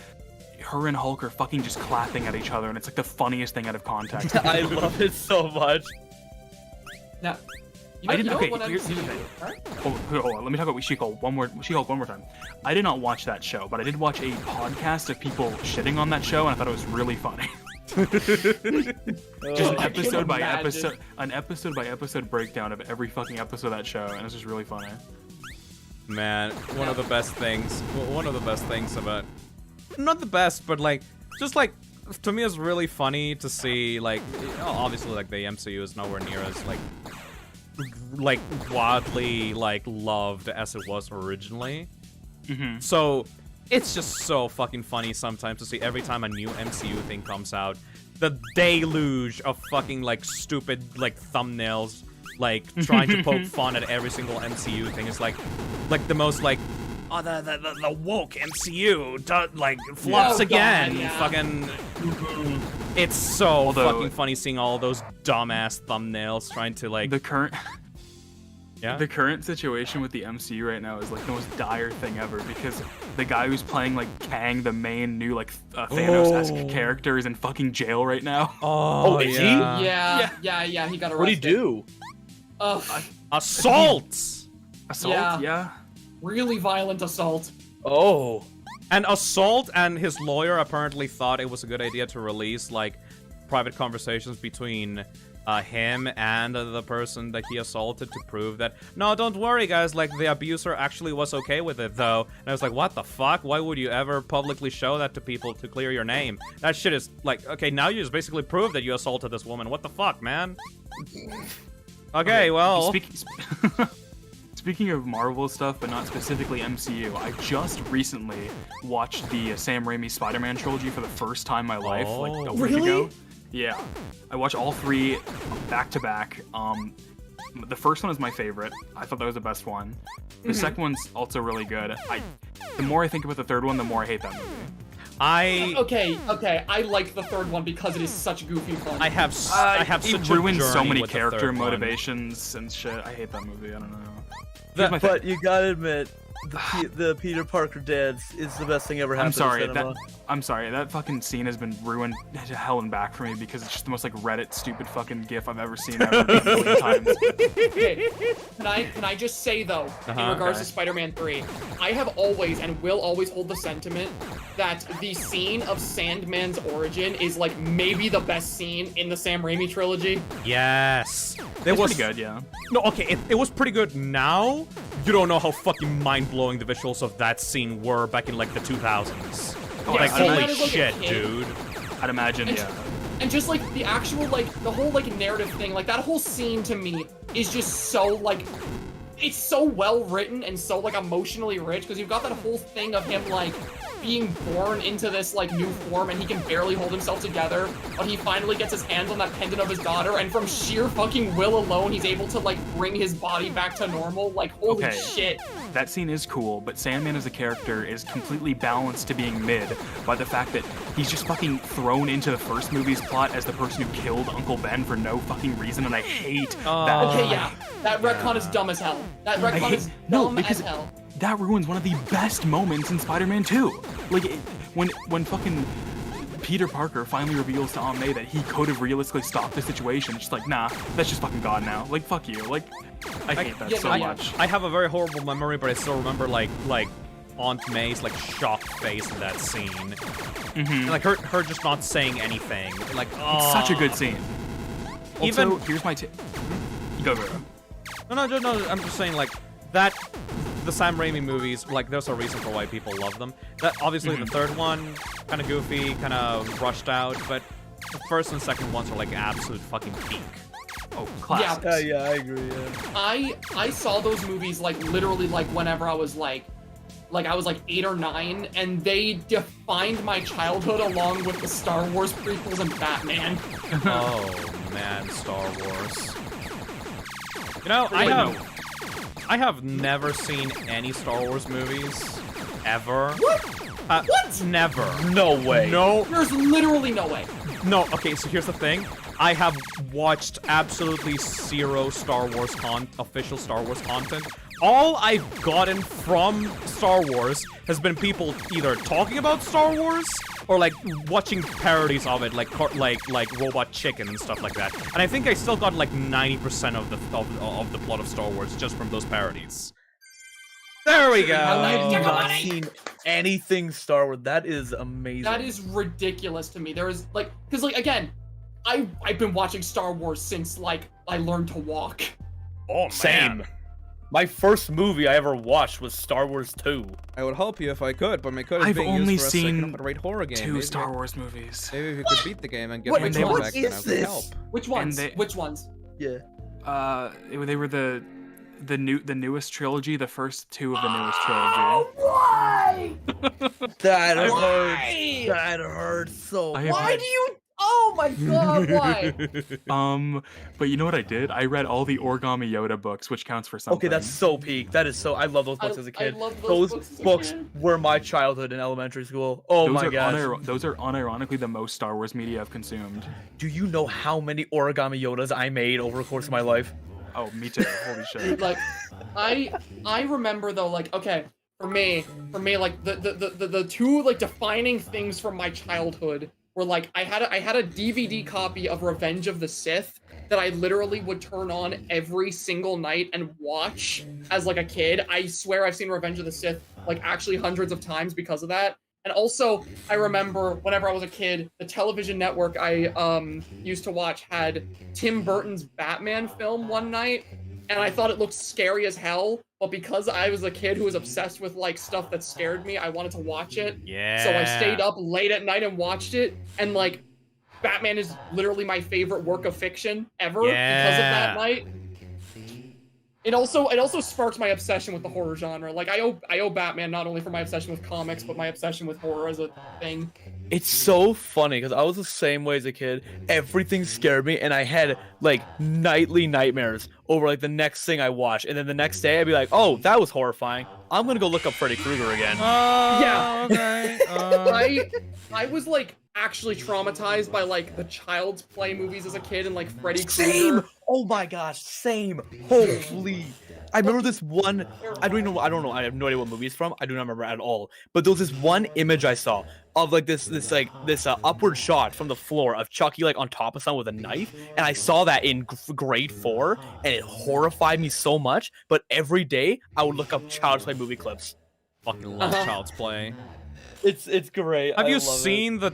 her and Hulk are fucking just clapping at each other, and it's like the funniest thing out of context. I love it so much. Now, I didn't. Okay, what here's the MCU thing. Huh? Hold on. Let me talk about She-Hulk one more time. I did not watch that show, but I did watch a podcast of people shitting on that show, and I thought it was really funny. Just an I episode can by imagine. episode breakdown of every fucking episode of that show, and it's just really funny. Man, one of the best things about, not the best, but like, just like, to me it's really funny to see, like, obviously like the MCU is nowhere near as like wildly like loved as it was originally. So it's just so fucking funny sometimes to see every time a new MCU thing comes out, the deluge of fucking like stupid like thumbnails like trying to poke fun at every single MCU thing. Is like the most like, oh, the woke MCU like flops again. God, yeah. Fucking it's so Although- fucking funny seeing all those dumbass thumbnails trying to like The current yeah. the current situation with the MCU right now is like the most dire thing ever, because the guy who's playing like Kang, the main new like Thanos-esque character, is in fucking jail right now. Oh, is he? yeah. Yeah. He got arrested. What'd he do? Assault! Assault, yeah. Really violent assault. Oh. And Assault and his lawyer apparently thought it was a good idea to release, like, private conversations between him and the person that he assaulted to prove that, no, don't worry, guys, like, the abuser actually was okay with it, though. And I was like, what the fuck? Why would you ever publicly show that to people to clear your name? That shit is, like, okay, now you just basically proved that you assaulted this woman. What the fuck, man? Okay, well... Speaking of Marvel stuff, but not specifically MCU, I just recently watched the Sam Raimi Spider-Man trilogy for the first time in my life, like a week ago. Yeah, I watched all 3 back to back. The first one is my favorite. I thought that was the best one. The second one's also really good. The more I think about the third one, the more I hate that movie. Okay. I like the third one because it is such goofy fun. I have such It a ruins so journey many with the character third one. motivations and shit. I hate that movie. I don't know. But you gotta admit, the Peter Parker dance is the best thing ever happened. I'm sorry. That fucking scene has been ruined to hell and back for me because it's just the most like Reddit stupid fucking gif I've ever seen ever. A million times. Okay, can I just say though, in regards to Spider-Man 3, I have always and will always hold the sentiment that the scene of Sandman's origin is like maybe the best scene in the Sam Raimi trilogy. Yes. It was pretty good, yeah. No, okay, it was pretty good now. You don't know how fucking mind-blowing the visuals of that scene were back in like the 2000s. Oh, Like, I'd holy imagine, shit, dude. I'd imagine, yeah. And just like the actual like the whole like narrative thing, like that whole scene to me is just so like it's so well written and so like emotionally rich because you've got that whole thing of him like being born into this like new form and he can barely hold himself together, but he finally gets his hands on that pendant of his daughter and from sheer fucking will alone he's able to like bring his body back to normal. Like holy shit. That scene is cool, but Sandman as a character is completely balanced to being mid by the fact that he's just fucking thrown into the first movie's plot as the person who killed Uncle Ben for no fucking reason, and I hate that. Okay, yeah. That retcon is dumb as hell. That retcon is dumb as hell. That ruins one of the best moments in Spider-Man 2. Like, when fucking Peter Parker finally reveals to Aunt May that he could have realistically stopped the situation, it's just like, nah, that's just fucking gone now. Like, fuck you. Like, I hate that so much. I have a very horrible memory, but I still remember like Aunt May's like shocked face in that scene. Mm-hmm. Like her just not saying anything. Like, oh. It's such a good scene. Even also, here's my go. No, I'm just saying like that. The Sam Raimi movies, like, there's a reason for why people love them. That obviously the third one, kind of goofy, kind of rushed out, but the first and second ones are like absolute fucking peak. Oh, classics. Yeah, I agree. Yeah. I saw those movies like literally like whenever I was like I was like 8 or 9, and they defined my childhood along with the Star Wars prequels and Batman. Oh man, Star Wars. You know, I have never seen any Star Wars movies ever. What? What? Never. No way. No. There's literally no way. No. Okay, so here's the thing. I have watched absolutely zero official Star Wars content. All I've gotten from Star Wars has been people either talking about Star Wars or like watching parodies of it, like Robot Chicken and stuff like that. And I think I still got like 90% of the plot of Star Wars just from those parodies. There we go. I've not seen anything Star Wars. That is amazing. That is ridiculous to me. There is like, because like again, I've been watching Star Wars since like I learned to walk. Oh man. Same. My first movie I ever watched was Star Wars 2. I would help you if I could, but my code is I've being only used for a seen second-rate horror game. 2 Maybe- Star Wars movies. Maybe if you could beat the game and get What- my what code is back, then I could this? help. Which ones? they- Which ones? Yeah. They were the newest trilogy, the first 2 of the newest trilogy. Why? That hurts. That hurts so I much. have Why had- do you? Oh my god! Why? But you know what I did? I read all the Origami Yoda books, which counts for something. Okay, that's so peak. That is so. I love those books as a I kid. love those books as a books kid. were my childhood in elementary school. Oh those my are gosh. those are unironically the most Star Wars media I've consumed. Do you know how many origami Yodas I made over the course of my life? Oh, me too. Holy shit. Like, I remember though. Like, okay, for me, like the 2 like defining things from my childhood were like I had a DVD copy of Revenge of the Sith that I literally would turn on every single night and watch as like a kid. I swear I've seen Revenge of the Sith like actually hundreds of times because of that. And also, I remember whenever I was a kid, the television network I used to watch had Tim Burton's Batman film one night, and I thought it looked scary as hell, but because I was a kid who was obsessed with like stuff that scared me, I wanted to watch it. Yeah. So I stayed up late at night and watched it, and like Batman is literally my favorite work of fiction ever because of that night. It also sparked my obsession with the horror genre. Like I owe Batman not only for my obsession with comics, but my obsession with horror as a thing. It's so funny because I was the same way as a kid. Everything scared me, and I had like nightly nightmares over like the next thing I watched, and then the next day I'd be like, "Oh, that was horrifying. I'm gonna go look up Freddy Krueger again." Yeah. Okay. I was like actually traumatized by like the Child's Play movies as a kid and like Freddy Same. Krueger. Oh my gosh, same. Holy. I remember this one. I don't know. I have no idea what movie it's from. I do not remember at all. But there was this one image I saw of like this upward shot from the floor of Chucky like on top of someone with a knife, and I saw that in grade 4, and it horrified me so much. But every day I would look up Child's Play movie clips. Fucking love Child's Play. It's great. Have I you love seen the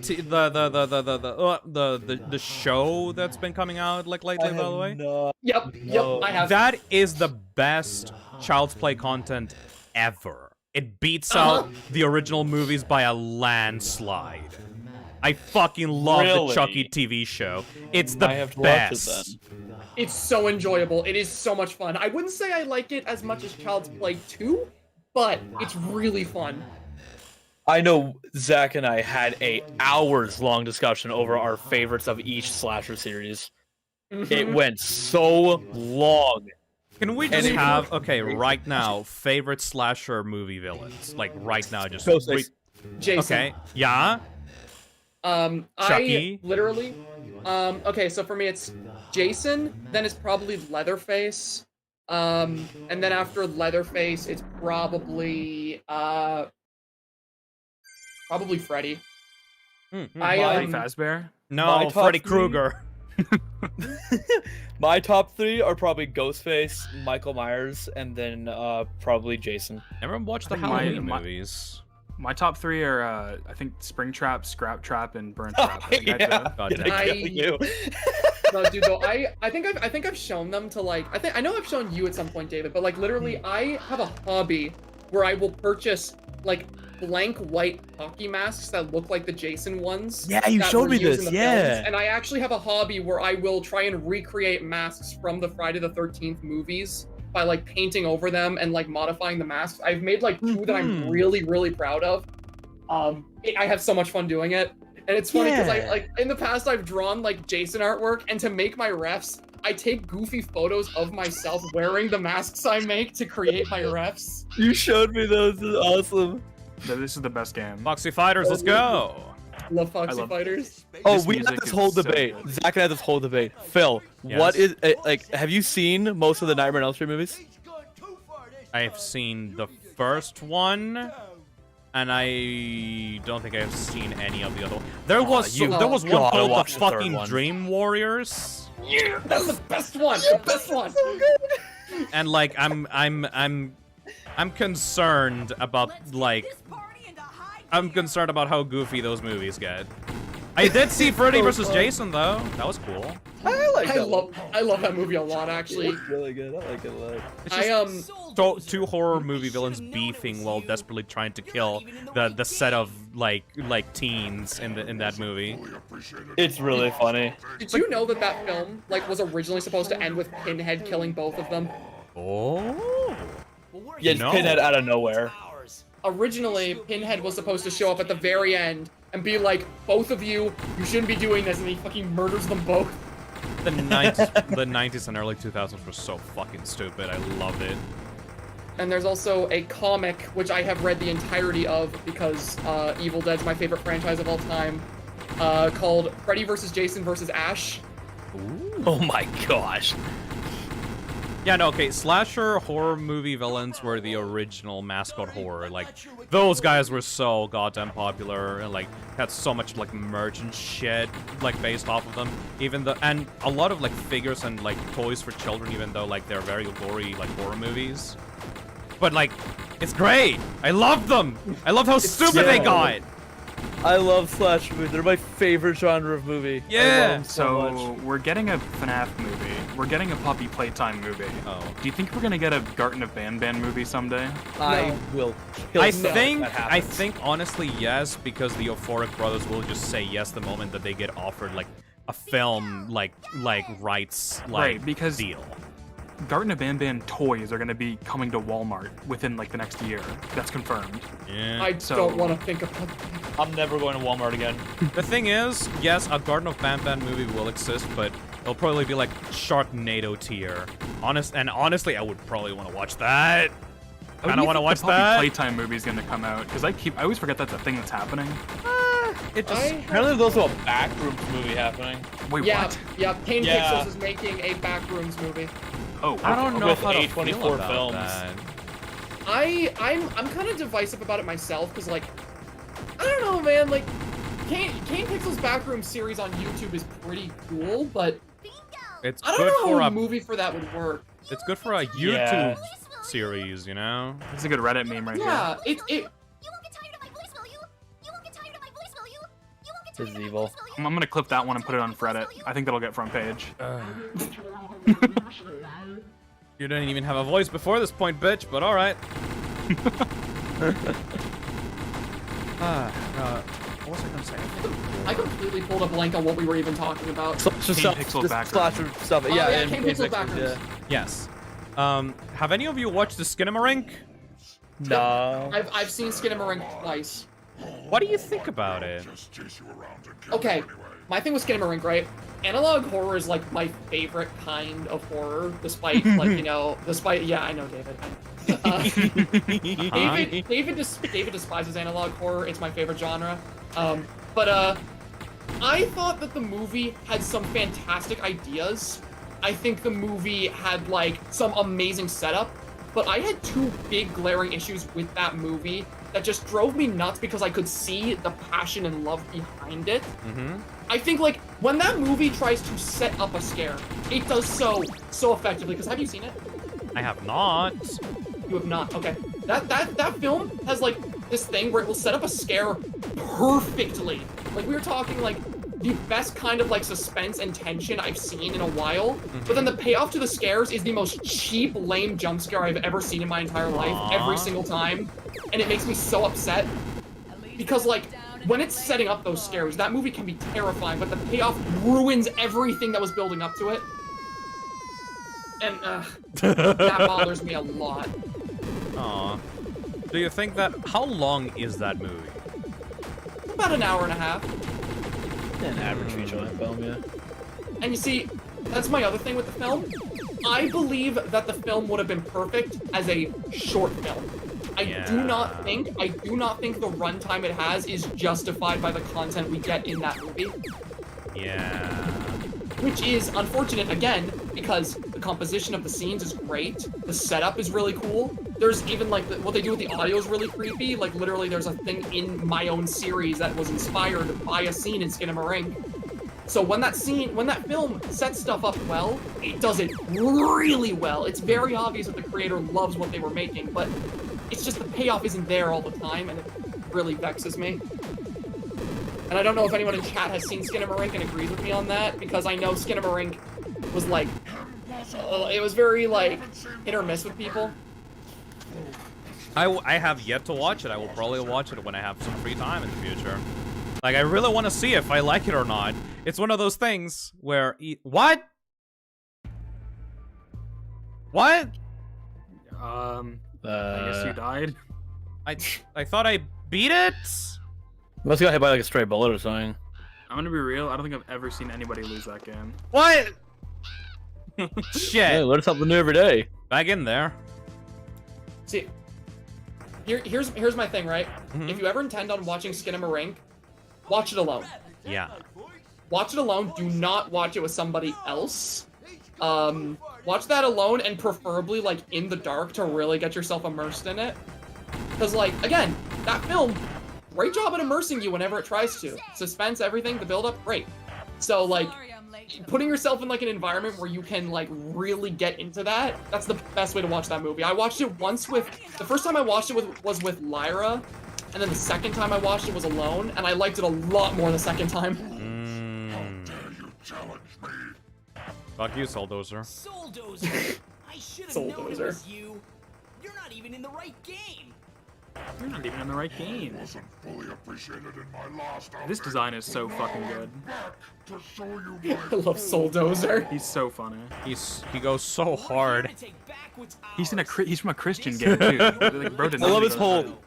show that's been coming out like lately? By the way, Yep, I have. that is the best Child's Play content ever. It beats out the original movies by a landslide. I fucking love the Really? Chucky TV show. It's the I have to watch it best. It's so enjoyable. It is so much fun. I wouldn't say I like it as much as Child's Play 2, but it's really fun. I know Zach and I had a hours-long discussion over our favorites of each slasher series. It went so long. Can we And just it- have right now favorite slasher movie villains? Like right now, just Ghostface. Jason. okay, yeah. Chucky. I literally, okay, so for me it's Jason, then it's probably Leatherface, and then after Leatherface, it's probably Freddy. Freddy Fazbear? No, My top Freddy 3? Krueger. My top 3 are probably Ghostface, Michael Myers, and then probably Jason. Everyone watched the I think my- Halloween my- movies. My top 3 are, I think Springtrap, Scrap Trap, and Burn Trap. I think I Yeah. have God damn. I- you. No, dude, though, I think I've shown them to like, I know I've shown you at some point, David, but like literally, I have a hobby where I will purchase like blank white hockey masks that look like the Jason ones. Yeah, you that showed were me used this, in the yeah. films. And I actually have a hobby where I will try and recreate masks from the Friday the 13th movies by like painting over them and like modifying the masks. I've made like 2 that I'm really, really proud of. I have so much fun doing it. And it's funny because I like in the past I've drawn like Jason artwork, and to make my refs, I take goofy photos of myself wearing the masks I make to create my refs. You showed me those. This is awesome. This is the best game. Foxy Fighters, let's go. Love Foxy love- Fighters. Oh, This we had music this is whole so debate. good. Zach and I had this whole debate. Phil, Yes? what is like? Have you seen most of the Nightmare on Elm Street movies? I've seen the first one, and I don't think I've seen any of the other ones. There was you there was one gotta called watch the the third fucking one. Dream Warriors, Yeah, that's the best one. The best one. and like I'm concerned about how goofy those movies get. I did see Freddy vs. Jason though. That was cool. I love that movie a lot, actually. It's really good. I like it a lot. It's just two horror movie villains beefing while desperately trying to kill the set of like teens in that movie. It's really funny. Did you know that film was originally supposed to end with Pinhead killing both of them? Oh. Yeah, it's No. Pinhead out of nowhere. Originally, Pinhead was supposed to show up at the very end and be like, both of you shouldn't be doing this, and he fucking murders them both. The 90s and early 2000s were so fucking stupid. I loved it. And there's also a comic, which I have read the entirety of because Evil Dead's my favorite franchise of all time, called Freddy vs. Jason vs. Ash. Oh my gosh. Yeah, no, okay, slasher horror movie villains were the original mascot horror. Like, those guys were so goddamn popular and, like, had so much, like, merch and shit, like, based off of them. And a lot of, like, figures and, like, toys for children, even though, like, they're very gory, like, horror movies. But, like, it's great! I love them! I love how stupid they got! I love slasher movies. They're my favorite genre of movie. I love Yeah! them so much. We're getting a FNAF movie. We're getting a Puppy Playtime movie. Oh. Do you think we're gonna get a Garten of Banban movie someday? I will kill I someone think, if that I happens. think, honestly, yes, because the Euphoric Brothers will just say yes the moment that they get offered, like, a film, like rights, like, Right, because- deal. Garten of Banban toys are gonna be coming to Walmart within like the next year. That's confirmed. Yeah. I So- don't want to think about I'm never going to Walmart again. The thing is, yes, a Garden of Banban movie will exist, but it'll probably be like Sharknado tier. Honestly, I would probably want to watch that. I don't want to watch the Puppy that. Playtime movie is gonna come out because I always forget that's a thing that's happening. It just Apparently, there's also a Backrooms movie happening. Wait, Yeah, what? yeah. Pain Yeah. Pixels is making a Backrooms movie. Oh, I don't know With how to A24 feel about films. that. I'm kind of divisive about it myself because like I don't know, man. Like Pain Pixels Backrooms series on YouTube is pretty cool, but It's I good don't know for how a a movie for that would work. It's good for a YouTube series, you know. It's a good Reddit meme right Yeah, it This is evil. here. I'm gonna clip that one and put it on Reddit. I think that'll get front page. You didn't even have a voice before this point, bitch. But all right. What was I gonna say? I completely pulled a blank on what we were even talking about. Pixel background. Slasher stuff. Oh, Yeah, yeah, and Pain Pain Pixel Pixels, Backrooms. Yes. Have any of you watched the Skinamarink? Yeah. No. I've seen Skinamarink twice. What do you think about it? Okay, my thing with Skinamarink, right? Analog horror is like my favorite kind of horror, despite like yeah, I know David. David despises analog horror. It's my favorite genre. But I thought that the movie had some fantastic ideas. I think the movie had like some amazing setup, but I had two big glaring issues with that movie that just drove me nuts because I could see the passion and love behind it. Mm-hmm. I think like when that movie tries to set up a scare, it does so effectively. Because have you seen it? I have not. You have not. Okay. That film has like this thing where it will set up a scare perfectly. Like we were talking like the best kind of like suspense and tension I've seen in a while. But then the payoff to the scares is the most cheap, lame jump scare I've ever seen in my entire life, every single time. And it makes me so upset. Because like when it's setting up those scares, that movie can be terrifying, but the payoff ruins everything that was building up to it. And that bothers me a lot. Aw. Do you think that? How long is that movie? About an hour and a half. An average feature length film, yeah. And you see, that's my other thing with the film. I believe that the film would have been perfect as a short film. I do not think the runtime it has is justified by the content we get in that movie. Yeah. Which is unfortunate, again, because the composition of the scenes is great, the setup is really cool. There's even, like, what they do with the audio is really creepy. Like, literally, there's a thing in my own series that was inspired by a scene in Skinamarink. So when that film sets stuff up well, it does it really well. It's very obvious that the creator loves what they were making, but it's just the payoff isn't there all the time, and it really vexes me. And I don't know if anyone in chat has seen Skinamarink and agrees with me on that, because I know Skinamarink was like, it was very like hit or miss with people. I have yet to watch it. I will probably watch it when I have some free time in the future. Like, I really want to see if I like it or not. It's one of those things where... What? What? I guess you died. I thought I beat it? Must have got hit by like a stray bullet or something. I'm gonna be real, I don't think I've ever seen anybody lose that game. What? Shit. Hey, learn something new every day. Back in there. See, here's my thing, right? If you ever intend on watching Skinamarink, watch it alone. Yeah. Watch it alone. Do not watch it with somebody else. Watch that alone, and preferably like in the dark to really get yourself immersed in it. Because like, again, that film, great job at immersing you whenever it tries to. Suspense, everything, the build-up, great. So like, putting yourself in like an environment where you can like really get into that, that's the best way to watch that movie. I watched it once with, the first time I watched it was with Lyra, and then the second time I watched it was alone, and I liked it a lot more the second time. Fuck you, Souldozer. Souldozer! I should have known it was you. You're not even in the right game. You're not even in the right game. Wasn't fully appreciated in my last This design is so fucking good. to show you I love Souldozer. He's so funny. He goes so hard. He's from a Christian game too. Like, bro, I love his whole.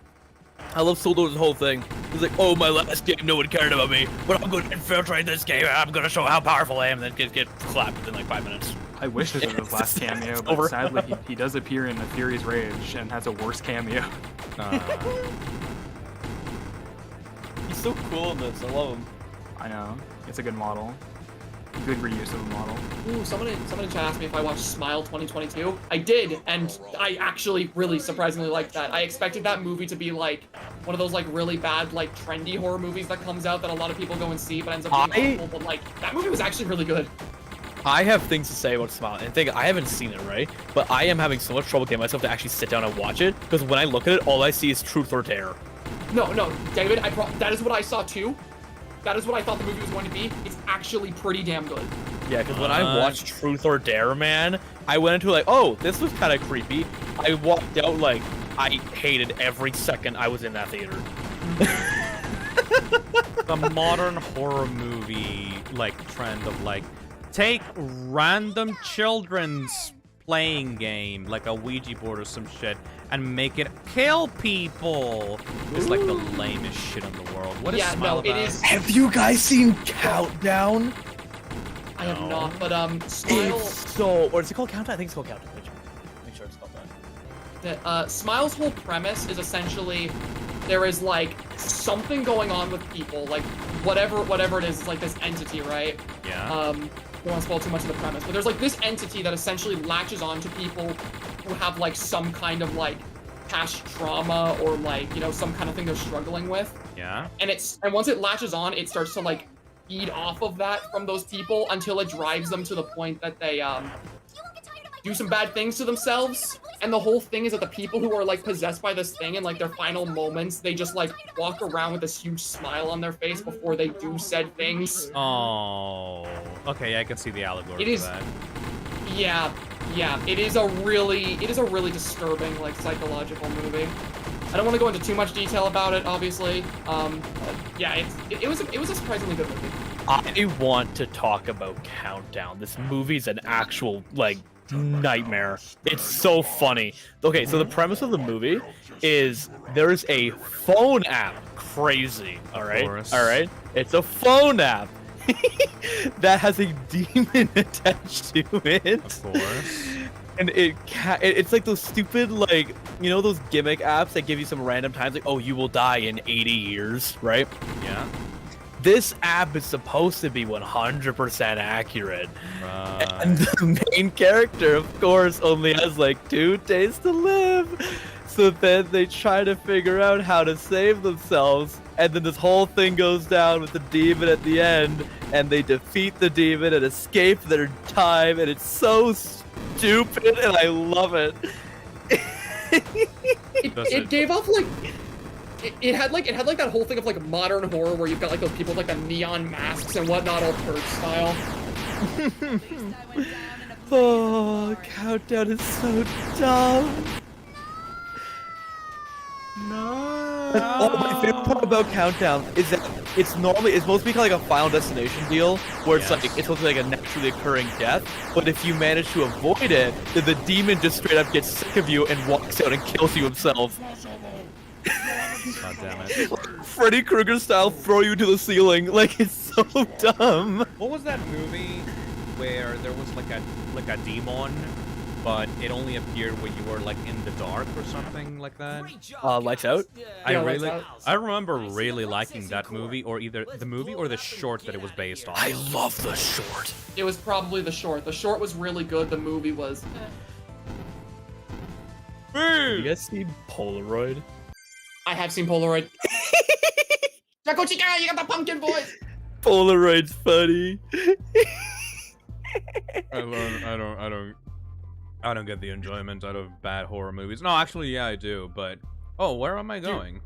I love Soldozer's whole thing. He's like, oh, my last game, no one cared about me, but I'm going to infiltrate this game, and I'm going to show how powerful I am, and then get clapped within like 5 minutes. I wish this was his last cameo, but sadly he does appear in the Fury's Rage and has a worse cameo. He's so cool in this. I love him. I know. It's a good model. Good reuse of a model. Ooh, someone in chat asked me if I watched Smile 2022. I did, and I actually really surprisingly liked that. I expected that movie to be like one of those like really bad like trendy horror movies that comes out that a lot of people go and see, but ends up being awful. But like that movie was actually really good. I have things to say about Smile, and I haven't seen it, right? But I am having so much trouble getting myself to actually sit down and watch it, because when I look at it, all I see is truth or dare. No, David, that is what I saw too. That is what I thought the movie was going to be. It's actually pretty damn good. Yeah, because when I watched Truth or Dare, man, I went into like, oh, this was kind of creepy. I walked out like, I hated every second I was in that theater. The modern horror movie, like, trend of, like, take random children's playing game, like a Ouija board or some shit, and make it kill people. It's like the lamest shit in the world. What is Smile about? It is. Have you guys seen Countdown? I have not, but Smile. It's so, or is it called Countdown? I think it's called Countdown. Make sure it's called that. Smile's whole premise is essentially there is like something going on with people, like whatever it is, it's like this entity, right? Yeah. Don't want to spoil too much of the premise, but there's like this entity that essentially latches on to people who have like some kind of like past trauma or like, you know, some kind of thing they're struggling with. Yeah. And once it latches on, it starts to like feed off of that from those people until it drives them to the point that they do some bad things to themselves. And the whole thing is that the people who are like possessed by this thing in like their final moments, they just like walk around with this huge smile on their face before they do said things. Oh, okay, I can see the allegory for that. Yeah, it is a really disturbing like psychological movie. I don't want to go into too much detail about it, obviously. But yeah, it was a surprisingly good movie. I want to talk about Countdown. This movie's an actual like nightmare. It's so funny. Okay, so the premise of the movie is there's a phone app. Crazy. All right. It's a phone app that has a demon attached to it. Of course. And it's like those stupid, like, you know, those gimmick apps that give you some random times, like, oh, you will die in 80 years, right? Yeah. This app is supposed to be 100% accurate. And the main character, of course, only has like 2 days to live. So then they try to figure out how to save themselves. And then this whole thing goes down with the demon at the end. And they defeat the demon and escape their time. And it's so stupid, and I love it. It gave off like it had like that whole thing of like modern horror where you've got like those people with like the neon masks and whatnot, all Purge style. Oh, Countdown is so dumb. No. Oh, my favorite part about Countdown is that it's supposed to be kind of like a Final Destination deal, where it's like it's supposed to be like a naturally occurring death. But if you manage to avoid it, then the demon just straight up gets sick of you and walks out and kills you himself. God damn it. Freddy Krueger style, throw you to the ceiling. Like, it's so dumb. What was that movie where there was like a demon, but it only appeared when you were like in the dark or something like that? Lights Out? I remember really liking that movie, or either the movie or the short that it was based on. I love the short. It was probably the short. The short was really good. The movie was. You guys see Polaroid? I have seen Polaroid. Jaco Chica, you got the pumpkin voice. Polaroid's funny. I don't get the enjoyment out of bad horror movies. No, actually, yeah, I do. But where am I going?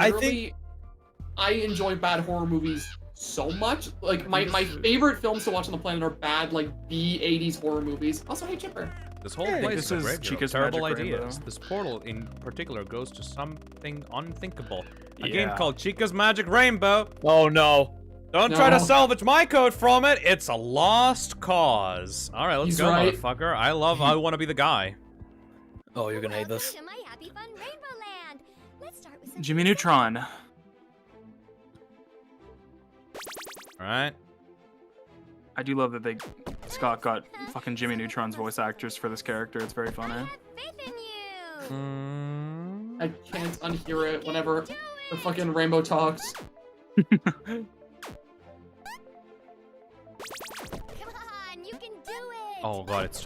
I enjoy bad horror movies so much. Like my favorite films to watch on the planet are bad like B-80s horror movies. Also, hey Chipper. This whole place is a graveyard of terrible ideas. This portal in particular goes to something unthinkable. A game called Chica's Magic Rainbow. Oh no. Don't try to salvage my code from it. It's a lost cause. All right, let's go, motherfucker. I want to be the guy. Oh, you're gonna hate this. Jimmy Neutron. All right. I do love that Scott got fucking Jimmy Neutron's voice actors for this character. It's very funny. I can't unhear it whenever the fucking Rainbow talks. Oh god, it's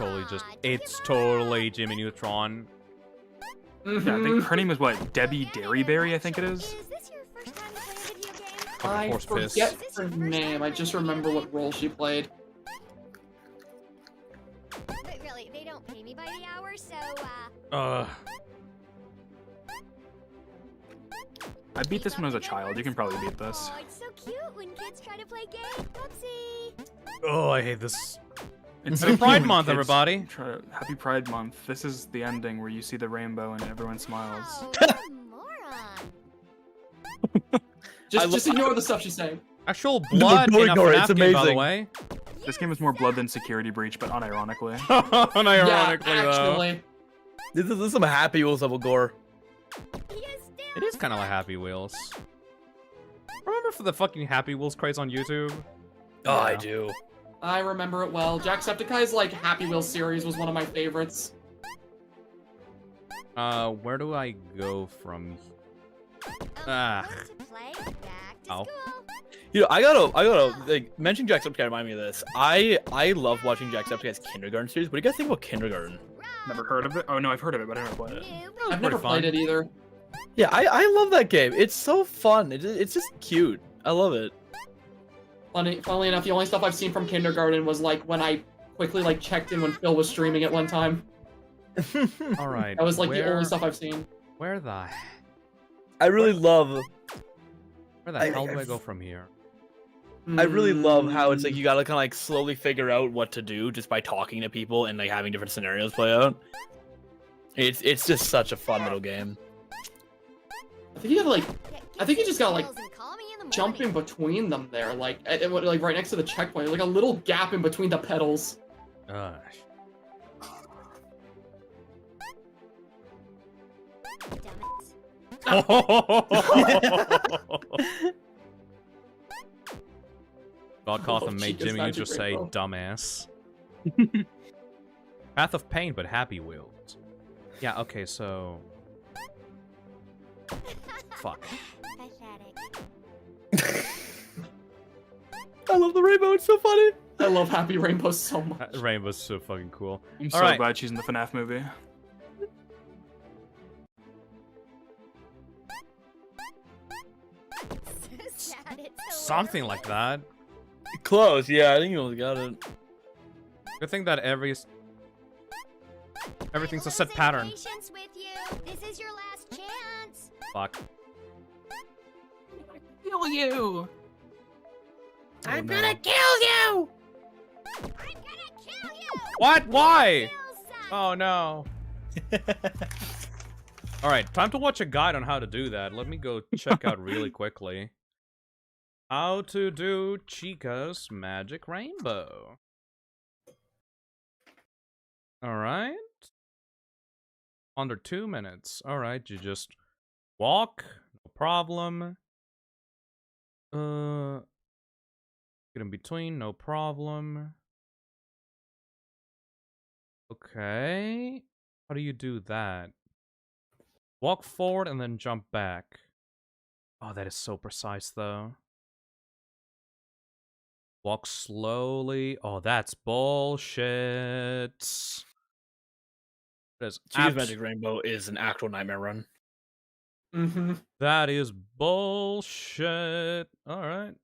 totally Jimmy Neutron. Yeah, I think her name is what? Debbie Derryberry, I think it is. I forget her name. I just remember what role she played. But really, they don't pay me by the hour, so I beat this when I was a child. You can probably beat this. Oh, it's so cute when kids try to play games. Whoopsie. Oh, I hate this. It's Happy Pride Month, everybody. Happy Pride Month. This is the ending where you see the rainbow and everyone smiles. Just ignore the stuff she's saying. Actual blood in a FNAF game, by the way. This game is more blood than Security Breach, but unironically. Unironically, though. This is some Happy Wheels level gore. It is kind of like Happy Wheels. Remember for the fucking Happy Wheels craze on YouTube? Oh, I do. I remember it well. Jacksepticeye's like Happy Wheels series was one of my favorites. Where do I go from? Ah. Oh. You know, I gotta like mention Jacksepticeye remind me of this. I love watching Jacksepticeye's Kindergarten series. What do you guys think about Kindergarten? Never heard of it. Oh no, I've heard of it, but I've never played it. I've never played it either. Yeah, I love that game. It's so fun. It's just cute. I love it. Funnily enough, the only stuff I've seen from Kindergarten was like when I quickly like checked in when Phil was streaming it one time. All right. That was like the only stuff I've seen. Where the? I really love. Where the hell do I go from here? I really love how it's like you gotta kind of like slowly figure out what to do just by talking to people and like having different scenarios play out. It's just such a fun little game. I think you gotta like, I think you just gotta like jump in between them there, like right next to the checkpoint, like a little gap in between the pedals. Gosh. God Gotham made Jimmy just say dumbass. Path of Pain, but Happy Wheels. Yeah, okay, so... Fuck. Pathetic. I love the rainbow. It's so funny. I love Happy Rainbow so much. Rainbow's so fucking cool. I'm so Alright. glad she's in the FNAF movie. So sad, it's Something like that. Close. Yeah, I think you almost got it. Good thing that everything's a set losing pattern. Patience with you. This is your last chance. Fuck. Kill you! I'm gonna kill you. I'm gonna kill you. What? Why? Kills suck. Oh no. Alright, time to watch a guide on how to do that. Let me go check out really quickly. How to do Chica's Magic Rainbow. Alright. Under 2 minutes. Alright, you just walk, no problem. Get in between, no problem. Okay. How do you do that? Walk forward and then jump back. Oh, that is so precise, though. Walk slowly. Oh, that's bullshit. That is Chica's Magic Rainbow is an actual nightmare run. Mm-hmm. That is bullshit. Alright.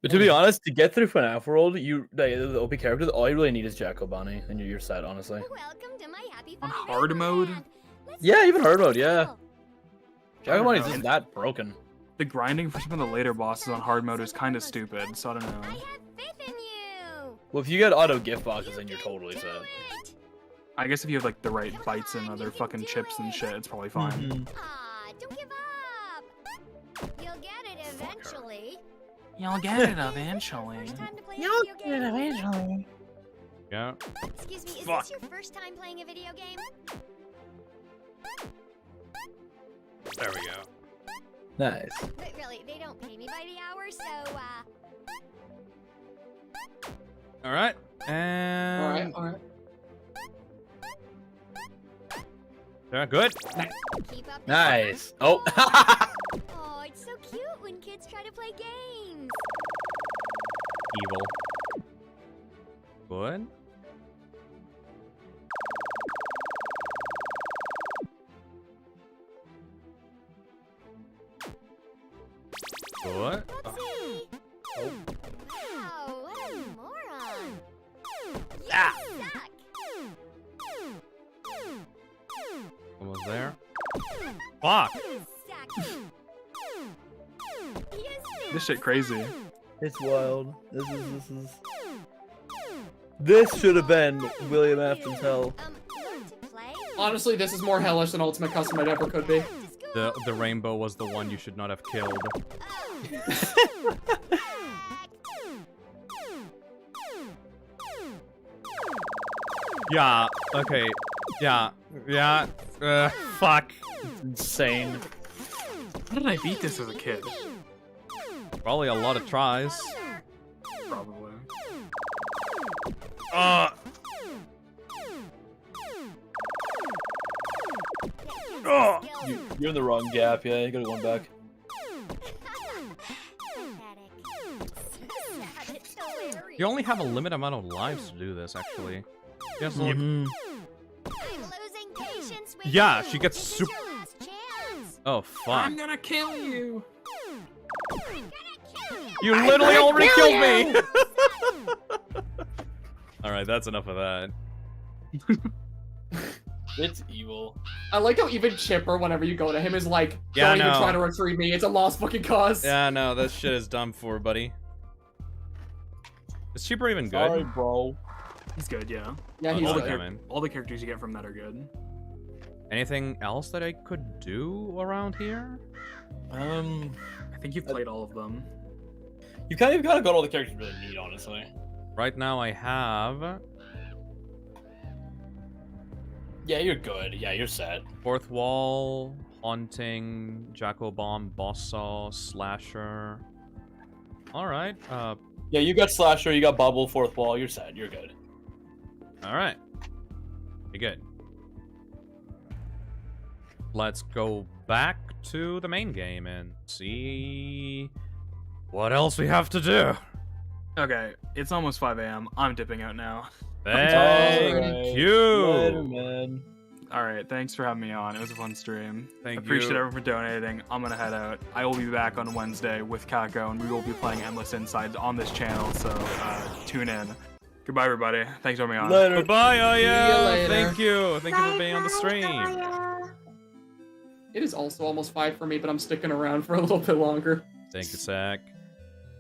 But to be honest, to get through FNAF World, the OP characters, all you really need is Jacko Bonnie, and you're set, honestly. Welcome to my happy On fun hard mode? land. Let's Yeah, get even hard mode, real. yeah. Jacko Bonnie's know. just that broken. The grinding for some of the later bosses on hard mode is kind of stupid, so I don't I know. have faith in you. Well, if you get auto gift boxes, then you're You totally can set. do it. I guess if you have like the right bites and other fucking chips and shit, it's probably fine. Aw, don't give up. You'll get it eventually. You'll get it eventually. First time to play a video game? Yeah. Excuse me, is Fuck. this your first time playing a video game? There we go. Nice. But really, they don't pay me by the hour, so Alright. And... Alright. Yeah, good. keep up the Nice. good Oh. work. Oh, it's so cute when kids try to play games. Evil. Good. Good. Whoopsie. Oh. Wow, what a moron. You Ah. suck. Almost there. Fuck! You suck. You This shit crazy. It's wild. This should have been William Afton's hell. learn to play? Honestly, this is more hellish than Ultimate Custom Night ever could be. The rainbow was the one you should not have killed. Yeah, okay. Yeah. Fuck. It's insane. How did I beat this as a kid? Probably a lot of tries. Probably. You're in the wrong gap, yeah, you gotta go back. You only have a limited amount of lives to do this, actually. Yes, look. I'm losing patience with Yeah, you. she gets This is super. your last chance. Oh, fuck. gonna kill you! I'm gonna kill you. You literally already killed me! Alright, that's enough of that. It's evil. I like how even Chipper, whenever you go to him, is like, Yeah, don't even no. try to retrieve me. It's a lost fucking cause. Yeah, no, that shit is dumb for, buddy. Is Cheaper even good? Sorry, bro. He's good, yeah. Yeah, he's all, the good. All the characters you get from that are good. Anything else that I could do around here? I think you've played all of them. You kind of got all the characters you really need, honestly. Right now I have Yeah, you're good. Yeah, you're set. Fourth Wall, Haunting, Jacko Bomb, Boss Saw, Slasher. Alright, Yeah, you got Slasher, you got Bubble, Fourth Wall, you're set. You're good. All right. Be good. Let's go back to the main game and see what else we have to do. Okay, it's almost 5 a.m. I'm dipping out now. Thank you. Later, man. All right, thanks for having me on. It was a fun stream. Thank Appreciate you. everyone for donating. I'm gonna head out. I will be back on Wednesday with Kako, and we will be playing Endless Insides on this channel. So tune in. Goodbye, everybody. Thanks for having me on. Later. Goodbye, See you Aya. later. Thank you. Thank you for being on the stream. It is also almost 5 for me, but I'm sticking around for a little bit longer. Thank you, Zach.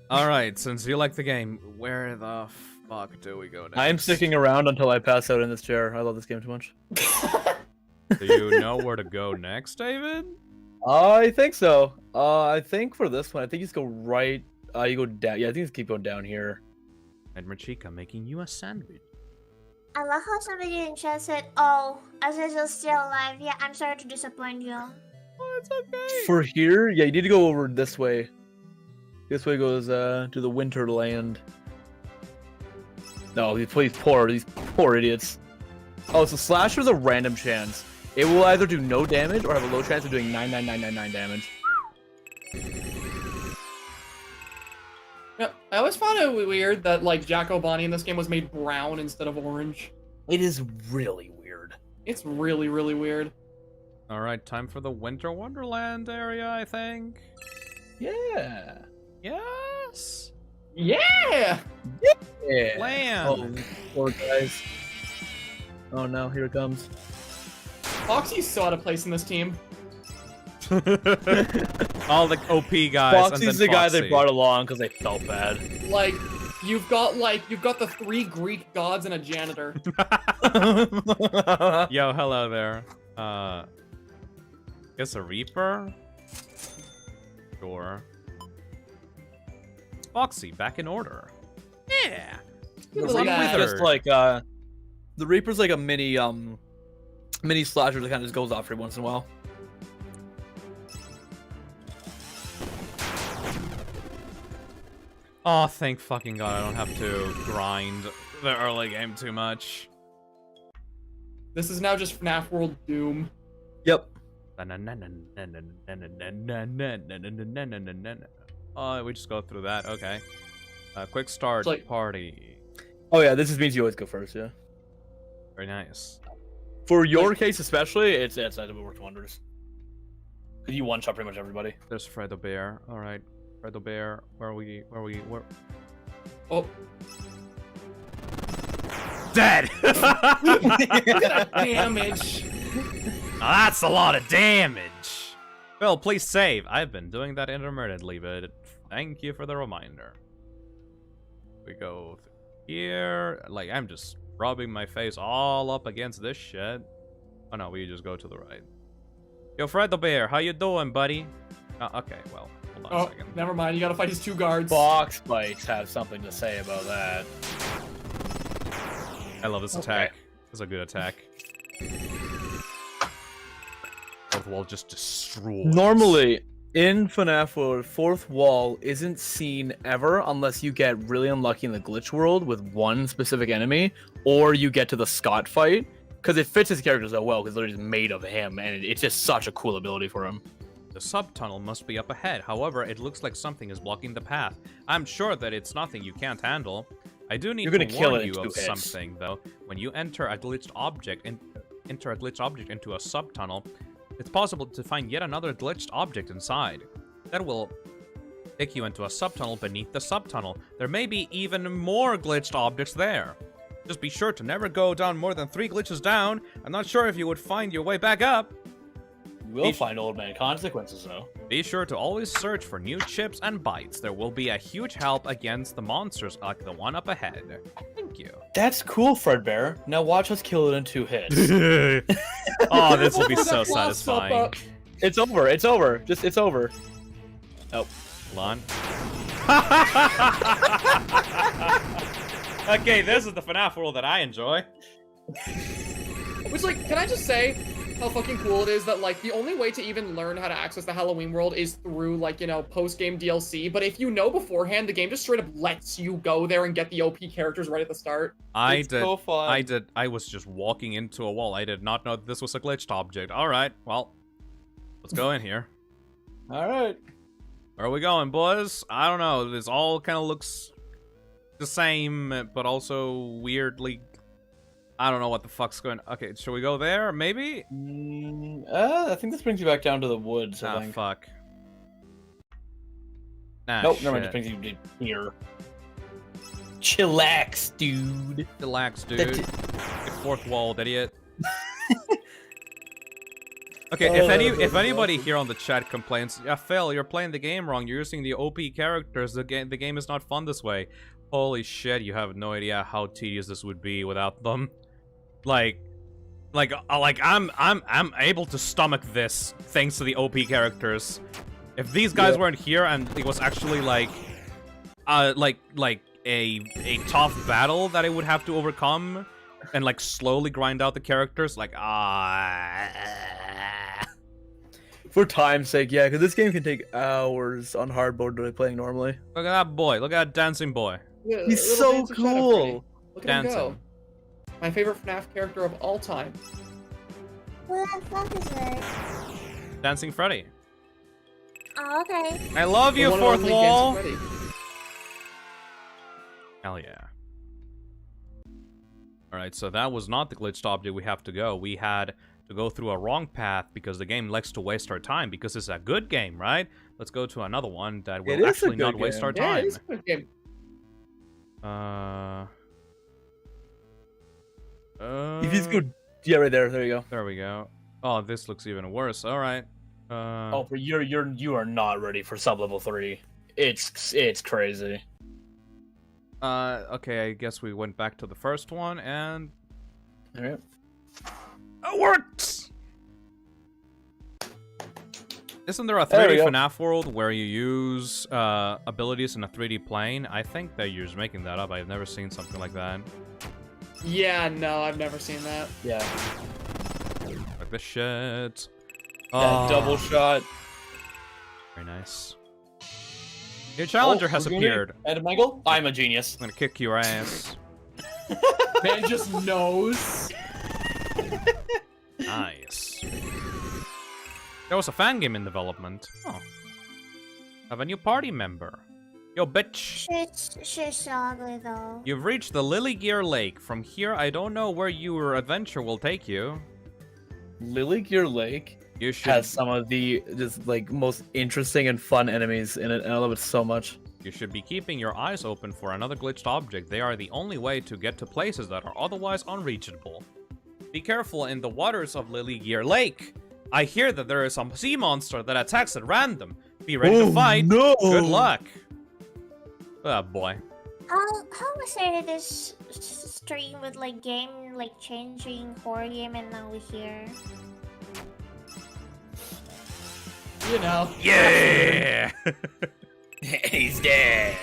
All right, since you like the game, where the fuck do we go next? I am sticking around until I pass out in this chair. I love this game too much. Do you know where to go next, David? I think so. I think for this one, I think you just go right. You go down. Yeah, I think just keep going down here. And Machika making you a sandwich. I love how somebody in chat said, "Oh, Azazel's still alive." Yeah, I'm sorry to disappoint you. Oh, it's okay. For here, yeah, you need to go over this way. This way goes to the Winterland. No, these poor idiots. Oh, so Slasher's a random chance. It will either do no damage or have a low chance of doing 99999 damage. Yeah, I always found it weird that like Jacko Bonnie in this game was made brown instead of orange. It is really weird. It's really, really weird. All right, time for the Winter Wonderland area, I think. Yeah. Yes. Yeah! Yeah. Land. Oh, poor guys. Oh no, here it comes. Foxy's so out of place in this team. All the OP guys. Foxy's and the then guy Foxy. they brought along because they felt bad. Like, you've got the 3 Greek gods and a janitor. Yo, hello there. Guess a Reaper? Sure. Foxy, back in order. Yeah. The Look at that. Reaper's just like the Reaper's like a mini slasher that kind of just goes off every once in a while. Oh, thank fucking god I don't have to grind the early game too much. This is now just FNAF World Doom. Yep. Oh, we just go through that. Okay. Quick start It's like- party. Oh yeah, this just means you always go first, yeah. Very nice. For your case especially, it's it worked wonders. Cause you one shot pretty much everybody. There's Fredo Bear. All right, Fredo Bear. Where? Oh. Dead. Look at that damage. Now that's a lot of damage. Well, please save. I've been doing that intermittently, but thank you for the reminder. We go here. Like, I'm just rubbing my face all up against this shit. Oh no, we just go to the right. Yo, Fred the Bear, how you doing, buddy? Okay, well, hold on a second. Never mind. You gotta fight his 2 guards. Box fights have something to say about that. I love this attack. It's a good attack. Fourth wall just destroys. Normally, in FNAF World, 4th wall isn't seen ever unless you get really unlucky in the glitch world with one specific enemy, or you get to the Scott fight, because it fits his character so well, because it's literally made of him, and it's just such a cool ability for him. The sub-tunnel must be up ahead. However, it looks like something is blocking the path. I'm sure that it's nothing you can't handle. I do need You're gonna to kill warn it in you 2 of hits. something, though. When you enter a glitched object into a sub-tunnel, it's possible to find yet another glitched object inside. That will take you into a sub-tunnel beneath the sub-tunnel. There may be even more glitched objects there. Just be sure to never go down more than 3 glitches down. I'm not sure if you would find your way back up. You will find Old Man Consequences, though. Be sure to always search for new chips and bites. There will be a huge help against the monsters like the one up ahead. Thank you. That's cool, Fredbear. Now watch us kill it in 2 hits. Oh, this will be so satisfying. It's over. It's over. It's over. Oh. Hold on. Okay, this is the FNAF world that I enjoy. Which, like, can I just say, how fucking cool it is that, like, the only way to even learn how to access the Halloween world is through, like, you know, post-game DLC, but if you know beforehand, the game just straight up lets you go there and get the OP characters right at the start. I was just walking into a wall. I did not know that this was a glitched object. Alright, well, let's go in here. Alright. Where are we going, boys? I don't know. This all kind of looks the same, but also weirdly... I don't know what the fuck's going... Okay, should we go there, maybe? I think this brings you back down to the woods, I think. Fuck. Nah, nope, shit. never mind, just brings you to here. Chillax, dude. Chillax, dude. Get fourth wall, idiot. Okay, if anybody here on the chat complains, yeah, Phil, you're playing the game wrong. You're using the OP characters. The game is not fun this way. Holy shit, you have no idea how tedious this would be without them. Like I'm able to stomach this thanks to the OP characters. If these guys weren't here and it was actually like a tough battle that I would have to overcome and like slowly grind out the characters, like For time's sake, yeah, because this game can take hours on hard mode to playing normally. Look at that boy. Look at that dancing boy. Yeah, he's so cool. Look at him go. My favorite FNAF character of all time. What the fuck is it? Dancing Freddy. Oh, okay. I love you, fourth wall. Hell yeah. Alright, so that was not the glitched object we have to go. We had to go through a wrong path because the game likes to waste our time because it's a good game, right? Let's go to another one that will actually not waste our time. Yeah, it is a good game. If you go, yeah, right there. There you go. There we go. Oh, this looks even worse. All right. Oh, but you are not ready for sub level 3. It's crazy. Okay, I guess we went back to the first one and. All right. It worked. Isn't there a 3D FNAF world where you use abilities in a 3D plane? I think that you're just making that up. I've never seen something like that. Yeah, no, I've never seen that. Yeah. Like this shit. That double shot. Very nice. Your challenger has appeared. Adam Michael, I'm a genius. I'm gonna kick your ass. Man just knows. Nice. There was a fan game in development. Oh. Have a new party member. Yo, bitch. She's so ugly though. You've reached the Lily Gear Lake. From here, I don't know where your adventure will take you. Lily Gear Lake has some of the just like most interesting and fun enemies in it, and I love it so much. You should be keeping your eyes open for another glitched object. They are the only way to get to places that are otherwise unreachable. Be careful in the waters of Lily Gear Lake. I hear that there is some sea monster that attacks at random. Be ready to fight. No. Good luck. Oh boy. How was there this stream with like game like changing horror game and now we're here? You know. Yeah. He's dead.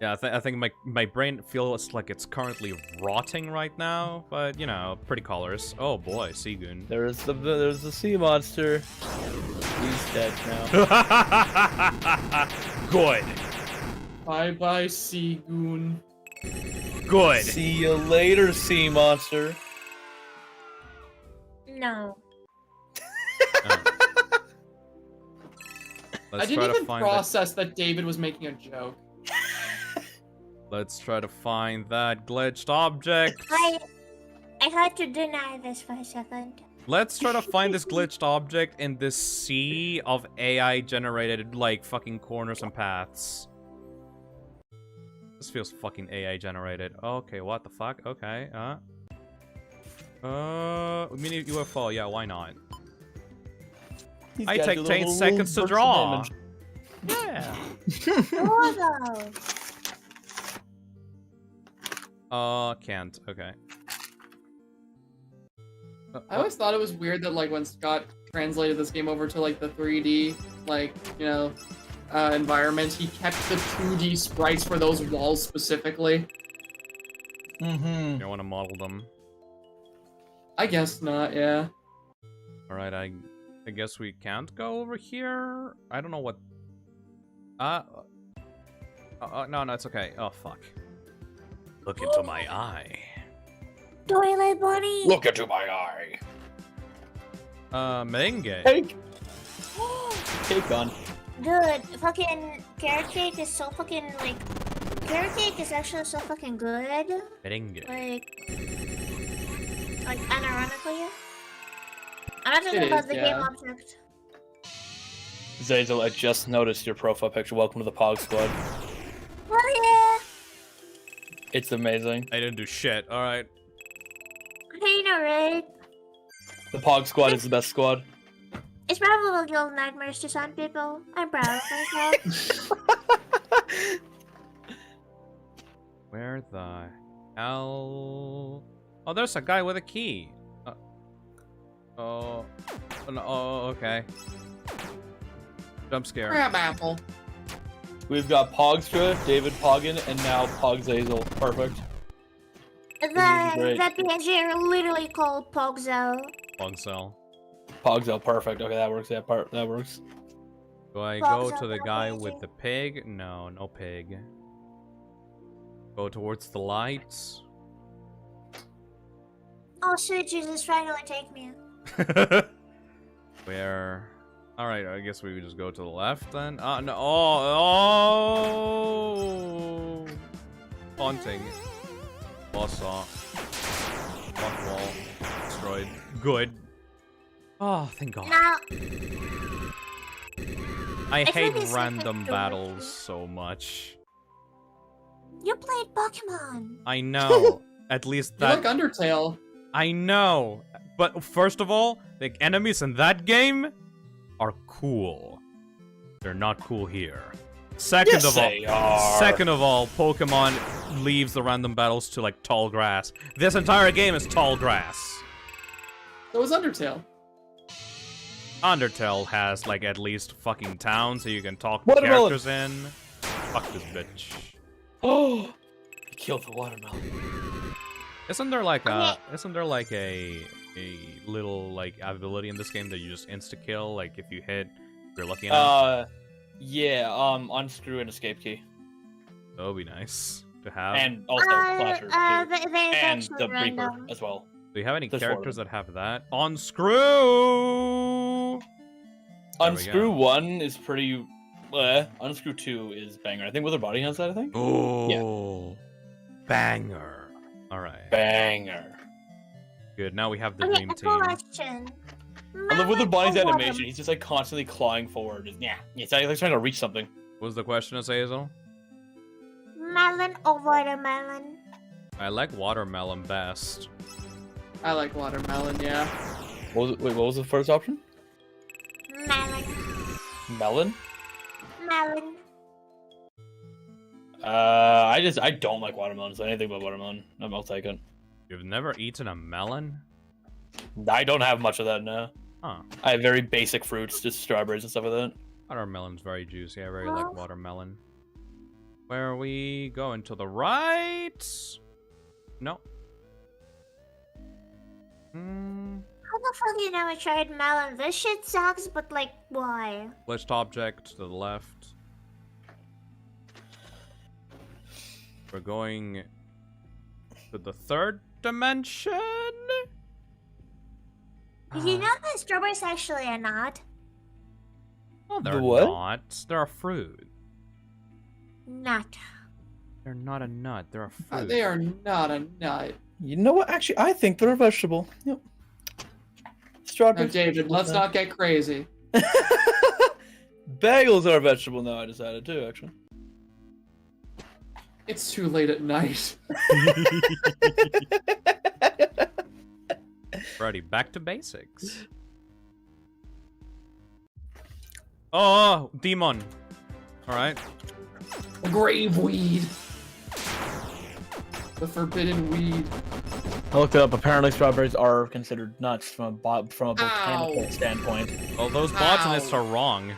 Yeah, I think my brain feels like it's currently rotting right now, but you know, pretty colors. Oh boy, Seagoon. There's the sea monster. He's dead now. Good. Bye bye, Seagoon. Good. See you later, sea monster. No. I didn't even process that David was making a joke. Let's try to find that glitched object. I had to deny this for a second. Let's try to find this glitched object in this sea of AI-generated, like, fucking corners and paths. This feels fucking AI-generated. Okay, what the fuck? Okay, mini UFO, yeah, why not? I take 10 seconds to draw. Yeah. Can't. Okay. I always thought it was weird that like when Scott translated this game over to like the 3D, like, you know, environment, he kept the 2D sprites for those walls specifically. You want to model them. I guess not. Yeah. All right, I guess we can't go over here. I don't know what. No, it's okay. Oh fuck. Look into my eye. Toilet bunny. Look into my eye. Merengue. Cake. Cake on. Dude, fucking carrot cake is so fucking like. Carrot cake is actually so fucking good. Merengue. Like unironically. I'm not talking It about is, the yeah. game object. Zazel, I just noticed your profile picture. Welcome to the Pog Squad. Oh yeah. It's amazing. I didn't do shit. All right. I know, right? The Pog Squad is the best squad. It's probably little nightmares to some people. I'm proud of myself. Where the hell? Oh, there's a guy with a key. Oh, no, okay. Jump scare. Crab apple. We've got Pogstra, David Poggin, and now Pog Zazel. Perfect. The PNG are literally called Pogzo. Pogzel. Pogzel, perfect. Okay, that works. That works. Do I go to the guy with the pig? No, no pig. Go towards the lights. Oh, sweet Jesus, finally take me. Where? All right, I guess we would just go to the left then. No. Oh. Haunting. Boss saw. Block wall. Destroyed. Good. Oh, thank God. Now, I hate think it's random like a battles so much. you played Pokemon. I know. At least You that. like Undertale. I know. But first of all, the enemies in that game are cool. They're not cool here. Second of all, Pokemon leaves the random battles to like tall grass. This entire game is tall grass. So was Undertale. Undertale has like at least fucking town so you can talk to Watermelon. characters in. Fuck this bitch. Oh, killed the watermelon. Isn't there like a little like ability in this game that you just insta kill like if you hit you're lucky enough? Yeah, unscrew an escape key. That would be nice to have. And also Flasher too. They And actually the Reaper random. as well. Do you have any There's four of characters them. that have that? Unscrew! There we Unscrew go. 1 is pretty... Unscrew 2 is banger. I think Wither Body has that, I think? Oh, banger. Alright, Banger. good. Now we have the Okay, dream a team. question. I love Wither Body's Melon or animation. He's just like constantly clawing forward. Yeah, it's like trying to reach something. What was the question, Azazel? Melon or watermelon? I like watermelon best. I like watermelon. Yeah. What was the first option? Melon. Melon? Melon. I don't like watermelon, so anything but watermelon. I'll take it. You've never eaten a melon? I don't have much of that now. Huh. I have very basic fruits, just strawberries and stuff like that. Watermelon's very juicy. I very like watermelon. Where are we going? To the right? No. How the fuck you never tried melon? This shit sucks, but like, why? Glitched object to the left. We're going to the third dimension? You know that strawberries actually are not? No, they're what? not. They're a fruit. Not. They're not a nut. They're a fruit. They are not a nut. You know what? Actually, I think they're a vegetable. Yep. Now, Strawberries. David, let's not get crazy. Bagels are a vegetable now, I decided too, actually. It's too late at night. Alrighty, back to basics. Oh, demon. Alright. Grave weed. The forbidden weed. I looked it up. Apparently, strawberries are considered nuts from a botanical Ow. standpoint. Well, those botanists are wrong.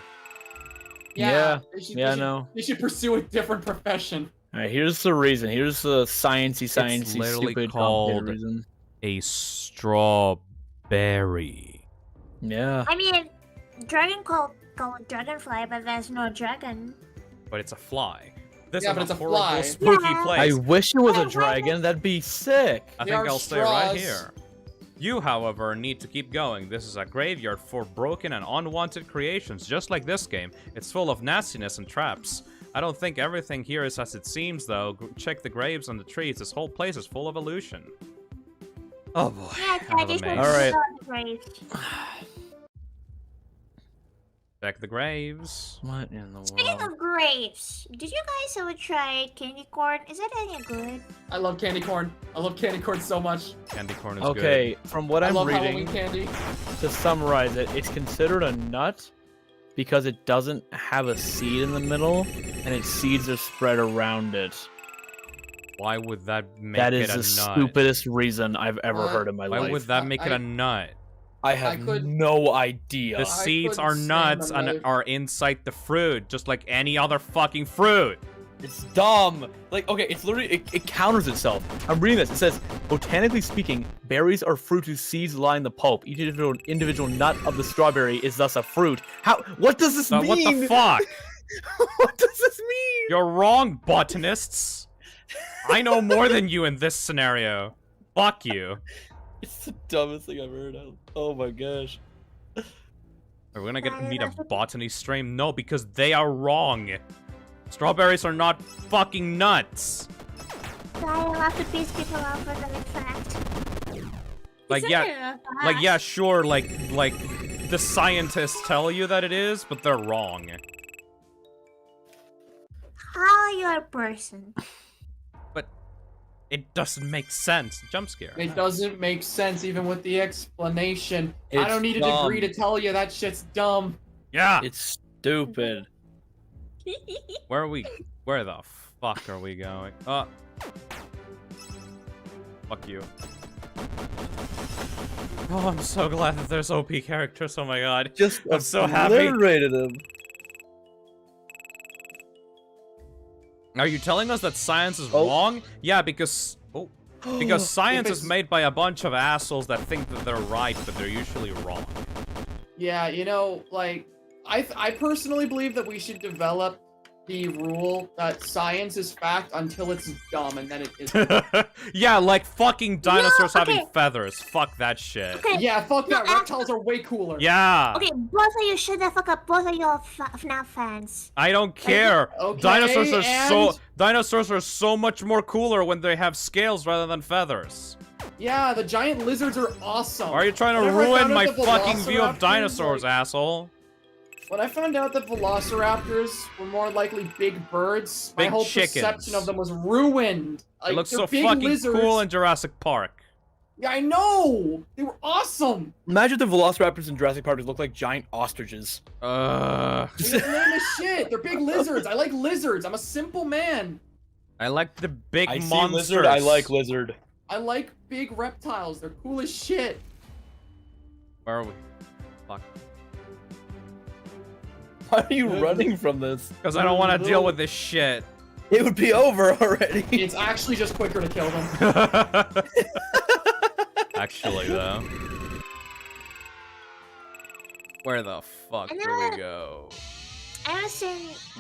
Yeah. They should, Yeah, I they should- know. They should pursue a different profession. All right, here's the reason. Here's the sciencey, It's literally stupid, called complicated reason. A strawberry. Yeah. I mean, dragon called dragonfly, but there's no dragon. But it's a fly. This Yeah, is but a it's a horrible, fly. spooky Yeah. place. I wish it was a Wait, what? dragon. That'd be sick. I They think are I'll stay right straws. here. You, however, need to keep going. This is a graveyard for broken and unwanted creations, just like this game. It's full of nastiness and traps. I don't think everything here is as it seems, though. Check the graves and the trees. This whole place is full of illusion. Oh boy. Yeah, I'm I just amazed. All right. Check the graves. What in the Speaking world? of grapes, did you guys ever try candy corn? Is that any good? I love candy corn. I love candy corn so much. Candy corn is Okay, from what I I'm love reading, Halloween candy. to summarize it, it's considered a nut because it doesn't have a seed in the middle, and its seeds are spread around it. good. Why would that make That it is a the nut? stupidest reason I've ever What? heard in my Why life. would that make it I- a nut? I have could- no idea. The I seeds couldn't are stand nuts my and life. are inside the fruit, just like any other fucking fruit. It's dumb. Like, okay, it's literally, it counters itself. I'm reading this. It says, botanically speaking, berries are fruit whose seeds lie in the pulp. Each individual nut of the strawberry is thus a fruit. How? What does this mean? What the fuck? What does this mean? You're wrong, botanists. I know more than you in this scenario. Fuck you. It's the dumbest thing I've heard of. Oh my gosh. Are we gonna need a botany stream? No, because they are wrong. Strawberries are not fucking nuts. I'll have to piece people off for that fact. Like Is yeah, it a like fact? yeah, sure, like the scientists tell you that it is, but they're wrong. How are you a person? But it doesn't make sense. Jump scare. It doesn't make sense even with the explanation. I It's don't need a dumb. degree to tell you that shit's dumb. Yeah. It's stupid. Where are we? Where the fuck are we going? Fuck you. Oh, I'm so glad that there's OP characters. Oh my god. Just I'm so happy. obliterated him. Are you telling us that science is wrong? Yeah, because because science is made by a bunch of assholes that think that they're right, but they're usually wrong. Yeah, you know, like, I personally believe that we should develop the rule that science is fact until it's dumb, and then it isn't. Yeah, like fucking dinosaurs okay. having feathers. Fuck that shit. Okay. Yeah, fuck that. No, Reptiles are way cooler. Yeah. Okay, both of you shut the fuck up. Both of you are FNAF fans. I don't care. Okay, Dinosaurs are and- dinosaurs are so much more cooler when they have scales rather than feathers. Yeah, the giant lizards are awesome. Why are you trying to Whenever I ruin found out my the fucking view of velociraptors, dinosaurs, like, asshole? when I found out that velociraptors were more likely big birds, my Big whole chickens. perception of them was ruined. Like, It looks they're so big fucking lizards. cool in Jurassic Park. Yeah, I know. They were awesome. Imagine the velociraptors in Jurassic Park look like giant ostriches. They're lame as shit. They're big lizards. I like lizards. I'm a simple man. I like the big I see monsters. lizard, I like lizard. I like big reptiles. They're cool as shit. Where are we? Fuck. Why are you running from this? Because I don't want to deal with this shit. It would be over already. It's actually just quicker to kill them. Actually, though. Where the fuck I do know. we go? I was in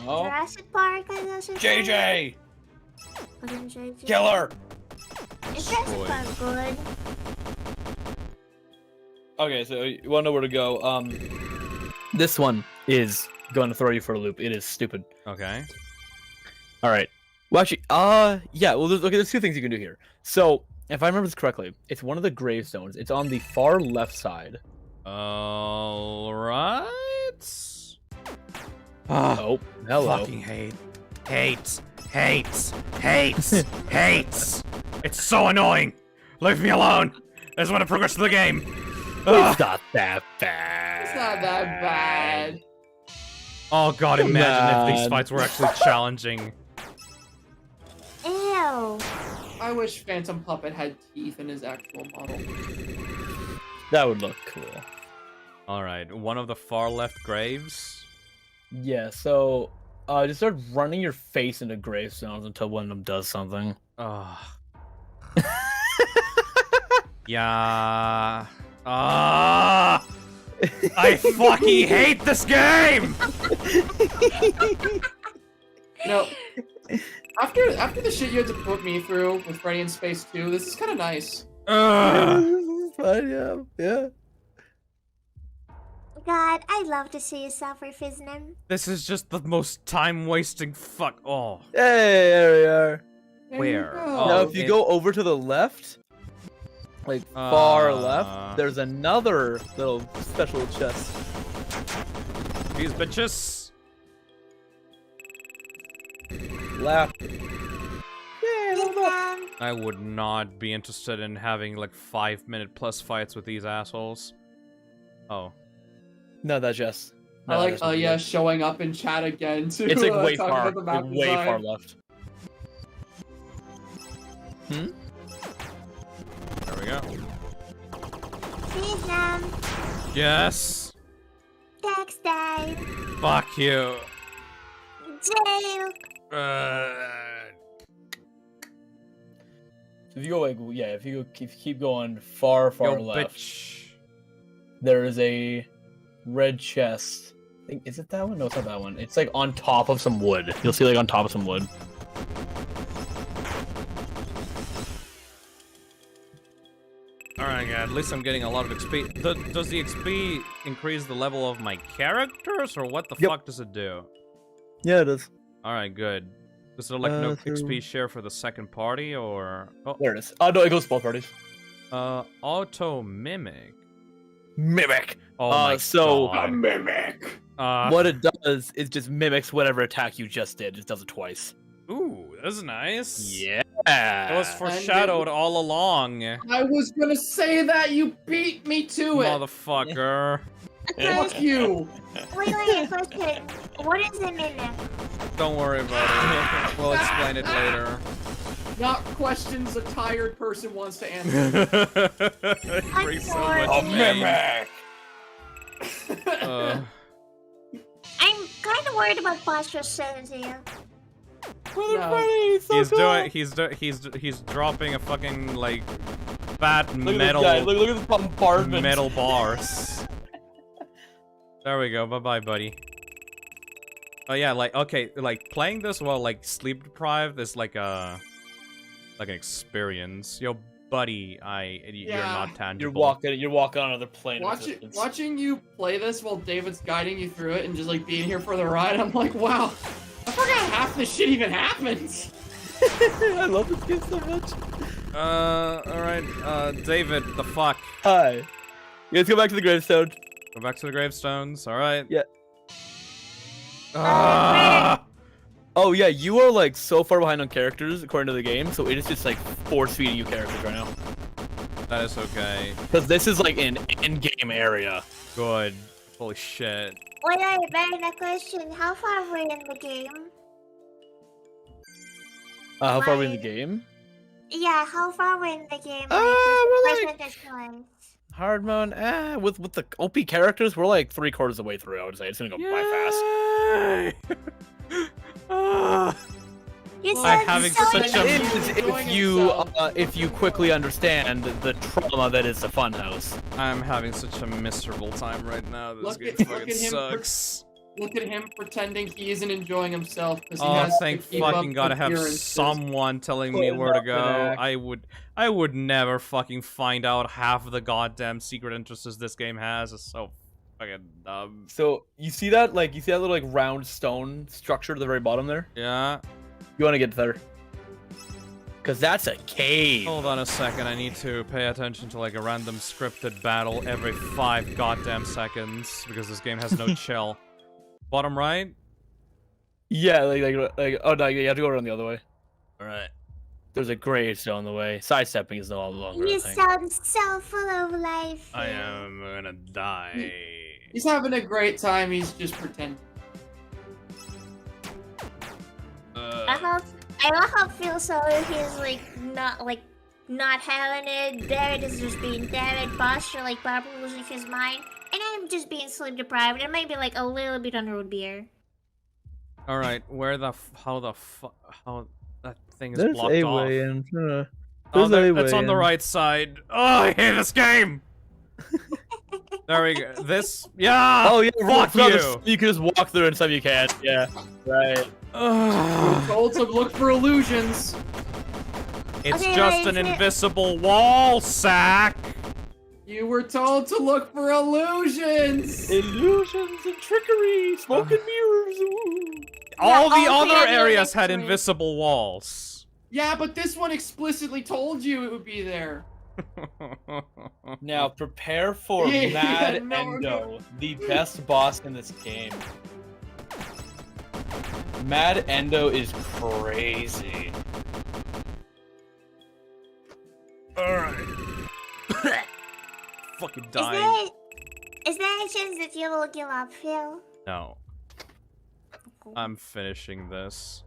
Oh. Jurassic Park. I was in JJ! Wasn't JJ? Killer! Is Jurassic Boy. Park good? Okay, so you wanna know where to go. This one is going to throw you for a loop. It is stupid. Okay. Alright. Well, actually, yeah, well, there's two things you can do here. So, if I remember this correctly, it's one of the gravestones. It's on the far left side. Alright. Oh, hello. Fucking hate. Hates. It's so annoying. Leave me alone. I just want to progress through the game. It's not that bad. It's not that bad. Oh god, imagine if these Man. fights were actually challenging. Ew. I wish Phantom Puppet had teeth in his actual model. That would look cool. Alright, one of the far left graves. Yeah, so just start running your face into gravestones until one of them does something. Ugh. Yeah. Ah! I fucking hate this game! No. After the shit you had to put me through with Freddy in Space 2, this is kind of nice. Fine, yeah. God, I love to see you suffer, Fiznem. This is just the most time-wasting fuck. Oh. Hey, there we are. Where? Now, if you go over to the left, like far left, there's another little special chest. These bitches. Left. I would not be interested in having like 5-minute plus fights with these assholes. Oh. No, that's just. I like yeah, showing up in chat again too. It's like way talking far, about the map way design. far left. There we go. Fiznem. Yes. Text day. Fuck you. Jail. If you go like if you keep going far Yo, left, bitch. there is a red chest. I think, is it that one? No, it's not that one. It's like on top of some wood. You'll see like on top of some wood. Alright, at least I'm getting a lot of XP. Does the XP increase the level of my characters, or what the fuck does it do? Yeah, it is. Alright, good. Is there like no XP share for the second party, or... Oh, There it is. Oh no, it goes to both parties. Auto Mimic. Mimic. Oh my so god. Mimic. What it does is just mimics whatever attack you just did. It does it twice. Ooh, that's nice. Yeah. It was foreshadowed all along. I was gonna say that, you beat me to it. Motherfucker. Fuck you. Wait, question. What is a mimic? Don't worry about it. We'll explain it later. Not questions a tired person wants to answer. Brings so much pain. I'm kind of worried about posture sanity. No. He's dropping a fucking like fat Look metal at this guy. Look at this bombardment. metal bars. There we go. Bye bye, buddy. Oh yeah, like okay, like playing this while like sleep deprived is like an experience. Yo, buddy, you're not tangible. You're walking on another plane. Watching you play this while David's guiding you through it and just like being here for the ride, I'm like, wow, I forgot half this shit even happens. I love this game so much. Alright, David, the fuck. Hi. You guys go back to the gravestone. Go back to the gravestones, alright? Yeah. Oh yeah, you are like so far behind on characters according to the game, so it is just like force feeding you characters right now. That is okay. Because this is like an in-game area. Good. Holy shit. Wait, I better the question. How far are we in the game? How far are we in the game? Yeah, how far are we in the game? we're like- percentage-wise? Hard mode, with the OP characters, we're like 3/4 of the way through. I would say it's gonna go by fast. You I'm said having so such a if you quickly understand the trauma that is the funhouse. I'm having such a miserable time right now. This Look game at fucking him. sucks. Look at him pretending he isn't enjoying himself because he Oh, has thank to keep fucking up god! I have appearances. someone telling me where to go. I would never fucking find out half of the goddamn secret interests this game has. It's so fucking dumb. So you see that little like round stone structure at the very bottom there? Yeah. You want to get there? Cause that's a cave. Hold on a second. I need to pay attention to like a random scripted battle every 5 goddamn seconds because this game has no chill. Bottom right? Yeah, like oh no, you have to go around the other way. Alright. There's a gravestone on the way. Sidestepping is no longer You a thing. sound so full of life. I am gonna die. He's having a great time. He's just pretending. I hope feel sorry if he's not having it. David is just being David. Posture like probably losing his mind, and I'm just being sleep deprived and maybe like a little bit on root beer. Alright, how that thing is There's blocked a off? way in. Oh, There's a it's way on the in. right side. Oh, I hate this game. There we go. This, yeah. Oh yeah, fuck you. You can just walk through and some you can't. Yeah, right. We're told to look for illusions. It's Okay, just wait, an is it- invisible wall, sack. You were told to look for illusions. Illusions and trickery, smoke and mirrors. Ooh. All the all the other other areas had extras. invisible walls. Yeah, but this one explicitly told you it would be there. Now prepare for Yeah, Mad no, Endo, the best boss in this game. Mad Endo is crazy. Alright. Fucking Is dying. there a chance that you will give up, Phil? No. I'm finishing this.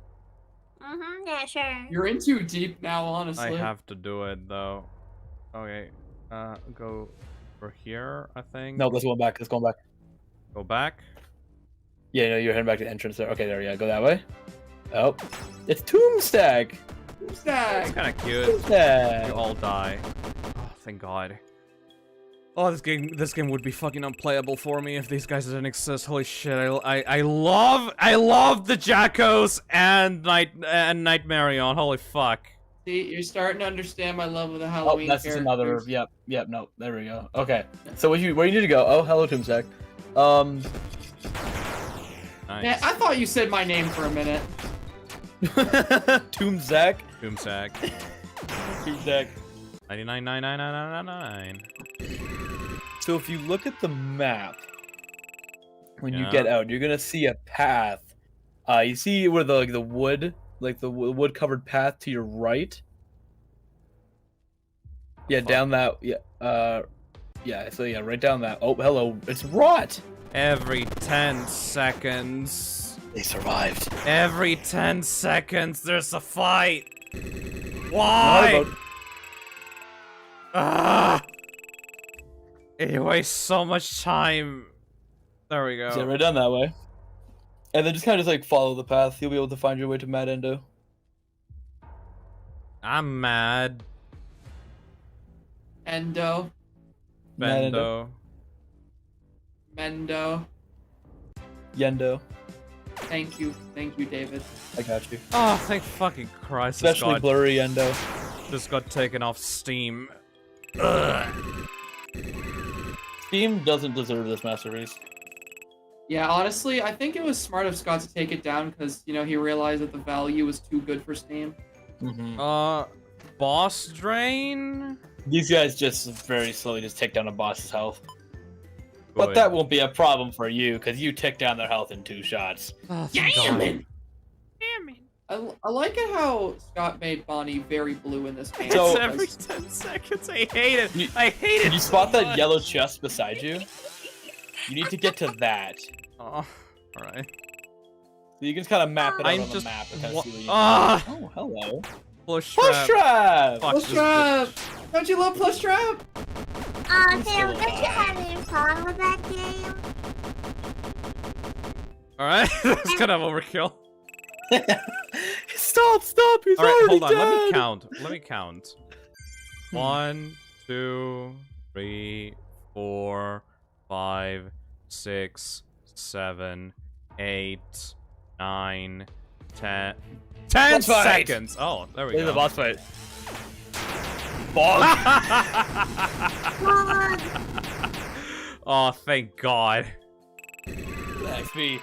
Mm-hmm, yeah, sure. You're in too deep now, honestly. I have to do it though. Okay. Go over here, I think. No, let's go back. Let's go back. Go back. Yeah, no, you're heading back to the entrance there. Okay, there. Yeah, go that way. Oh, it's Tombstag. It's Tombstag. kind of cute. Tombstag. You all die. Oh, thank God. Oh, this game would be fucking unplayable for me if these guys didn't exist. Holy shit! I love the Jackos and Nightmarion. Holy fuck. See, you're starting to understand my love of the Oh, Halloween that's just another. characters. Yep. No, there we go. Okay. So where you need to go? Oh, hello, Tombstag. Nice. Yeah, I thought you said my name for a minute. Tombstag. Doomsack. Tombstag. 99.99999. So if you look at the map, when you Yeah. get out, you're gonna see a path. You see where the wood, like the wood covered path to your right. Yeah, down that. Yeah. Yeah. So yeah, right down that. Oh, hello. It's rot. Every 10 seconds. They survived. Every 10 seconds, there's a fight. Not Why? about- Ah! It wastes so much time. There we go. Yeah, right down that way. And then just kind of like follow the path. You'll be able to find your way to Mad Endo. I'm mad. Endo. Mad Bendo. Mendo. Yendo. Thank you, David. I got you. Oh, thank fucking Christ. This Especially got, blurry Yendo. this got taken off Steam. Ugh. Steam doesn't deserve this masterpiece. Yeah, honestly, I think it was smart of Scott to take it down because, you know, he realized that the value was too good for Steam. Boss Drain? These guys just very slowly just take down a boss's health. But Good. that won't be a problem for you, because you tick down their health in 2 shots. Oh, thank God. Damn it! I like it how Scott made Bonnie very blue in this game. So- It's every 10 seconds. I hate it. I hate it. Can you so spot that much. yellow chest beside you? You need to get to that. Oh, alright. So you can kind of map it out I'm on the just map and kind wa- of see what you Ah! Oh, hello. Push Push trap. trap! Fuck Plus this Trap! bitch. Don't you love Plus Trap? Phil, don't you have any fun with that game? Alright, that's kind of overkill. Stop! He's Alright, already hold on. dead. Let me count. 1, 2, 3, 4, 5, 6, 7, 8, 9, 10. 10 Boss fight. seconds! Oh, there we This is a go. boss fight. Bonk! Oh, thank God. XP.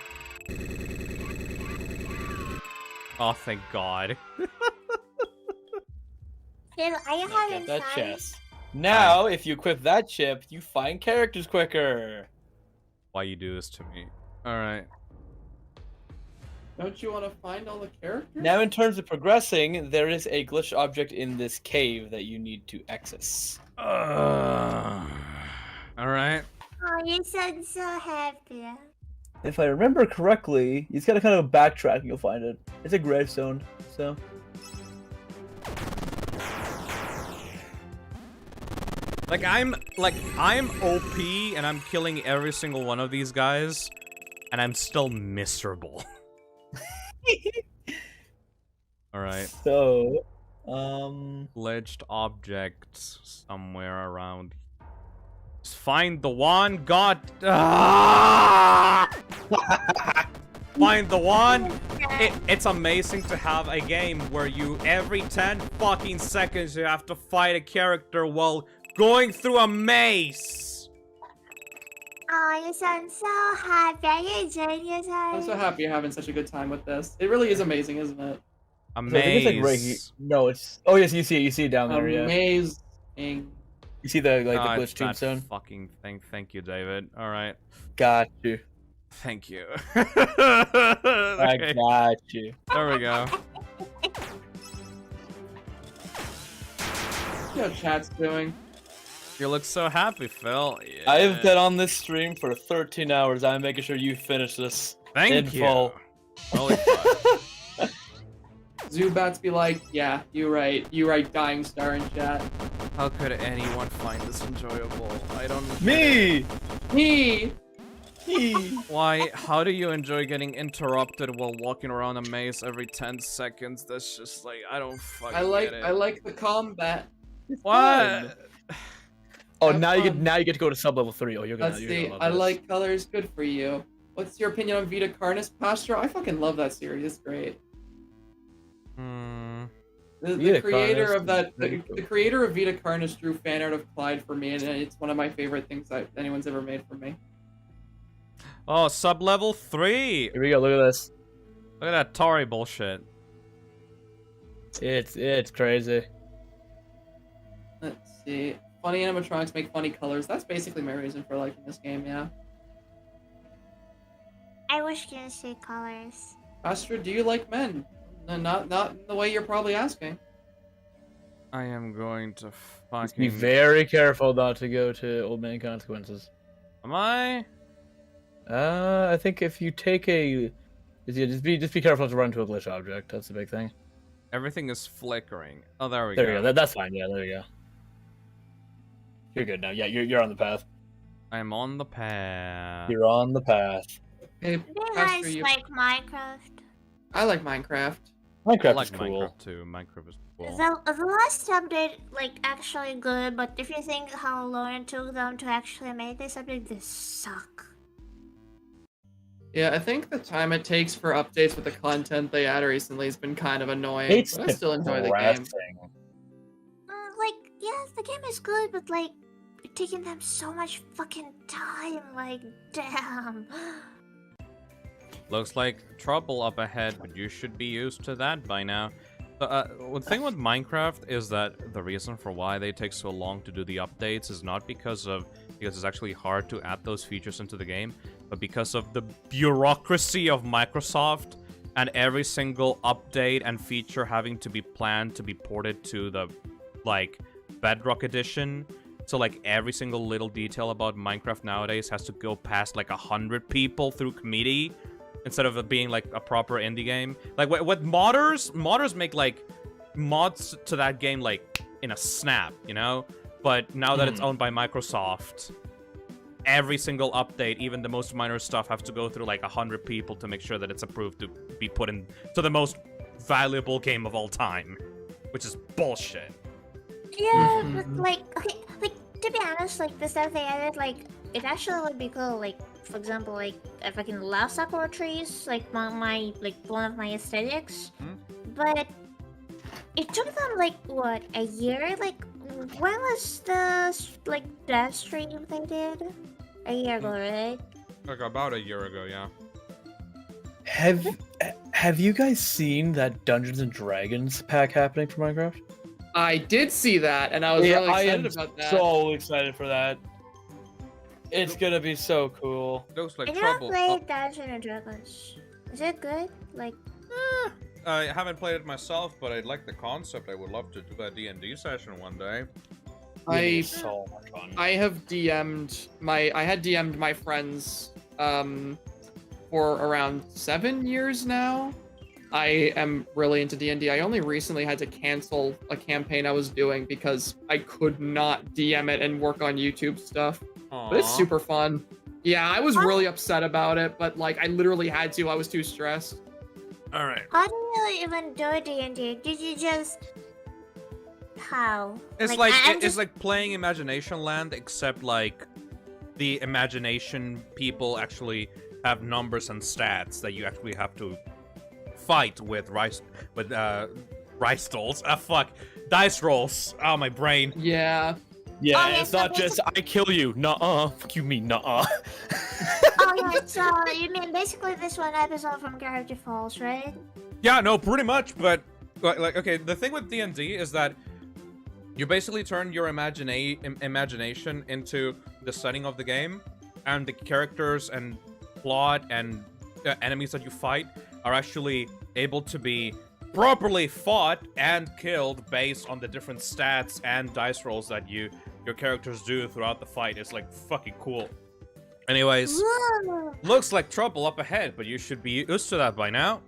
Oh, thank God. Phil, are you having Get that fun? chest. Now, if you equip that chip, you find characters quicker. Why you do this to me? Alright. Don't you want to find all the characters? Now, in terms of progressing, there is a glitch object in this cave that you need to access. Alright. Oh, you sound so happy. If I remember correctly, you just gotta kind of backtrack and you'll find it. It's a gravestone, so. I'm OP and I'm killing every single one of these guys, and I'm still miserable. Alright. So, Glitched objects somewhere around. Just find the one. God. Ah! Find the one. It's amazing to have a game where you every 10 fucking seconds you have to fight a character while going through a maze. Oh, you sound so happy. Are you enjoying yourself? I'm so happy you're having such a good time with this. It really is amazing, isn't it? A So I think it's like right here. No, it's. Oh yes, you see it down there. Yeah. Amazing. You see the like the glitch It's that tombstone. fucking thing. Thank you, David. All right. Got you. Thank you. I got you. There we go. See how chat's doing. You look so happy, Phil. Yeah. I've been on this stream for 13 hours. I'm making sure you finish this. Thank you. Full. Holy fuck. Zubats be like, yeah, you right, dying star in chat. How could anyone find this enjoyable? I don't. Me. Why? How do you enjoy getting interrupted while walking around a maze every 10 seconds? That's just like I don't fucking get it. I like the combat. It's What? fun. Oh, Have now fun. you get to go to sub level 3. Oh, you're gonna. Let's you're see. gonna love I this. like colors. Good for you. What's your opinion on Vita Carnus Pastra? I fucking love that series. It's great. The Vita creator Carnus of that, is pretty the creator of Vita Carnus drew fan art of Clyde for me, and it's one of my favorite things that anyone's ever made for me. Oh, sub level 3. Here we go. Look at this. Look at that Tori bullshit. It's crazy. Let's see. Funny animatronics make funny colors. That's basically my reason for liking this game. Yeah. I wish you could see colors. Astra, do you like men? No, not the way you're probably asking. I am going to Just be fucking. very careful not to go to Old Man Consequences. Am I? I think if you take a, just be careful not to run into a glitch object. That's the big thing. Everything is flickering. Oh, there we There go. you go. That's fine. Yeah, there you go. You're good now. Yeah, you're on the path. I'm on the path. You're on the path. Hey, Do you Astra, guys you... like Minecraft? I like Minecraft. I Minecraft like is cool. Minecraft too. Minecraft is cool. The last update, like, actually good, but if you think how long it took them to actually make this update, this suck. Yeah, I think the time it takes for updates with the content they add recently has been kind of annoying, but I still enjoy the game. Like, yes, the game is good, but, like, it's taking them so much fucking time, like, damn. Looks like trouble up ahead, but you should be used to that by now. The thing with Minecraft is that the reason for why they take so long to do the updates is not because it's actually hard to add those features into the game, but because of the bureaucracy of Microsoft and every single update and feature having to be planned to be ported to the, like, Bedrock edition. So, like, every single little detail about Minecraft nowadays has to go past, like, 100 people through committee instead of it being, like, a proper indie game. Like, with modders make, like, mods to that game, like, in a snap, you know? But now that it's owned by Microsoft, every single update, even the most minor stuff, have to go through, like, 100 people to make sure that it's approved to be put in to the most valuable game of all time. Which is bullshit. Yeah, but, like, okay, like, to be honest, like, the stuff they added, like, it actually would be cool. Like, for example, like, if I can love sakura trees, like, like, one of my aesthetics. But it took them, like, what, a year? Like, when was the, like, dev stream they did? A year ago, right? Like, about a year ago, yeah. Have you guys seen that Dungeons and Dragons pack happening for Minecraft? I did see that, and I was really excited about that. So excited for that. It's gonna be so cool. Looks like I never trouble. played Dungeons and Dragons. Is it good? Like, I haven't played it myself, but I like the concept. I would love to do a D&D session one day. So much fun. I had DM'd my friends for around 7 years now. I am really into D&D. I only recently had to cancel a campaign I was doing because I could not DM it and work on YouTube stuff. Aww. But it's super fun. Yeah, I was really upset about it, but like I literally had to. I was too stressed. All right. how do you even do D&D? Did you just How? It's like it's like playing Imagination Land, except like the imagination people actually have numbers and stats that you actually have to fight with dice rolls. Oh, my brain. Yeah. Yeah, Oh, yeah, it's so not just I kill you. Nuh-uh. Fuck you mean nuh-uh. Oh yeah, so you mean basically this one episode from Gravity Falls, right? Yeah, no, pretty much. But like, okay, the thing with D&D is that you basically turn your imagination into the setting of the game, and the characters and plot and enemies that you fight are actually able to be properly fought and killed based on the different stats and dice rolls that your characters do throughout the fight. It's like fucking cool. Anyways, looks like trouble up ahead, but you should be used to that by now.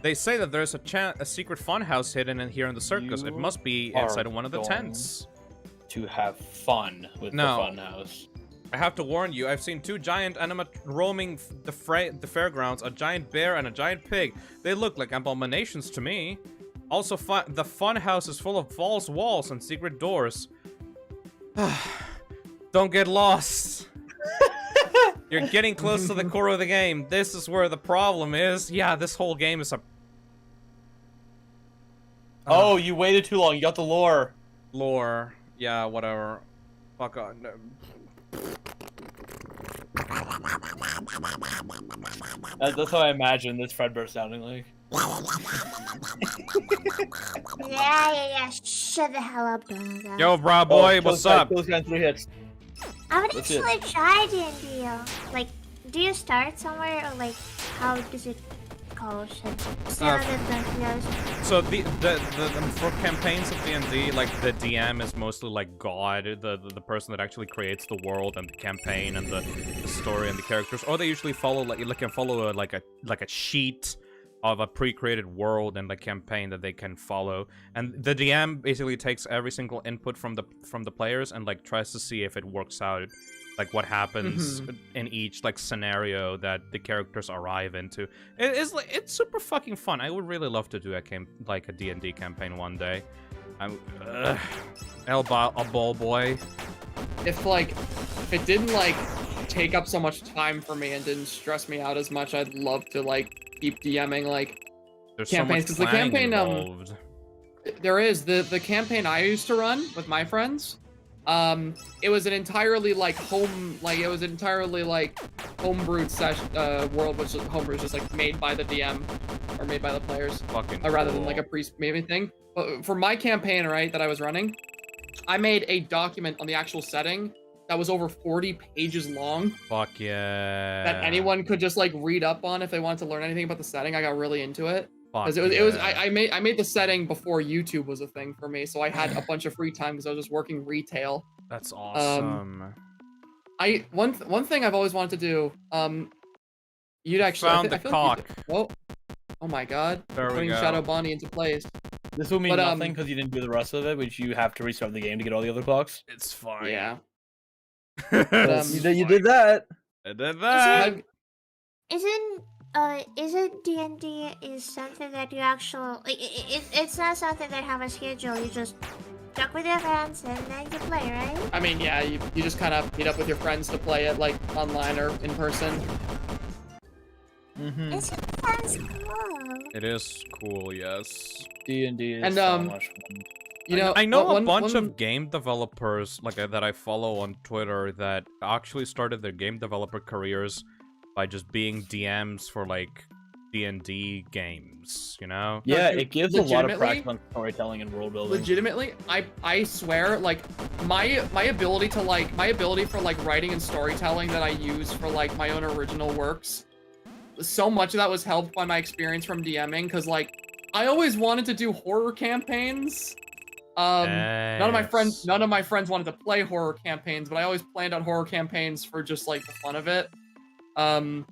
They say that there's a secret funhouse hidden in here in the circus. It must be inside of one of the tents. To have fun with the funhouse. I have to warn you, I've seen 2 giant animals roaming the fairgrounds, a giant bear and a giant pig. They look like abominations to me. Also, the funhouse is full of false walls and secret doors. Don't get lost. You're getting close to the core of the game. This is where the problem is. Yeah, this whole game is a... Oh, you waited too long. You got the lore. Lore. Yeah, whatever. Fuck on. That's how I imagine this Fredbear sounding like. Yeah. Shut the hell up, Donovan. Yo, bra boy, what's up? Those guys 3 hits. I would actually try D&D. Like, do you start somewhere or like how does it go? So the for campaigns of D&D, like the DM is mostly like God, the person that actually creates the world and the campaign and the story and the characters, or they usually follow like a sheet of a pre-created world and the campaign that they can follow, and the DM basically takes every single input from the players and like tries to see if it works out, like what happens in each like scenario that the characters arrive into. It's super fucking fun. I would really love to do a D&D campaign one day. El ball boy. If it didn't like take up so much time for me and didn't stress me out as much, I'd love to like keep DMing like There's campaigns, so because much the campaign involved. there is the campaign I used to run with my friends. It was an entirely like homebrewed world, which homebrew is just like made by the DM or made by the players, rather than like a pre-made thing. But for my campaign, right, that I was running, I made a document on the actual setting that was over 40 pages long. Fuck yeah. That anyone could just like read up on if they wanted to learn anything about the setting. I got really into it. Fuck I made the setting before YouTube was a thing for me, so I had a bunch of free time because I was just working retail. That's awesome. One thing I've always wanted to do, you'd actually found the cock. Oh my god. There we putting go. Shadow Bonnie into place. This will mean nothing because you didn't do the rest of it, which you have to restart the game to get all the other clocks. It's fine. Yeah. You did that. I did that. Isn't D&D is something that you actually it's not something that have a schedule. You just talk with your friends and then you play, right? I mean, yeah, you just kind of meet up with your friends to play it like online or in person. It sounds cool. It is cool, yes. D&D is And, so much fun. You know, I know a bunch of game developers like that I follow on Twitter that actually started their game developer careers by just being DMs for like D&D games, you know? Yeah, it gives a lot of practice on storytelling and world building. Legitimately, I swear, like my ability for like writing and storytelling that I use for like my own original works, so much of that was helped by my experience from DMing, because like I always wanted to do horror campaigns. None of my friends wanted to play horror campaigns, but I always planned on horror campaigns for just like the fun of it. And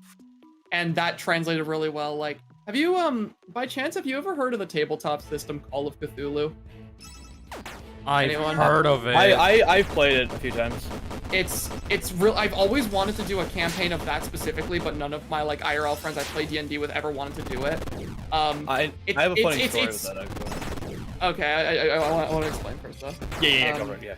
that translated really well. Like, have you by chance have you ever heard of the tabletop system Call of Cthulhu? I've heard of it. I've played it a few times. It's real. I've always wanted to do a campaign of that specifically, but none of my like IRL friends I play D&D with ever wanted to do it. I have a funny story with that actually. Okay, I want to explain first though. Yeah, go right, yeah.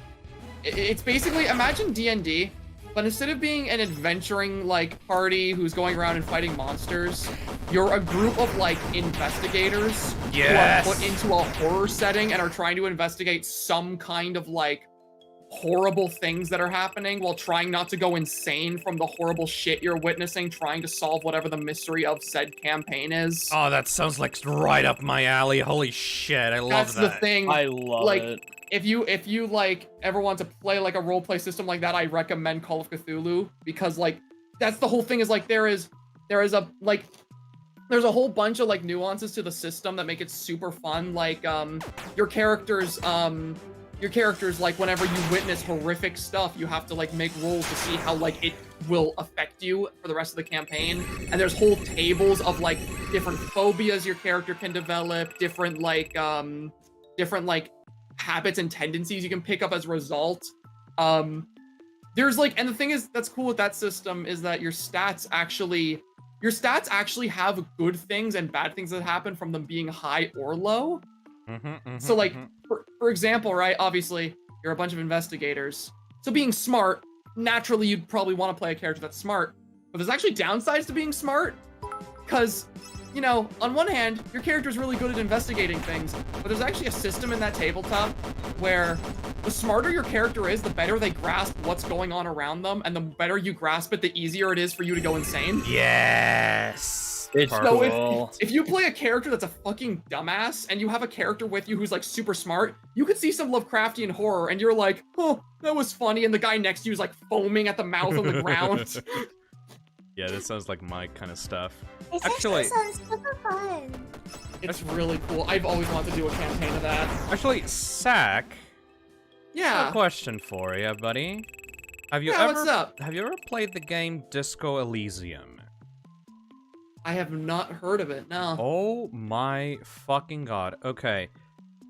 It's basically, imagine D&D, but instead of being an adventuring like party who's going around and fighting monsters, you're a group of like investigators who are put into a horror setting and are trying to investigate some kind of like horrible things that are happening while trying not to go insane from the horrible shit you're witnessing, trying to solve whatever the mystery of said campaign is. Oh, that sounds like right up my alley. Holy shit, I love That's that. the thing. I love like, it. If you like ever want to play like a roleplay system like that, I recommend Call of Cthulhu, because like that's the whole thing, is like there's a whole bunch of like nuances to the system that make it super fun. Like your characters like whenever you witness horrific stuff, you have to like make rolls to see how like it will affect you for the rest of the campaign. And there's whole tables of like different phobias your character can develop, different like habits and tendencies you can pick up as a result. There's like, and the thing is that's cool with that system is that your stats actually have good things and bad things that happen from them being high or low. So like, for example, right, obviously you're a bunch of investigators, so being smart, naturally you'd probably want to play a character that's smart, but there's actually downsides to being smart, because, you know, on one hand, your character's really good at investigating things, but there's actually a system in that tabletop where the smarter your character is, the better they grasp what's going on around them, and the better you grasp it, the easier it is for you to go insane. Yes! It's So cool. if you play a character that's a fucking dumbass, and you have a character with you who's like super smart, you could see some Lovecraftian horror, and you're like, oh, that was funny, and the guy next to you is like foaming at the mouth on the ground. Yeah, this sounds like my kind of stuff. It Actually, sounds super fun. It's really cool. I've always wanted to do a campaign of that. Actually, Sack. Yeah. A question for you, buddy. Have you Yeah, ever what's up? have you ever played the game Disco Elysium? I have not heard of it, no. Oh my fucking god. Okay.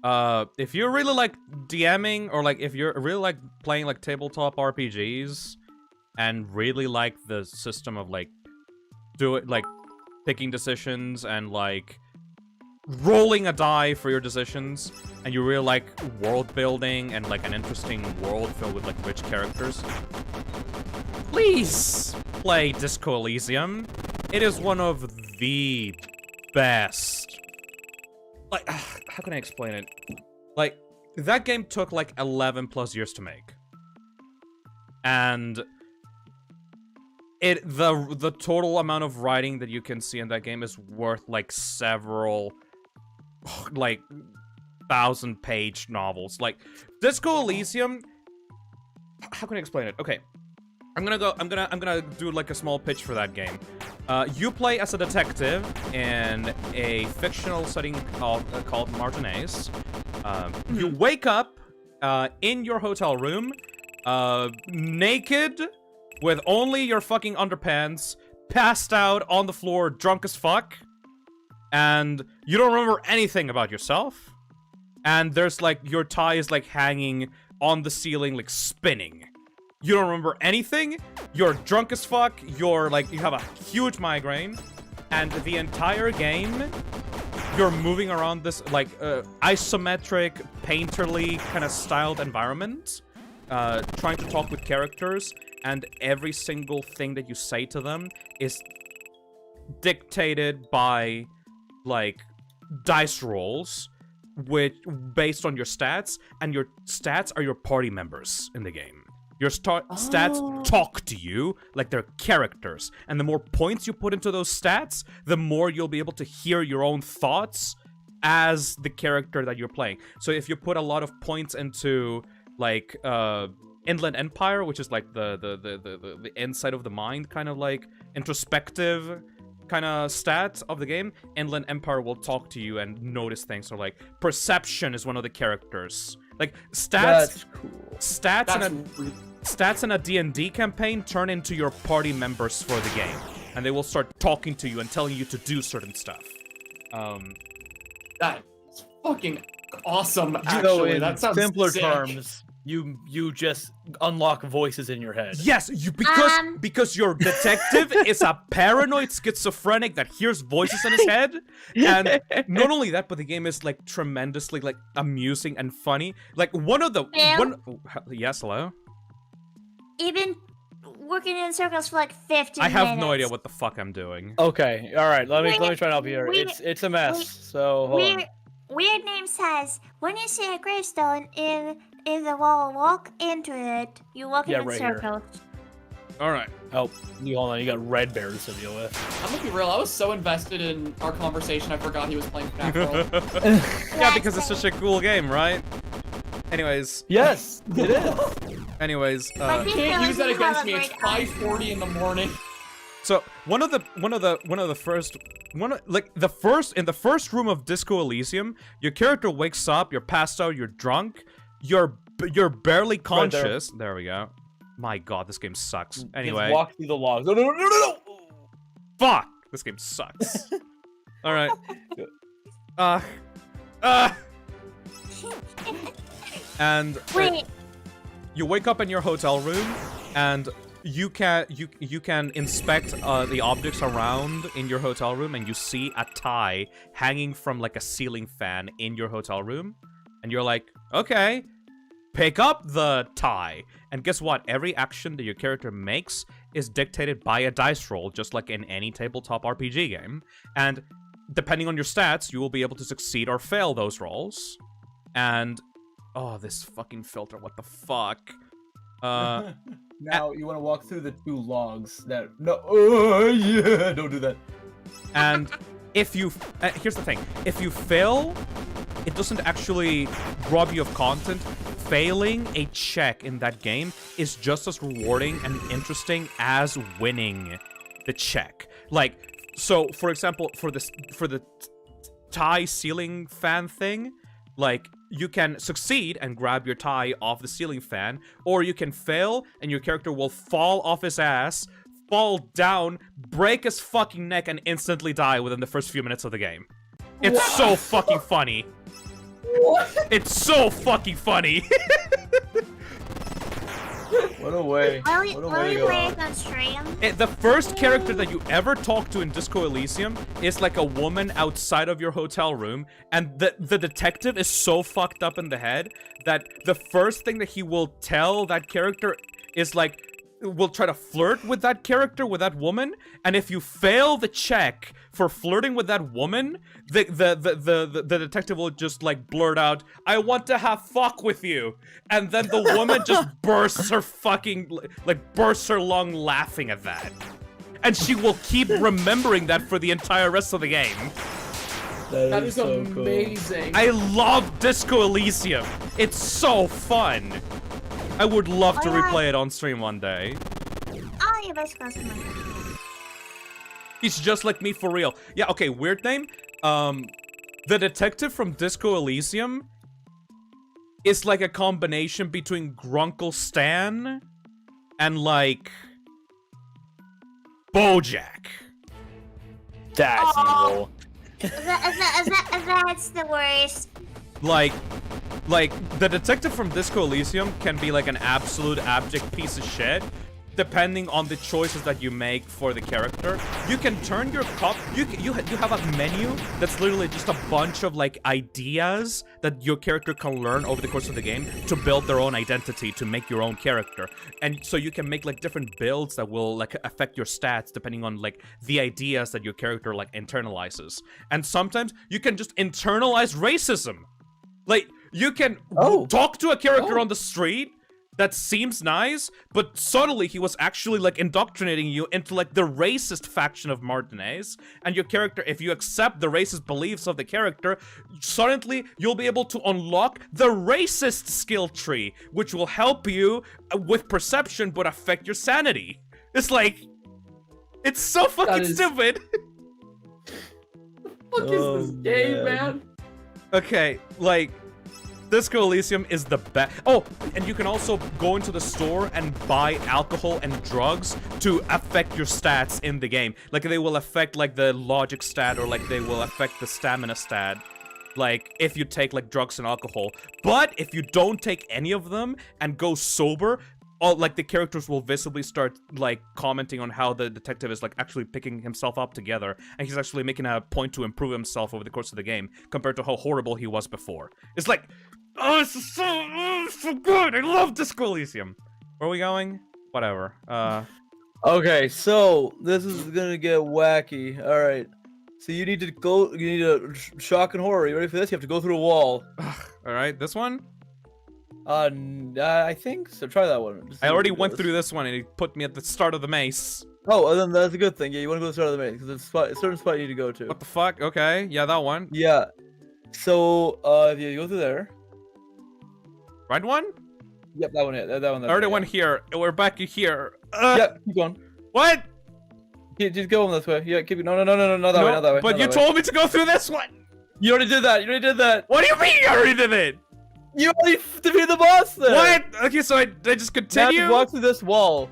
If you're really like DMing, or like if you're really like playing like tabletop RPGs and really like the system of like picking decisions and like rolling a die for your decisions, and you really like world building and like an interesting world filled with like rich characters, please play Disco Elysium. It is one of the best. Like, how can I explain it? Like, that game took like 11 plus years to make. And the total amount of writing that you can see in that game is worth like several like 1,000-page novels. Like, Disco Elysium, how can I explain it? Okay. I'm gonna do like a small pitch for that game. You play as a detective in a fictional setting called Martinez. You wake up in your hotel room, naked, with only your fucking underpants, passed out on the floor, drunk as fuck, and you don't remember anything about yourself. And there's like, your tie is like hanging on the ceiling, like spinning. You don't remember anything, you're drunk as fuck, you're like, you have a huge migraine, and the entire game, you're moving around this like isometric, painterly kind of styled environment, trying to talk with characters, and every single thing that you say to them is dictated by like dice rolls, which based on your stats, and your stats are your party members in the game. Your stats talk to you like they're characters, and the more points you put into those stats, the more you'll be able to hear your own thoughts as the character that you're playing. So if you put a lot of points into like Inland Empire, which is like the inside of the mind kind of like introspective kind of stats of the game, Inland Empire will talk to you and notice things. So like perception is one of the characters. Like stats. That's cool. Stats in a D&D campaign turn into your party members for the game, and they will start talking to you and telling you to do certain stuff. That's fucking awesome, So actually. in That sounds simpler sick. terms, You just unlock voices in your head. Yes, because your detective is a paranoid schizophrenic that hears voices in his head, and not only that, but the game is like tremendously like amusing and funny. Like yes, hello. You've been working in circles for like 15 I have minutes. no idea what the fuck I'm doing. Okay, all right. Let me try and help you here. It's a mess. So hold on. Weird name says when you see a gravestone in the wall, walk into it. You walk in right circles. All right. Oh, you hold on. You got red bears to deal with. I'm gonna be real. I was so invested in our conversation, I forgot he was playing Fnaf World. Yeah, because it's such a cool game, right? Anyways. Yes, it is. Anyways, you can't use that against me. It's 5:40 in the morning. So in the first room of Disco Elysium, your character wakes up, you're passed out, you're drunk, you're barely conscious. There we go. My God, this game sucks. Anyway, just walk through the logs. No. Fuck, this game sucks. All right. And wait. You wake up in your hotel room, and you can inspect the objects around in your hotel room, and you see a tie hanging from like a ceiling fan in your hotel room, and you're like, okay, pick up the tie. And guess what? Every action that your character makes is dictated by a dice roll, just like in any tabletop RPG game. And depending on your stats, you will be able to succeed or fail those rolls. And oh, this fucking filter, what the fuck? Now you want to walk through the two logs that yeah, don't do that. And if you here's the thing, if you fail, it doesn't actually rob you of content. Failing a check in that game is just as rewarding and interesting as winning the check. Like, so for example, for the tie ceiling fan thing, like, you can succeed and grab your tie off the ceiling fan, or you can fail and your character will fall off his ass, fall down, break his fucking neck, and instantly die within the first few minutes of the game. It's so fucking funny. What? It's so fucking funny. What a way. Will you play it on stream? The first character that you ever talk to in Disco Elysium is like a woman outside of your hotel room, and the detective is so fucked up in the head that the first thing that he will tell that character is like, will try to flirt with that character, with that woman, and if you fail the check for flirting with that woman, the detective will just like blurt out, "I want to have fuck with you," and then the woman just bursts her lung laughing at that, and she will keep remembering that for the entire rest of the game. That is so amazing. Cool. I love Disco Elysium. It's so fun. I would love to replay it on stream one day. Oh, your best cousin. He's just like me for real. Yeah, okay, weird name. The detective from Disco Elysium is like a combination between Grunkle Stan and like BoJack. That's evil. That's the worst. Like, the detective from Disco Elysium can be like an absolute abject piece of shit, depending on the choices that you make for the character. You can turn your cup, you have a menu that's literally just a bunch of like ideas that your character can learn over the course of the game to build their own identity, to make your own character. And so you can make like different builds that will like affect your stats depending on like the ideas that your character like internalizes. And sometimes you can just internalize racism. Like, you can talk to a character on the street that seems nice, but subtly he was actually, like, indoctrinating you into, like, the racist faction of Martinez. And your character, if you accept the racist beliefs of the character, suddenly you'll be able to unlock the racist skill tree, which will help you with perception but affect your sanity. It's like, it's so fucking stupid. What is this game, man? Okay, like, Disco Elysium is the best. Oh, and you can also go into the store and buy alcohol and drugs to affect your stats in the game. Like, they will affect, like, the logic stat, or, like, they will affect the stamina stat. like if you take like drugs and alcohol. But if you don't take any of them and go sober, all like the characters will visibly start like commenting on how the detective is like actually picking himself up together, and he's actually making a point to improve himself over the course of the game compared to how horrible he was before. It's like, oh, this is so good. I love Disco Elysium. Where are we going? Whatever. Okay, so this is gonna get wacky. All right. So you need to go. You need a shock and horror. You ready for this? You have to go through a wall. All right, this one. I think so. Try that one. I already went through this one, and it put me at the start of the maze. Oh, then that's a good thing. Yeah, you want to go to the start of the maze because it's a certain spot you need to go to. What the fuck? Okay, yeah, that one. Yeah. So if you go through there. Right one? Yep, that one. Yeah, that one. I already went here. We're back here. Yep, keep going. What? Yeah, just go this way. Yeah, keep it. No, not that way. Not that way. But you told me to go through this one. You already did that. You already did that. What do you mean you already did it? You already defeated the boss there. What? Okay, so I just continue. You have to walk through this wall.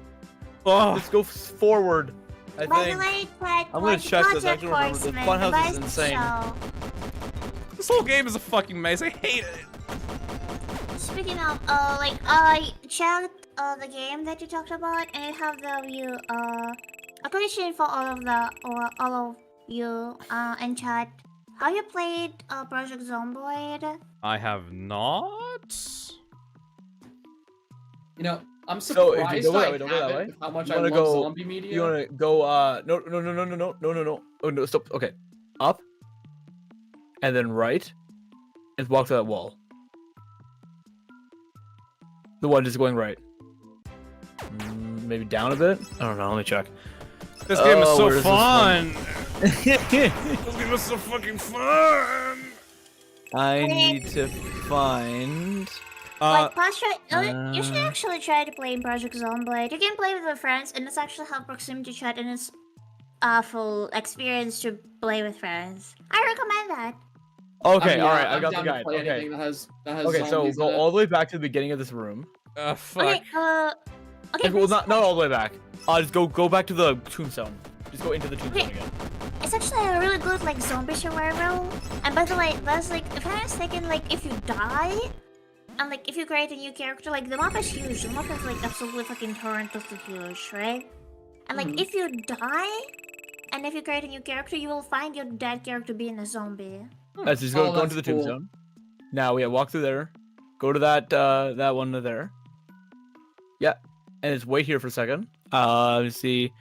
Oh. Just go forward. I By think. the way, Ted, I'm gonna check this. I actually remember this. Funhouse is insane. This whole game is a fucking maze. I hate it. Speaking of, like, I checked the game that you talked about, and I have the view. A question for all of you in chat. Have you played Project Zomboid? I have not. You know, I'm So surprised if you go I that way, don't go that way. haven't, how much You I wanna love go- zombie media. You wanna go? No. Oh no! Stop. Okay, up, and then right, and walk to that wall. The one just going right. Maybe down a bit. I don't know. Let me check. This game is so where this fun. This game is so fucking fun. I need to find. Like, you should actually try to play in Project Zomboid. You can play with your friends, and it's actually have proximity chat, and it's awful experience to play with friends. I recommend that. Okay, Yeah, all right. I I'm got the down to guide. play Okay. anything that has Okay, so zombies go in it. all the way back to the beginning of this room. Fuck. Okay, okay. Well, not all the way back. Just go back to the tombstone. Just go into the tombstone again. It's actually a really good like zombie survival. And by the way, that's like if I'm not mistaken, like if you die, and like if you create a new character, like the map is huge. The map is like absolutely fucking torrentously huge, right? And like if you die, and if you create a new character, you will find your dead character being a zombie. Let's just go Oh, into the that's cool. tombstone. Now, yeah, walk through there. Go to that one there. Yeah, and just wait here for a second. Let's see.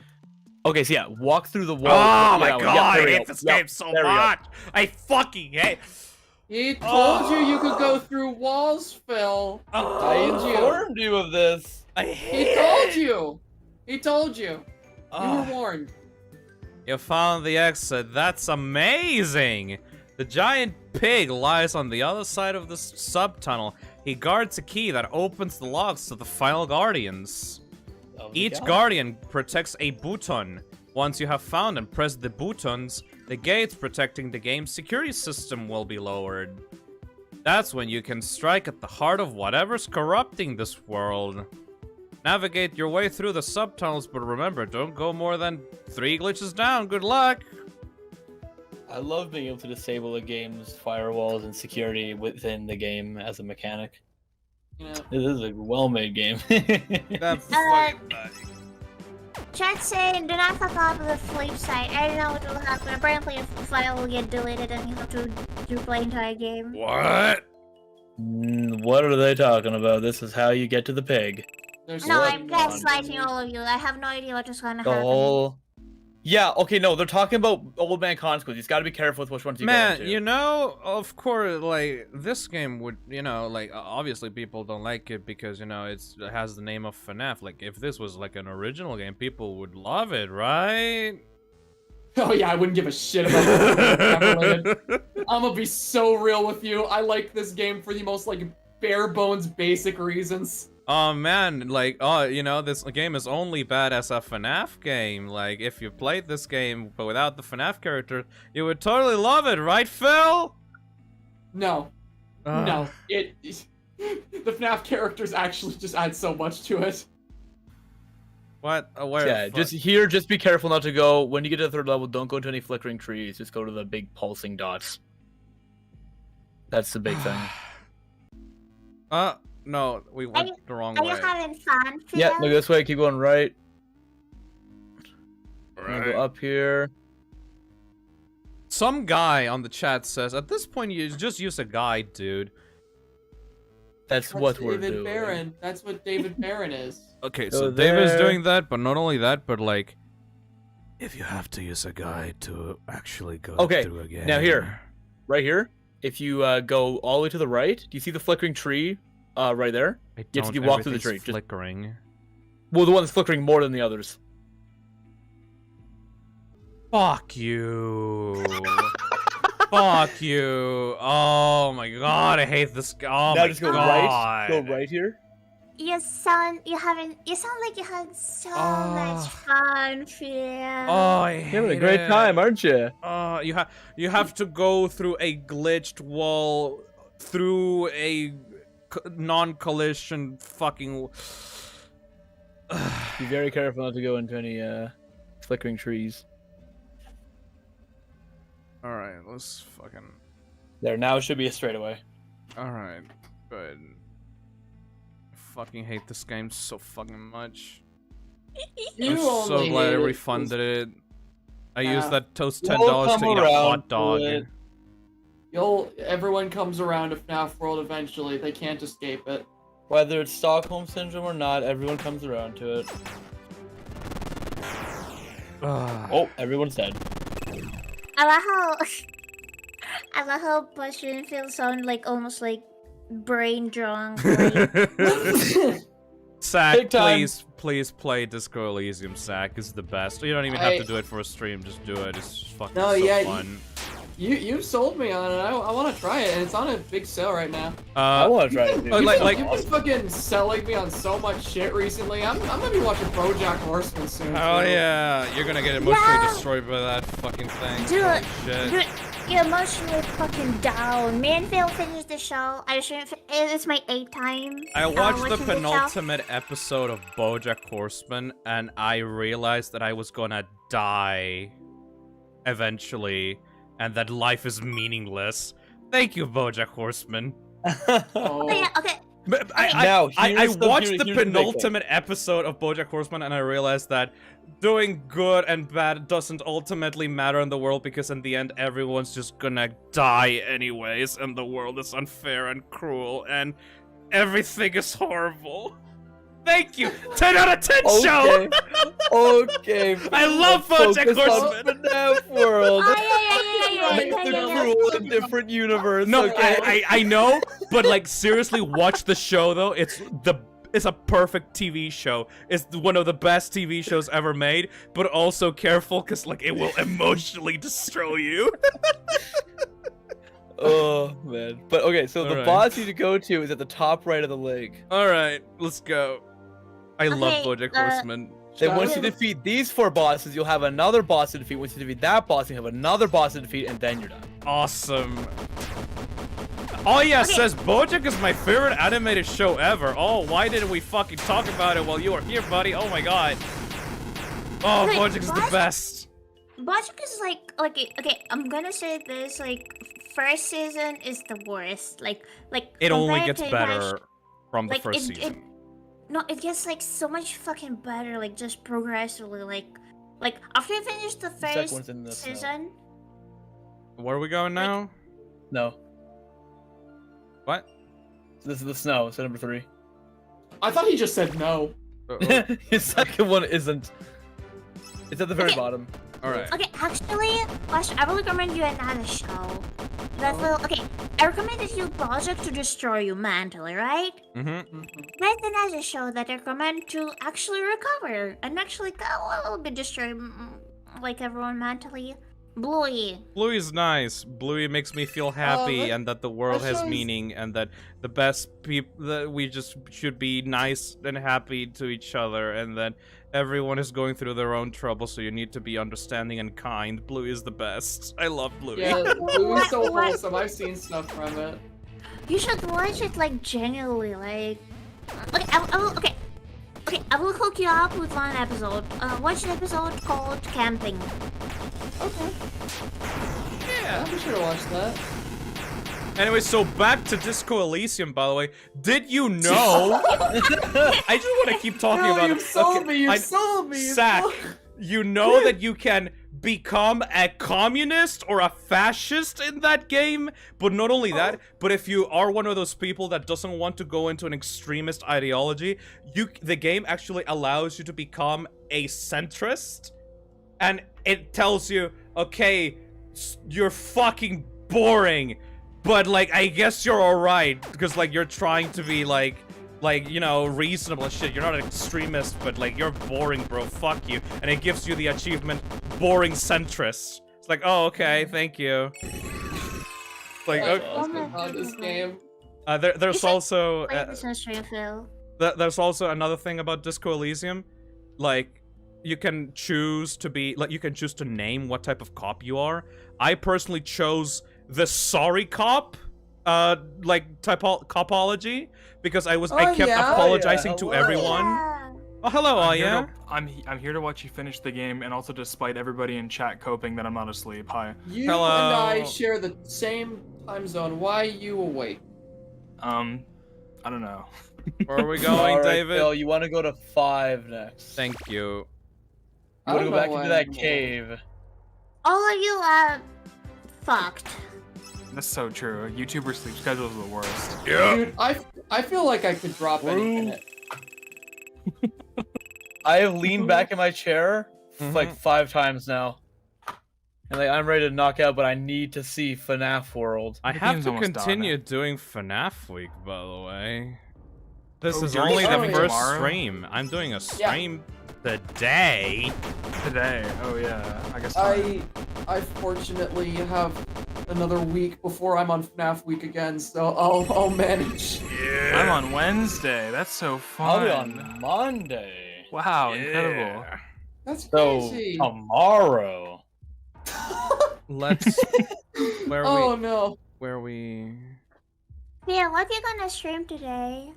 Okay, so yeah, walk through the wall. Oh my Yeah, god, yeah, I there we hate go. this Yep, game so there we go. much. I fucking hate. He told you could go through walls, Phil. I informed you of this. I He hate told it. you. He told you. You were warned. You found the exit. That's amazing. The giant pig lies on the other side of the sub-tunnel. He guards a key that opens the locks to the final guardians. Each guardian protects a button. Once you have found and pressed the buttons, the gates protecting the game's security system will be lowered. That's when you can strike at the heart of whatever's corrupting this world. Navigate your way through the subtunnels, but remember, don't go more than 3 glitches down. Good luck! I love being able to disable a game's firewalls and security within the game as a mechanic. You know, This is a well-made game. That's Chat saying, do not fuck up the flip side. I don't know what will happen. Apparently, a file will get deleted and you have to replay the entire game. What? What are they talking about? This is how you get to the pig. there's No, something I'm wrong. gaslighting all of you. I have no idea what is going to The happen. whole. Yeah. Okay. No, they're talking about old man consequences. You got to be careful with which ones you go Man, into. you know, of course, like, this game would, you know, like, obviously people don't like it because, you know, it has the name of Fnaf. Like, if this was, like, an original game, people would love it, right? Oh yeah, I wouldn't give a shit about this. I'm gonna be so real with you. I like this game for the most like bare bones basic reasons. Oh, man, like, oh, you know, this game is only bad as a FNAF game. Like, if you played this game, but without the FNAF character, you would totally love it, right, Phil? No. No. The FNAF characters actually just add so much to it. What? Where? Yeah, just here, just be careful not to go. When you get to the 3rd level, don't go to any flickering trees. Just go to the big pulsing dots. That's the big thing. No, we went the wrong Are way. you having fun, Phil? Yeah, look this way. Keep going right. I'm Right. gonna go up here. Some guy on the chat says, at this point, you just use a guide, dude. That's what we're David doing. Barron. That's what David Barron is. Okay, Go so David's there. doing that, but not only that, but like, if you have to use a guide to actually go Okay, through a game. now here, right here, if you go all the way to the right, do you see the flickering tree right there? I You have to don't, walk through the tree. everything's flickering. Well, the one that's flickering more than the others. Fuck you. Fuck you. Oh my god, I hate this guy. Oh now my just go god. right. Go right here. You sound like you had so much fun, Phil. Oh, I hate You're having a great it. time, aren't you? You have to go through a glitched wall, through a non-collision fucking. Be very careful not to go into any flickering trees. All right, let's fucking. There, now it should be a straightaway. All right, good. I fucking hate this game so fucking much. I'm so only glad I hate it refunded it. I used that toast $10 We'll to come eat a around hot to dog. it. Everyone comes around to FNAF World eventually. They can't escape it. Whether it's Stockholm Syndrome or not, everyone comes around to it. Oh, everyone's dead. I love how Buster and Phil sound like almost like brain drunk. Like... Sack, Big time. please play Disco Elysium. Sack is the best. You don't even have to do it for a stream. Just do it. It's just fucking so fun. You sold me on it. I want to try it, and it's on a big sale right now. I want to try it. Dude. You've been fucking selling me on so much shit recently. I'm gonna be watching BoJack Horseman soon. Oh too. yeah, you're gonna get emotionally destroyed by that fucking thing. Dude, Holy shit. dude, you're emotionally fucking down. Me and Phil finished the show. It's my 8th time. I watched the watching show. penultimate episode of BoJack Horseman, and I realized that I was gonna die eventually, and that life is meaningless. Thank you, BoJack Horseman. Oh, yeah, okay. But Now, I watched here's the the big thing. penultimate episode of BoJack Horseman, and I realized that doing good and bad doesn't ultimately matter in the world, because in the end, everyone's just gonna die anyways, and the world is unfair and cruel, and everything is horrible. Thank you! 10 out of 10 show! Okay. I love BoJack Horseman! FNAF World. Oh, Make the cruel and different universe. No, okay? I know, but like seriously, watch the show though. It's a perfect TV show. It's one of the best TV shows ever made, but also careful, because like it will emotionally destroy you. Oh man. But okay, so the Alright. boss you need to go to is at the top right of the lake. All right, let's go. I love Okay, BoJack Horseman. Then once you defeat these 4 bosses, you'll have another boss to defeat. Once you defeat that boss, you have another boss to defeat, and then you're done. Awesome. Oh yeah, says BoJack is my favorite animated show ever. Oh, why didn't we fucking talk about it while you were here, buddy? Oh my god. Oh, Okay, BoJack is the best. BoJack is like, okay, I'm gonna say this, like, first season is the worst. Like It only compared gets to better from the like, first season. No, it gets like so much fucking better, like just progressively, like after you finish the second first one's in the snow. season. Where are we going now? No. What? So this is the snow. So number 3. I thought he just said no. His second one isn't. It's at the very bottom. All right. Okay, actually, Buster, I will recommend you another show. That will, okay, I recommended you BoJack to destroy you mentally, right? Mm-hmm. There's another show that I recommend to actually recover and actually go a little bit destroy, like everyone mentally. Bluey. Bluey is nice. Bluey makes me feel happy, and that the world has shows- meaning, and that the best people, that we just should be nice and happy to each other, and that everyone is going through their own trouble, so you need to be understanding and kind. Bluey is the best. I love Bluey. Yeah, Bluey's so What? wholesome. I've seen stuff from it. You should watch it like genuinely, like. Okay, I will hook you up with one episode. Watch an episode called Camping. Okay. Yeah. I'll be sure to watch that. Anyway, so back to Disco Elysium, by the way. Did you know? I just want to keep talking about it. Sold me, you sold me. Sack, you know that you can become a communist or a fascist in that game? But not only that, but if you are one of those people that doesn't want to go into an extremist ideology, the game actually allows you to become a centrist. And it tells you, okay, you're fucking boring. But, like, I guess you're alright, because, like, you're trying to be, like, you know, reasonable and shit. You're not an extremist, but, like, you're boring, bro. Fuck you. And it gives you the achievement, boring centrist. It's like, oh, okay, thank you. Like, this game. There's also... There's also another thing about Disco Elysium. Like, you can choose to be... Like, you can choose to name what type of cop you are. I personally chose the sorry cop, like, copology, because I kept apologizing to everyone. Oh, hello, Aya. I'm here to watch you finish the game, and also despite everybody in chat coping that I'm not asleep. Hi. You and I share the same time zone. Why are you awake? I don't know. Where are we going, David? Phil, you want to go to 5 next. Thank you. You want to go back into that cave. All of you are fucked. That's so true. YouTuber sleep schedules are the worst. Yeah. Dude, I feel like I could drop any minute. I have leaned back in my chair like 5 times now. And like, I'm ready to knock out, but I need to see FNAF World. I have to continue doing FNAF Week, by the way. This is only the first stream. I'm doing a stream today. Oh yeah. I guess. I fortunately have another week before I'm on FNAF Week again, so I'll manage. Yeah. I'm on Wednesday. That's so fun. I'll be on Monday. Wow, incredible. That's crazy. So tomorrow. Let's. Where are we? Oh no. Where are we? Yeah, what are you gonna stream today?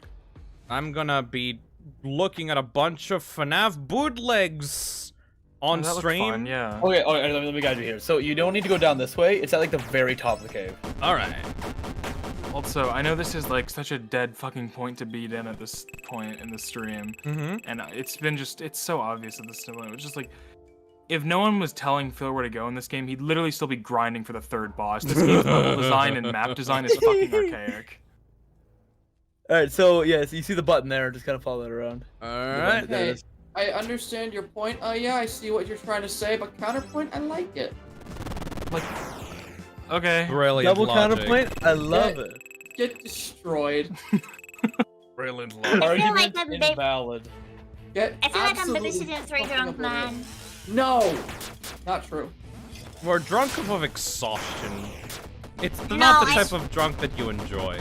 I'm gonna be looking at a bunch of FNAF bootlegs on stream. Fun, yeah. Okay, let me guide you here. So you don't need to go down this way. It's at like the very top of the cave. All right. Also, I know this is like such a dead fucking point to beat in at this point in the stream, and it's so obvious at this point. It's just like, if no one was telling Phil where to go in this game, he'd literally still be grinding for the 3rd boss. This game's level design and map design is fucking archaic. Alright, so yeah, so you see the button there, just kind of follow it around. Alright. Okay, I understand your point. Yeah, I see what you're trying to say, but counterpoint, I like it. Like, okay. Brilliant Double logic. counterpoint, I love it. Get destroyed. Brilliant logic. Argument invalid. I feel like I'm babysitting 3 drunk man. No! Not true. We're drunk of exhaustion. It's not the type of drunk that you enjoy.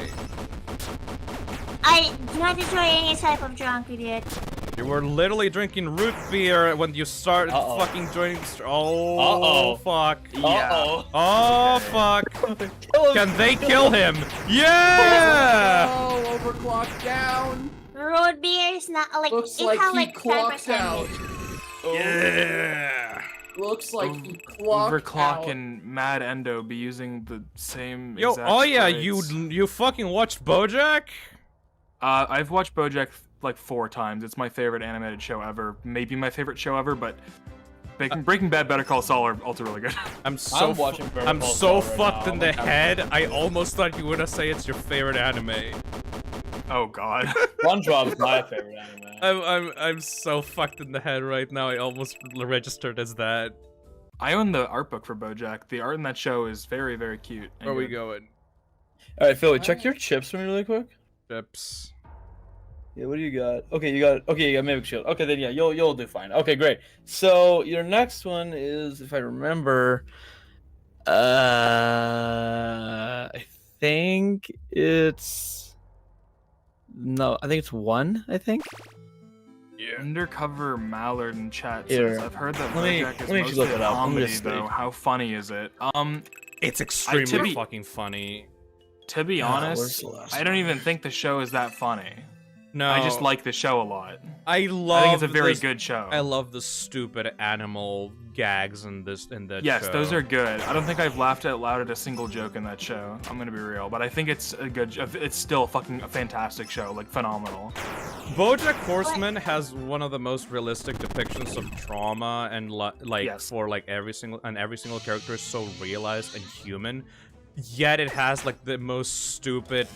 I do not enjoy any type of drunk, idiot. You were literally drinking root beer when you started fucking joining. Oh, fuck. Yeah. Oh, fuck. Can they kill him? Yeah! Oh, overclocked down. Road beer is not like Looks it like had he like clocked out. Yeah. Looks like he clocked Overclock out. and Mad Endo be using the same Yo, exact oh yeah, traits. you fucking watched BoJack? I've watched BoJack like 4 times. It's my favorite animated show ever. Maybe my favorite show ever, but Breaking Bad, Better Call Saul are also really good. I'm so fucked in the head. I almost thought you were gonna say it's your favorite anime. Oh god. SpongeBob's my favorite anime. I'm so fucked in the head right now. I almost registered as that. I own the art book for BoJack. The art in that show is very, very cute. Where are we going? All right, Philly, check your chips for me really quick. Chips. Yeah, what do you got? Okay, you got Mimic Shield. Okay, then yeah, you'll do fine. Okay, great. So your next one is, if I remember, I think it's I think it's 1. I think. Yeah. Undercover Mallard in chat says, Here. I've heard that Let me BoJack is look mostly it up. Let me comedy just though. see. How funny is it? It's extremely fucking funny. To be honest, where's the last I don't even think the show is that funny. No, I just like the show a lot. I love. I think it's a very good show. I love the stupid animal gags in that Yes, show. those are good. I don't think I've laughed out loud at a single joke in that show. I'm gonna be real, but I think it's a good. It's still fucking a fantastic show, like phenomenal. BoJack Horseman has one of the most realistic depictions of trauma and for like every single character is so realized and human. Yet it has like the most stupid,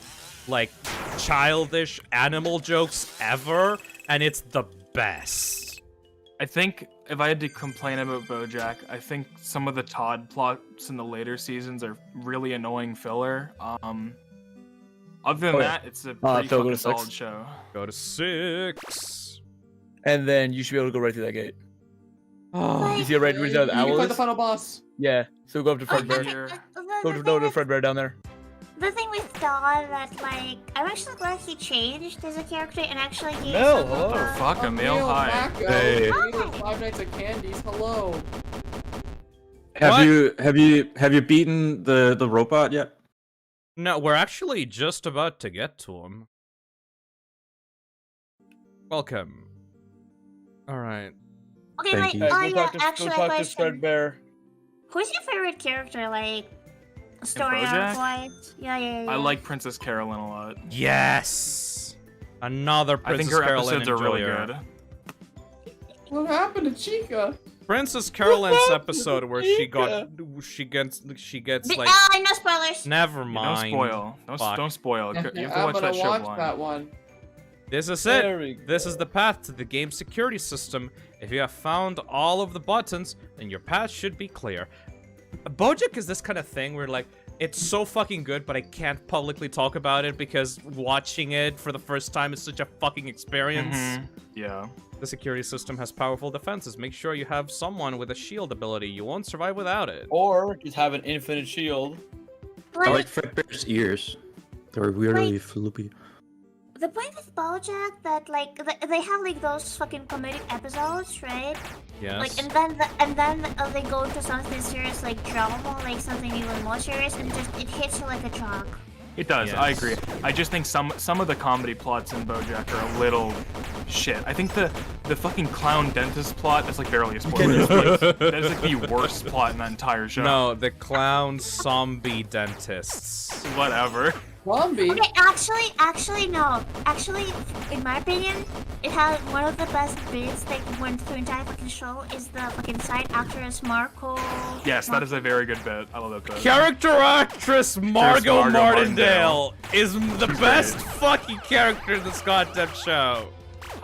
like childish animal jokes ever, and it's the best. I think if I had to complain about BoJack, I think some of the Todd plots in the later seasons are really annoying filler. Other than that, it's a pretty go to fucking 6. solid show. Go to 6. And then you should be able to go right through that gate. Oh, you see a right where the You owl can fight is? the final boss. Yeah. So go up to Fredbear. Go to Fredbear down there. The thing with Dawn that, like, I'm actually glad he changed as a character and actually gave No, some hello. of the... Fuck, Emil, hi. Mako, Hey. creator of Five Nights at Candy's. Hello. Have you beaten the robot yet? No, we're actually just about to get to him. Welcome. All right. Okay, Thank like, you. oh Go yeah, talk to, actually go a talk to question. Fredbear. Who's your favorite character, like, story arc wise? Yeah. I like Princess Carolyn a lot. Yes. Another I think Princess her Carolyn episodes are really enjoyer. good. What happened to Chica? Princess Carolyn's episode where she gets like. No spoilers. Never Yeah, mind. don't spoil. Fuck. Don't spoil. You have to I'm watch gonna that show watch blind. that one. This is There we it. This is the path to the game's security system. If you have found all of the buttons, then your path should be clear. BoJack is this kind of thing where, like, it's so fucking good, but I can't publicly talk about it because watching it for the first time is such a fucking experience. Yeah. The security system has powerful defenses. Make sure you have someone with a shield ability. You won't survive without it. Or just have an infinite shield. I like Fredbear's ears. They're weirdly floopy. The point with BoJack that, like, they have, like, those fucking comedic episodes, right? Yes. Like, and then they go into something serious, like drama, like something even more serious, and just it hits you like a truck. It does. Yes. I agree. I just think some of the comedy plots in BoJack are a little shit. I think the fucking clown dentist plot, that's like barely a spoiler. That is like the worst plot in that entire show. No, the clown zombie dentists. Whatever. Zombie. Okay, actually no. Actually, in my opinion, it had one of the best bits that went through the entire fucking show is the fucking side actress Marco. Yes, that is a very good bit. I love that bit. Character actress Margot Margot Martindale is the best fucking character in this goddamn show.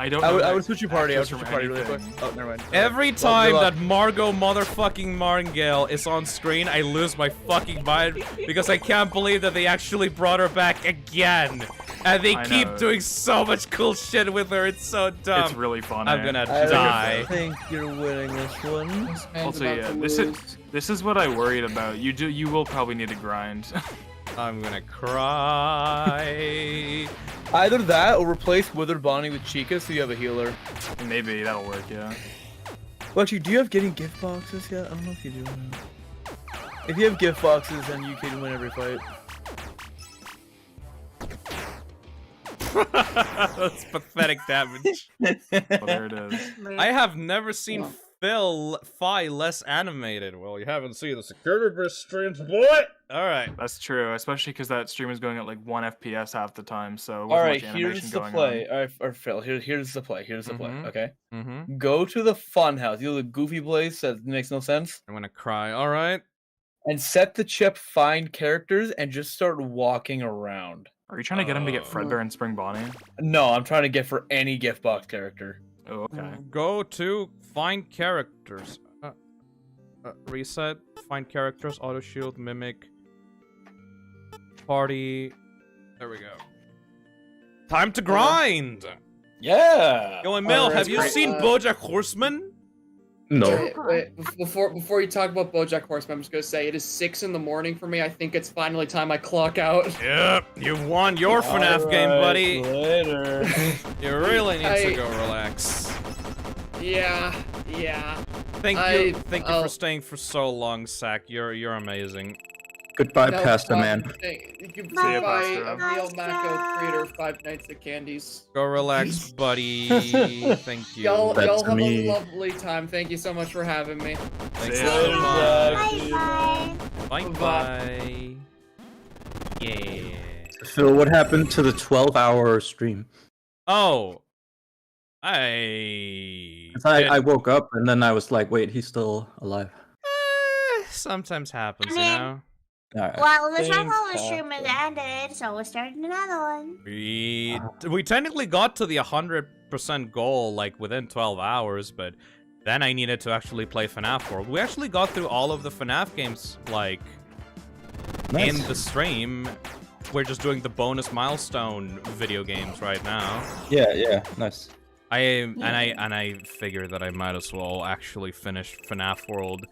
I don't. I would switch your party. I would switch your party really quick. Oh, never mind. Every time that Margot motherfucking Martindale is on screen, I lose my fucking mind because I can't believe that they actually brought her back again. And they I keep know. doing so much cool shit with her. It's so dumb. It's really fun. I'm gonna I die. think you're winning this one. Also, yeah, this is what I worried about. You will probably need to grind. I'm gonna cry. Either that or replace Withered Bonnie with Chica so you have a healer. Maybe that'll work. Yeah. Well, actually, do you have getting gift boxes yet? I don't know if you do. If you have gift boxes, then you can win every fight. That's pathetic damage. Well, there it is. I have never seen Phil Fi less animated. Well, you haven't seen the security burst streams, boy. All right. That's true, especially because that stream is going at like 1 FPS half the time. So All wasn't right, much animation here's the going play. on. All right, or Phil, here's the play. Here's the play. Okay. Mm-hmm. Go to the fun house. You know the goofy place that makes no sense. I'm gonna cry. All right. And set the chip find characters and just start walking around. Are you trying to get him to get Fredbear and Spring Bonnie? No, I'm trying to get for any gift box character. Oh, okay. Go to find characters. Reset. Find characters. Auto shield. Mimic. Party. There we go. Time to grind. Yeah. Yo, Emil, Alright, have you great. seen BoJack Horseman? No. Wait, before you talk about BoJack Horseman, I'm just gonna say it is 6 in the morning for me. I think it's finally time I clock out. Yep, you won your FNAF game, buddy. Later. You really need to I- go relax. Yeah. Thank I- you for I'll- staying for so long, Sack. You're amazing. Goodbye, No, Pasta Man. Goodbye, Pasta. Neil Mako, creator of Five Nights at Candy's. Go relax, buddy. Thank you. Y'all That's have me. a lovely time. Thank you so much for having me. Thanks See so ya. much. Bye bye. Bye. Yeah. Phil, what happened to the 12-hour stream? Oh. I 'Cause I woke up and then I was like, wait, he's still alive. sometimes happens, I mean- you know? Alright. Well, the Things travel stream is ended, so we're starting another one. We technically got to the 100% goal like within 12 hours, but then I needed to actually play FNAF World. We actually got through all of the FNAF games like Nice. in the stream. We're just doing the bonus milestone video games right now. Yeah, nice. I figured that I might as well actually finish FNAF World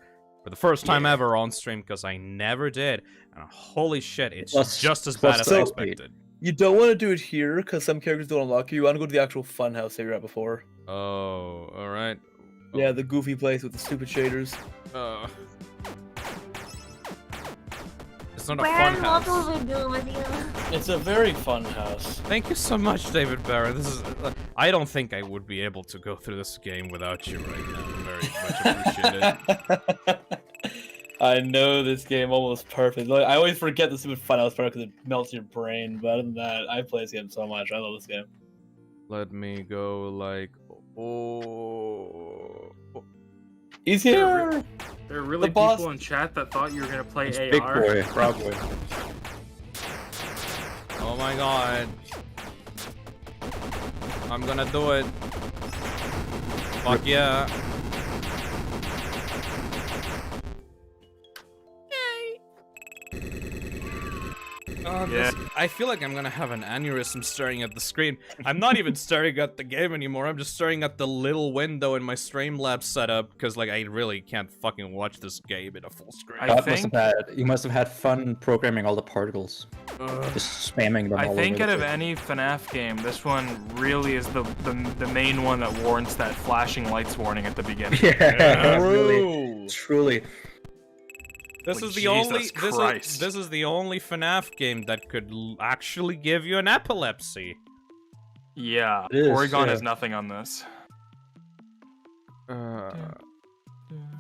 for the first time ever on stream because I never did. And holy shit, it's just as bad as I expected. You don't want to do it here because some characters don't unlock you. You want to go to the actual fun house that you were at before. Oh, all right. Yeah, the goofy place with the stupid shaders. It's not a Baron, fun what house. will we do with you? It's a very fun house. Thank you so much, David Barron. This is. I don't think I would be able to go through this game without you right now. Very much appreciated. I know this game almost perfect. Like, I always forget the stupid fun house part because it melts your brain. But other than that, I play this game so much. I love this game. Let me go like. Oh. He's here. There are really The boss- people in chat that thought you were gonna play It's AR. Big Boy, probably. Oh my god. I'm gonna do it. Fuck yeah. I feel like I'm gonna have an aneurysm staring at the screen. I'm not even staring at the game anymore. I'm just staring at the little window in my Streamlabs setup because, like, I really can't fucking watch this game in a full screen. You must have had fun programming all the particles. Just spamming them I all think over out the of place. any FNAF game, this one really is the main one that warrants that flashing lights warning at the beginning. Yeah, really, truly. This Like, is the Jesus only Christ. this is the only FNAF game that could actually give you an epilepsy. Yeah, It is, Oregon yeah. has nothing on this.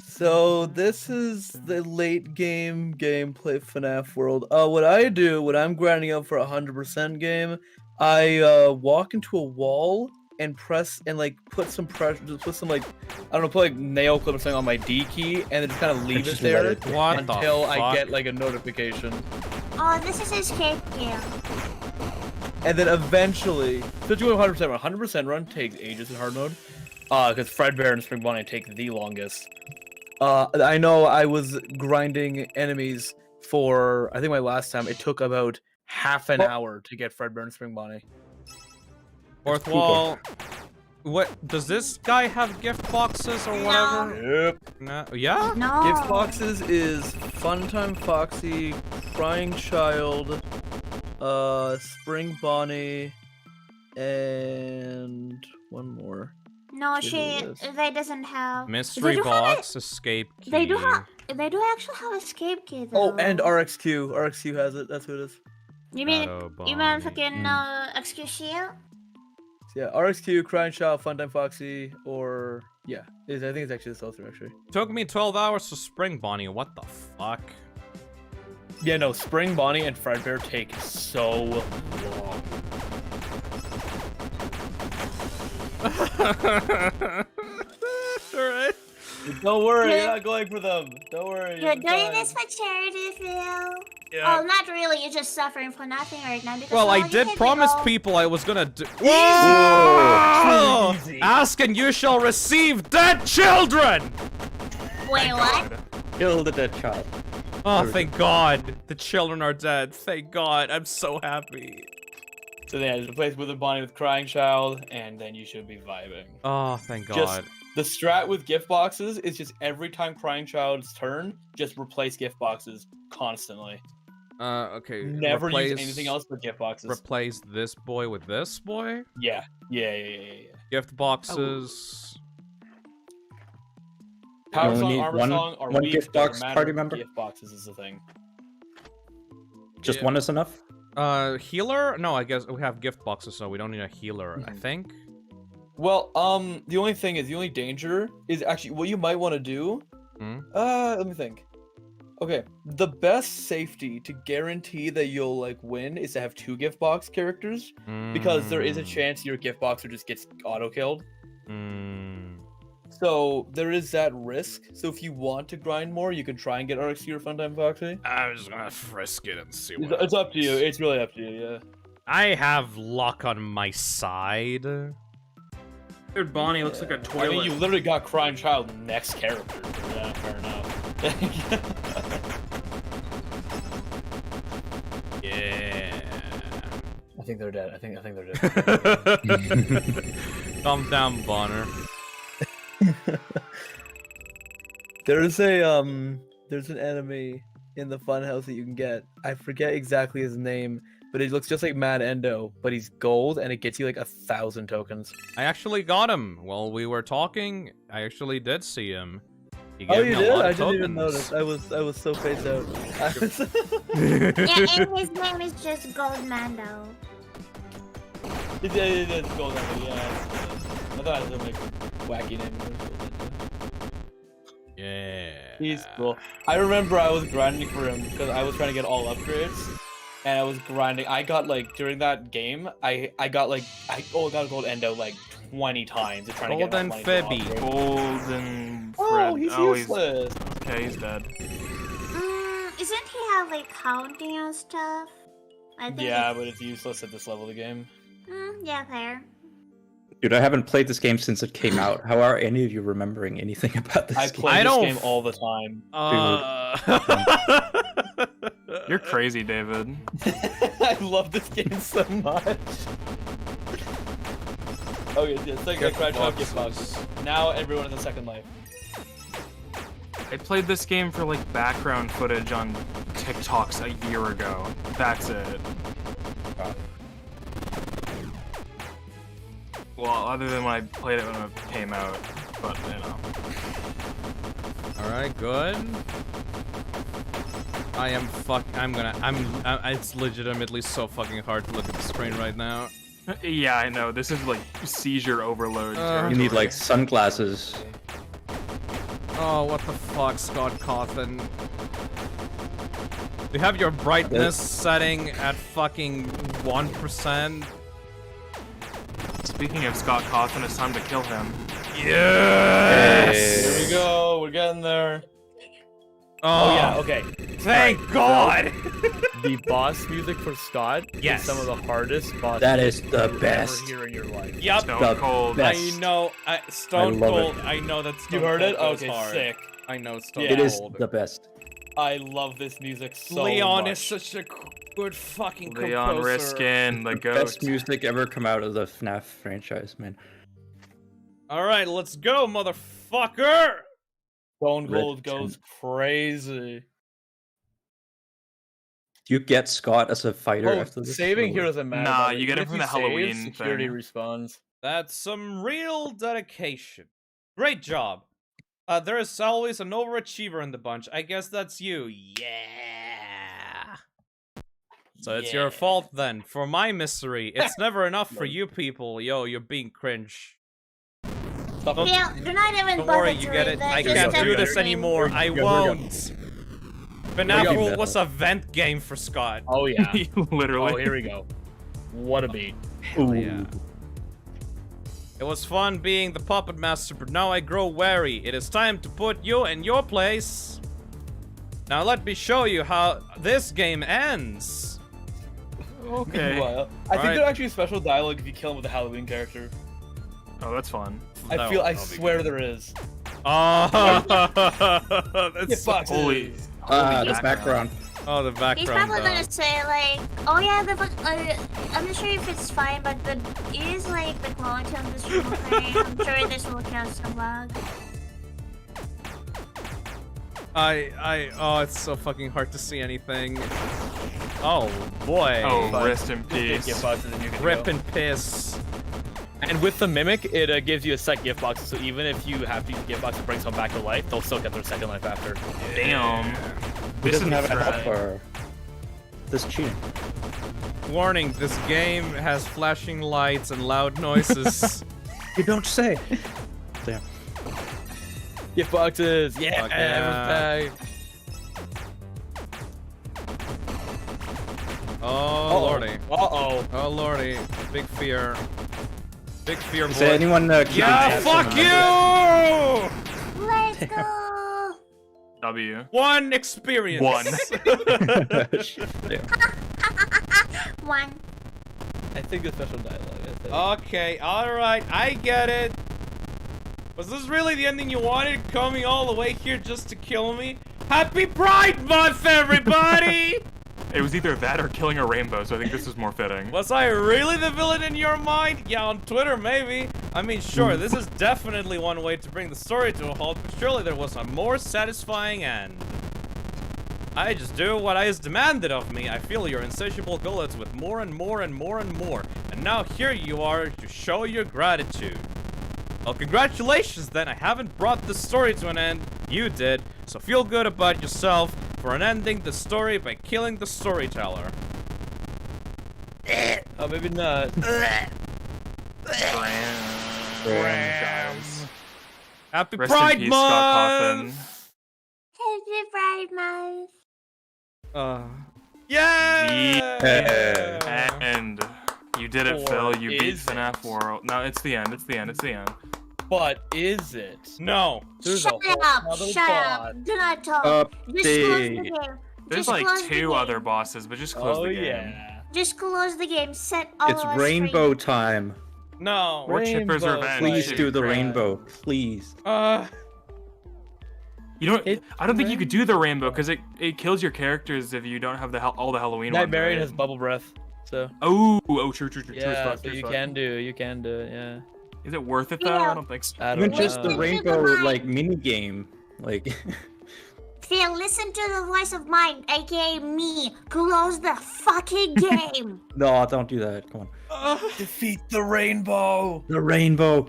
So this is the late game gameplay FNAF World. What I do when I'm grinding up for 100% game, I walk into a wall and press and like put some pressure, just put some like I don't know, put like nail clip or something on my D key, and then just kind of leave it Just there let it- What the until I fuck? get like a notification, Oh, this is escape game. and then eventually, since you go 100% run, 100% run takes ages in hard mode, because Fredbear and Spring Bonnie take the longest. I know I was grinding enemies for I think my last time it took about half an hour to get Fredbear and Spring Bonnie. Fourth wall. What does this guy have gift boxes or whatever? Yep. No. Yeah? No. Gift boxes is Funtime Foxy, Crying Child, Spring Bonnie, and one more. No, See who it is. they doesn't have. Mystery They do box, escape key. They do have. They do actually have escape key though. Oh, and RXQ. RXQ has it. That's who it is. You mean Shadow you mean Bonnie. fucking excuse you? So yeah, RXQ, Crying Child, Funtime Foxy, or yeah, I think it's actually the Sultan actually. Took me 12 hours to Spring Bonnie. What the fuck? Yeah, no, Spring Bonnie and Fredbear take so long. Alright. Don't worry, Yeah. you're not going for them. Don't worry. You're you'll be doing fine. this for charity, Phil. Yeah. Oh, not really. You're just suffering for nothing right now because. Well, all I you did can promise do- people I was gonna do. Whoa! Easy. Ask and you shall receive dead children! Wait, what? Kill the dead child. Oh, thank God. The children are dead. Thank God. I'm so happy. So yeah, just replace Wither Bonnie with Crying Child, and then you should be vibing. Oh, thank God. Just the strat with gift boxes is just every time Crying Child's turn, just replace gift boxes constantly. Okay. Never replace, use anything else but gift boxes. Replace this boy with this boy? Yeah. Gift boxes. Power only Song, need Armor one- Song are one weak, gift doesn't box matter, party member? Gift boxes is the thing. Just one is enough? Healer? No, I guess we have gift boxes, so we don't need a healer, I think. Well, the only thing is, the only danger is actually what you might want to do. Let me think. Okay, the best safety to guarantee that you'll like win is to have 2 gift box characters, because there is a chance your gift boxer just gets auto killed. So there is that risk. So if you want to grind more, you can try and get RXC or Funtime Foxy. I'm just gonna frisk it and see what It's up to you. It's really up to you. Yeah. I have luck on my side. Dude, Bonnie looks like a toilet. I mean, you literally got Crime Child next character. Yeah, fair enough. Yeah. I think they're dead. I think they're dead. Calm down, Bonner. There's an enemy in the funhouse that you can get. I forget exactly his name, but it looks just like Mad Endo, but he's gold and it gets you like 1,000 tokens. I actually got him while we were talking. I actually did see him. He Oh, gave you me a did? lot I of didn't even tokens. notice. I was so phased out. Yeah, and his name is just Goldmando. It's gold enemy, yeah. I thought it was like wacky name. Yeah. He's cool. I remember I was grinding for him because I was trying to get all upgrades, and I was grinding. I got like during that game, I got gold endo like 20 times. Trying to get Golden Fibby. Golden Fred. Oh, he's useless. Okay, he's dead. Isn't he have like counting and stuff? I think. Yeah, but it's useless at this level of the game. Yeah, fair. Dude, I haven't played this game since it came out. How are any of you remembering anything about this I game? play this game all the time. You're crazy, David. I love this game so much. Okay, yeah, it's like a crash out gift box. Now everyone has a second life. I played this game for like background footage on TikToks a year ago. That's it. Well, other than when I played it when it came out, but you know. Alright, good. It's legitimately so fucking hard to look at the screen right now. Yeah, I know. This is like seizure overload. You need like sunglasses. Oh, what the fuck, Scott Cawthon? You have your brightness setting at fucking 1%. Speaking of Scott Cawthon, it's time to kill him. Yes! Here we go. We're getting there. Oh, yeah. Okay. Thank God. The boss music for Scott Yes. is some of the hardest boss. That music is the you'll best. ever hear in your life. Yep. Stone Cold. best. I know. Stone I love Cold. it. I know that Stone You heard Cold it? goes Okay, hard. sick. I know Stone Yeah. It is Cold. the best. I love this music so Leon much. is such a good fucking Leon composer. Riskin, the goat. Best music ever come out of the FNAF franchise, man. Alright, let's go, motherfucker! Stone Cold Red goes crazy. Do you get Scott as a fighter Oh, after this? saving or- here doesn't matter. Nah, by the you way. get Even it if from you the save, Halloween security thing. respawns. That's some real dedication. Great job. There is always an overachiever in the bunch. I guess that's you. Yeah. So it's your fault then, for my misery. It's never enough for you people. Yo, you're being cringe. Don't, Yeah, do not even don't bother worry, you get doing it. that, I just can't step do in this the anymore. ring. I Here we go. won't. FNAF Here we go. was a vent game for Scott. Oh yeah. Literally. Oh, here we go. What a beat. Hell yeah. It was fun being the puppet master, but now I grow wary. It is time to put you in your place. Now let me show you how this game ends. Okay. Meanwhile, I think there's actually a special dialogue if you kill him with a Halloween character. Oh, that's fun. I swear there is. Oh, that's so Holy. The background. Oh, the background. He's probably gonna say like, oh yeah, I'm not sure if it's fine, but it is like the quality of this real thing. I'm sure this will count some lag. Oh, it's so fucking hard to see anything. Oh boy. Oh, rest in peace. Rip and piss. And with the mimic, it gives you a set gift box, so even if you have to use gift box to bring someone back to life, they'll still get their second life after. Damn. He This doesn't is have a trash. helper. This is cheating. Warning, this game has flashing lights and loud noises. You don't say. Damn. Gift boxes. Yeah. Fuck yeah. Oh lordy. Oh lordy. Big fear. Big fear. Is there anyone keeping Yeah, tabs on fuck the you! Let's go. W. One experience. One. One. I think the special dialogue. I think. Okay, alright, I get it. Was this really the ending you wanted? Coming all the way here just to kill me? Happy Pride Month, everybody! It was either that or killing a rainbow, so I think this is more fitting. Was I really the villain in your mind? Yeah, on Twitter, maybe. I mean, sure, this is definitely one way to bring the story to a halt, but surely there was a more satisfying end. I just do what is demanded of me. I fill your insatiable gullets with more and more and more and more. And now here you are to show your gratitude. Well, congratulations then. I haven't brought the story to an end. You did. So feel good about yourself for ending the story by killing the storyteller. Oh, maybe not. Guys. Happy Rest in Pride peace, Scott Cawthon. Month! Happy Pride Month. Yeah! And you did it, Or Phil. You beat is FNAF World. No, it's the end. It's the end. It's the end. But is it? No. There's Shut a whole up. other Shut bot. up. Do not talk. Just close the game. There's Just like close the 2 game. other bosses, but just close the game. Yeah. Just close the game. Set all It's of us rainbow free. time. No. Or Chipper's Rainbow Revenge. Please Shitty do the crap. rainbow. Please. You don't. I don't think you could do the rainbow because it kills your characters if you don't have all the Halloween ones. Nightmarian Right? has bubble breath, so. Oh, true. True as Yeah, fuck, so true as you fuck. can do it, yeah. Is it worth it though? Yeah. I don't think so. I don't Even know. just the rainbow like mini game, like. Phil, listen to the voice of mine, aka me. Close the fucking game. No, don't do that. Come on. Defeat the rainbow. The rainbow.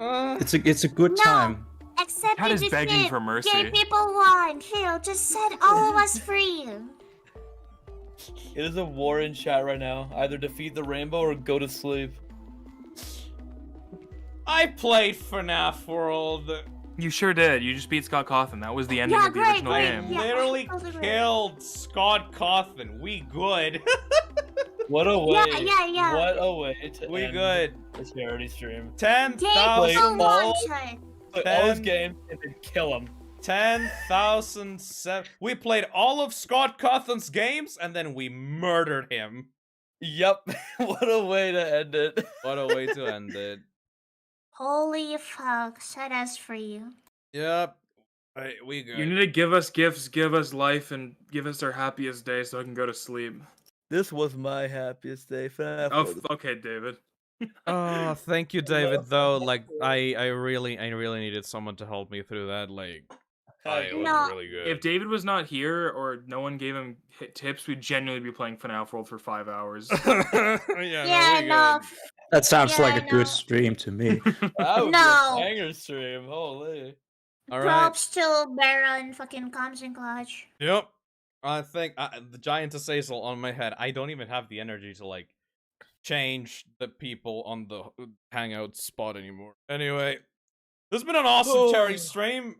It's a good No. time. Accept Cat your is begging defeat. for mercy. Gay people won. Phil, just set all of us free. It is a war in chat right now. Either defeat the rainbow or go to sleep. I played FNAF World. You sure did. You just beat Scott Cawthon. That was the ending Yeah, of the great, original great. game. Yeah. Literally that was great. killed Scott Cawthon. We good. What a way. Yeah. What a way to We end good. this charity stream. 10,000. Game all- launcher. Play all his games and then kill him. 10,007. We played all of Scott Cawthon's games and then we murdered him. Yep. What a way to end it. What a way to end it. Holy fuck, set us free. Yep. Alright, we good. You need to give us gifts, give us life, and give us our happiest day so I can go to sleep. This was my happiest day. FNAF Oh, World. okay, David. Oh, thank you, David. Though, like, I really needed someone to help me through that. Like, it was No. really good. If David was not here or no one gave him tips, we'd genuinely be playing FNAF World for 5 hours. Yeah, we no. That sounds Yeah, like I a know. good stream to me. That would No. be a banger stream. Holy. All right. Props to Baron fucking comes in clutch. Yep. I think the giant Azazel on my head. I don't even have the energy to like change the people on the hangout spot anymore. Anyway, this has been an awesome charity stream.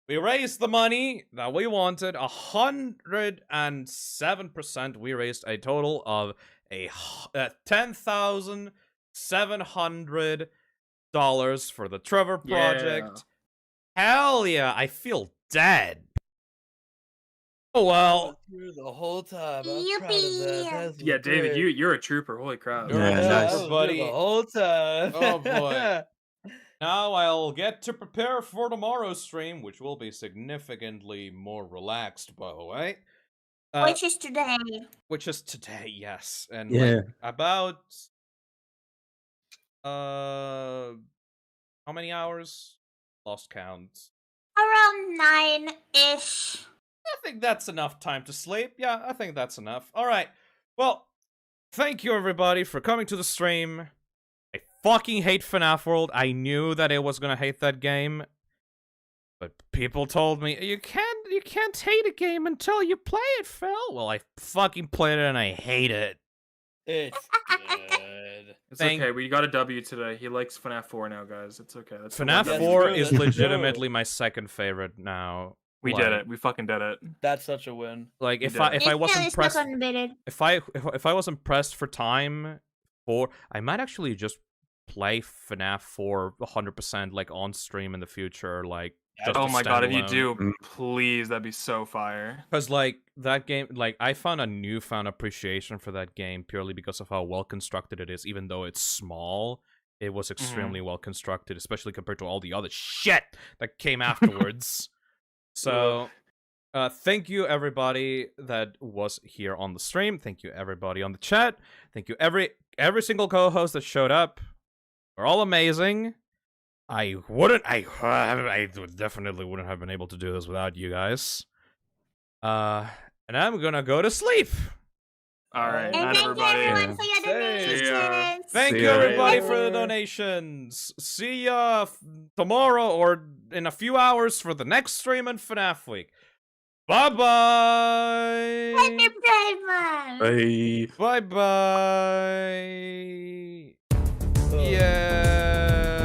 We raised the money that we wanted. 107%. We raised a total of $10,700 for the Trevor Project. Hell yeah! I feel dead. Oh well. Through the whole time. I'm proud of Yippee. that. That's Yeah, David, great. you're a trooper. Holy crap. You're a Yeah, trooper, nice. I was buddy. here the whole time. Oh, boy. Now I'll get to prepare for tomorrow's stream, which will be significantly more relaxed, by the way. Which is today. Which is today, yes. And Yeah. like, about how many hours? Lost count. Around 9-ish. I think that's enough time to sleep. Yeah, I think that's enough. Alright. Well, thank you everybody for coming to the stream. I fucking hate FNAF World. I knew that I was gonna hate that game. But But people told me you can't hate a game until you play it, Phil. Well, I fucking played it and I hate it. It's good. It's okay. We got a W today. He likes FNAF 4 now, guys. It's okay. That's FNAF 4 is legitimately my second favorite now. We did it. We fucking did it. That's such a win. Like if I wasn't pressed, if I wasn't pressed for time, I might actually just play FNAF 4 100% like on stream in the future, like. Oh my god, if you do, please, that'd be so fire. Because, like, that game, like, I found a newfound appreciation for that game purely because of how well constructed it is. Even though it's small, it was extremely well constructed, especially compared to all the other shit that came afterwards. So, thank you, everybody that was here on the stream. Thank you, everybody on the chat. Thank you, every single co-host that showed up. We're all amazing. I definitely wouldn't have been able to do this without you guys. And I'm gonna go to sleep. All right, and thank you everyone for your donations. Thank you everybody for the donations. See ya tomorrow or in a few hours for the next stream in FNAF Week. Bye bye. Bye bye. Yeah.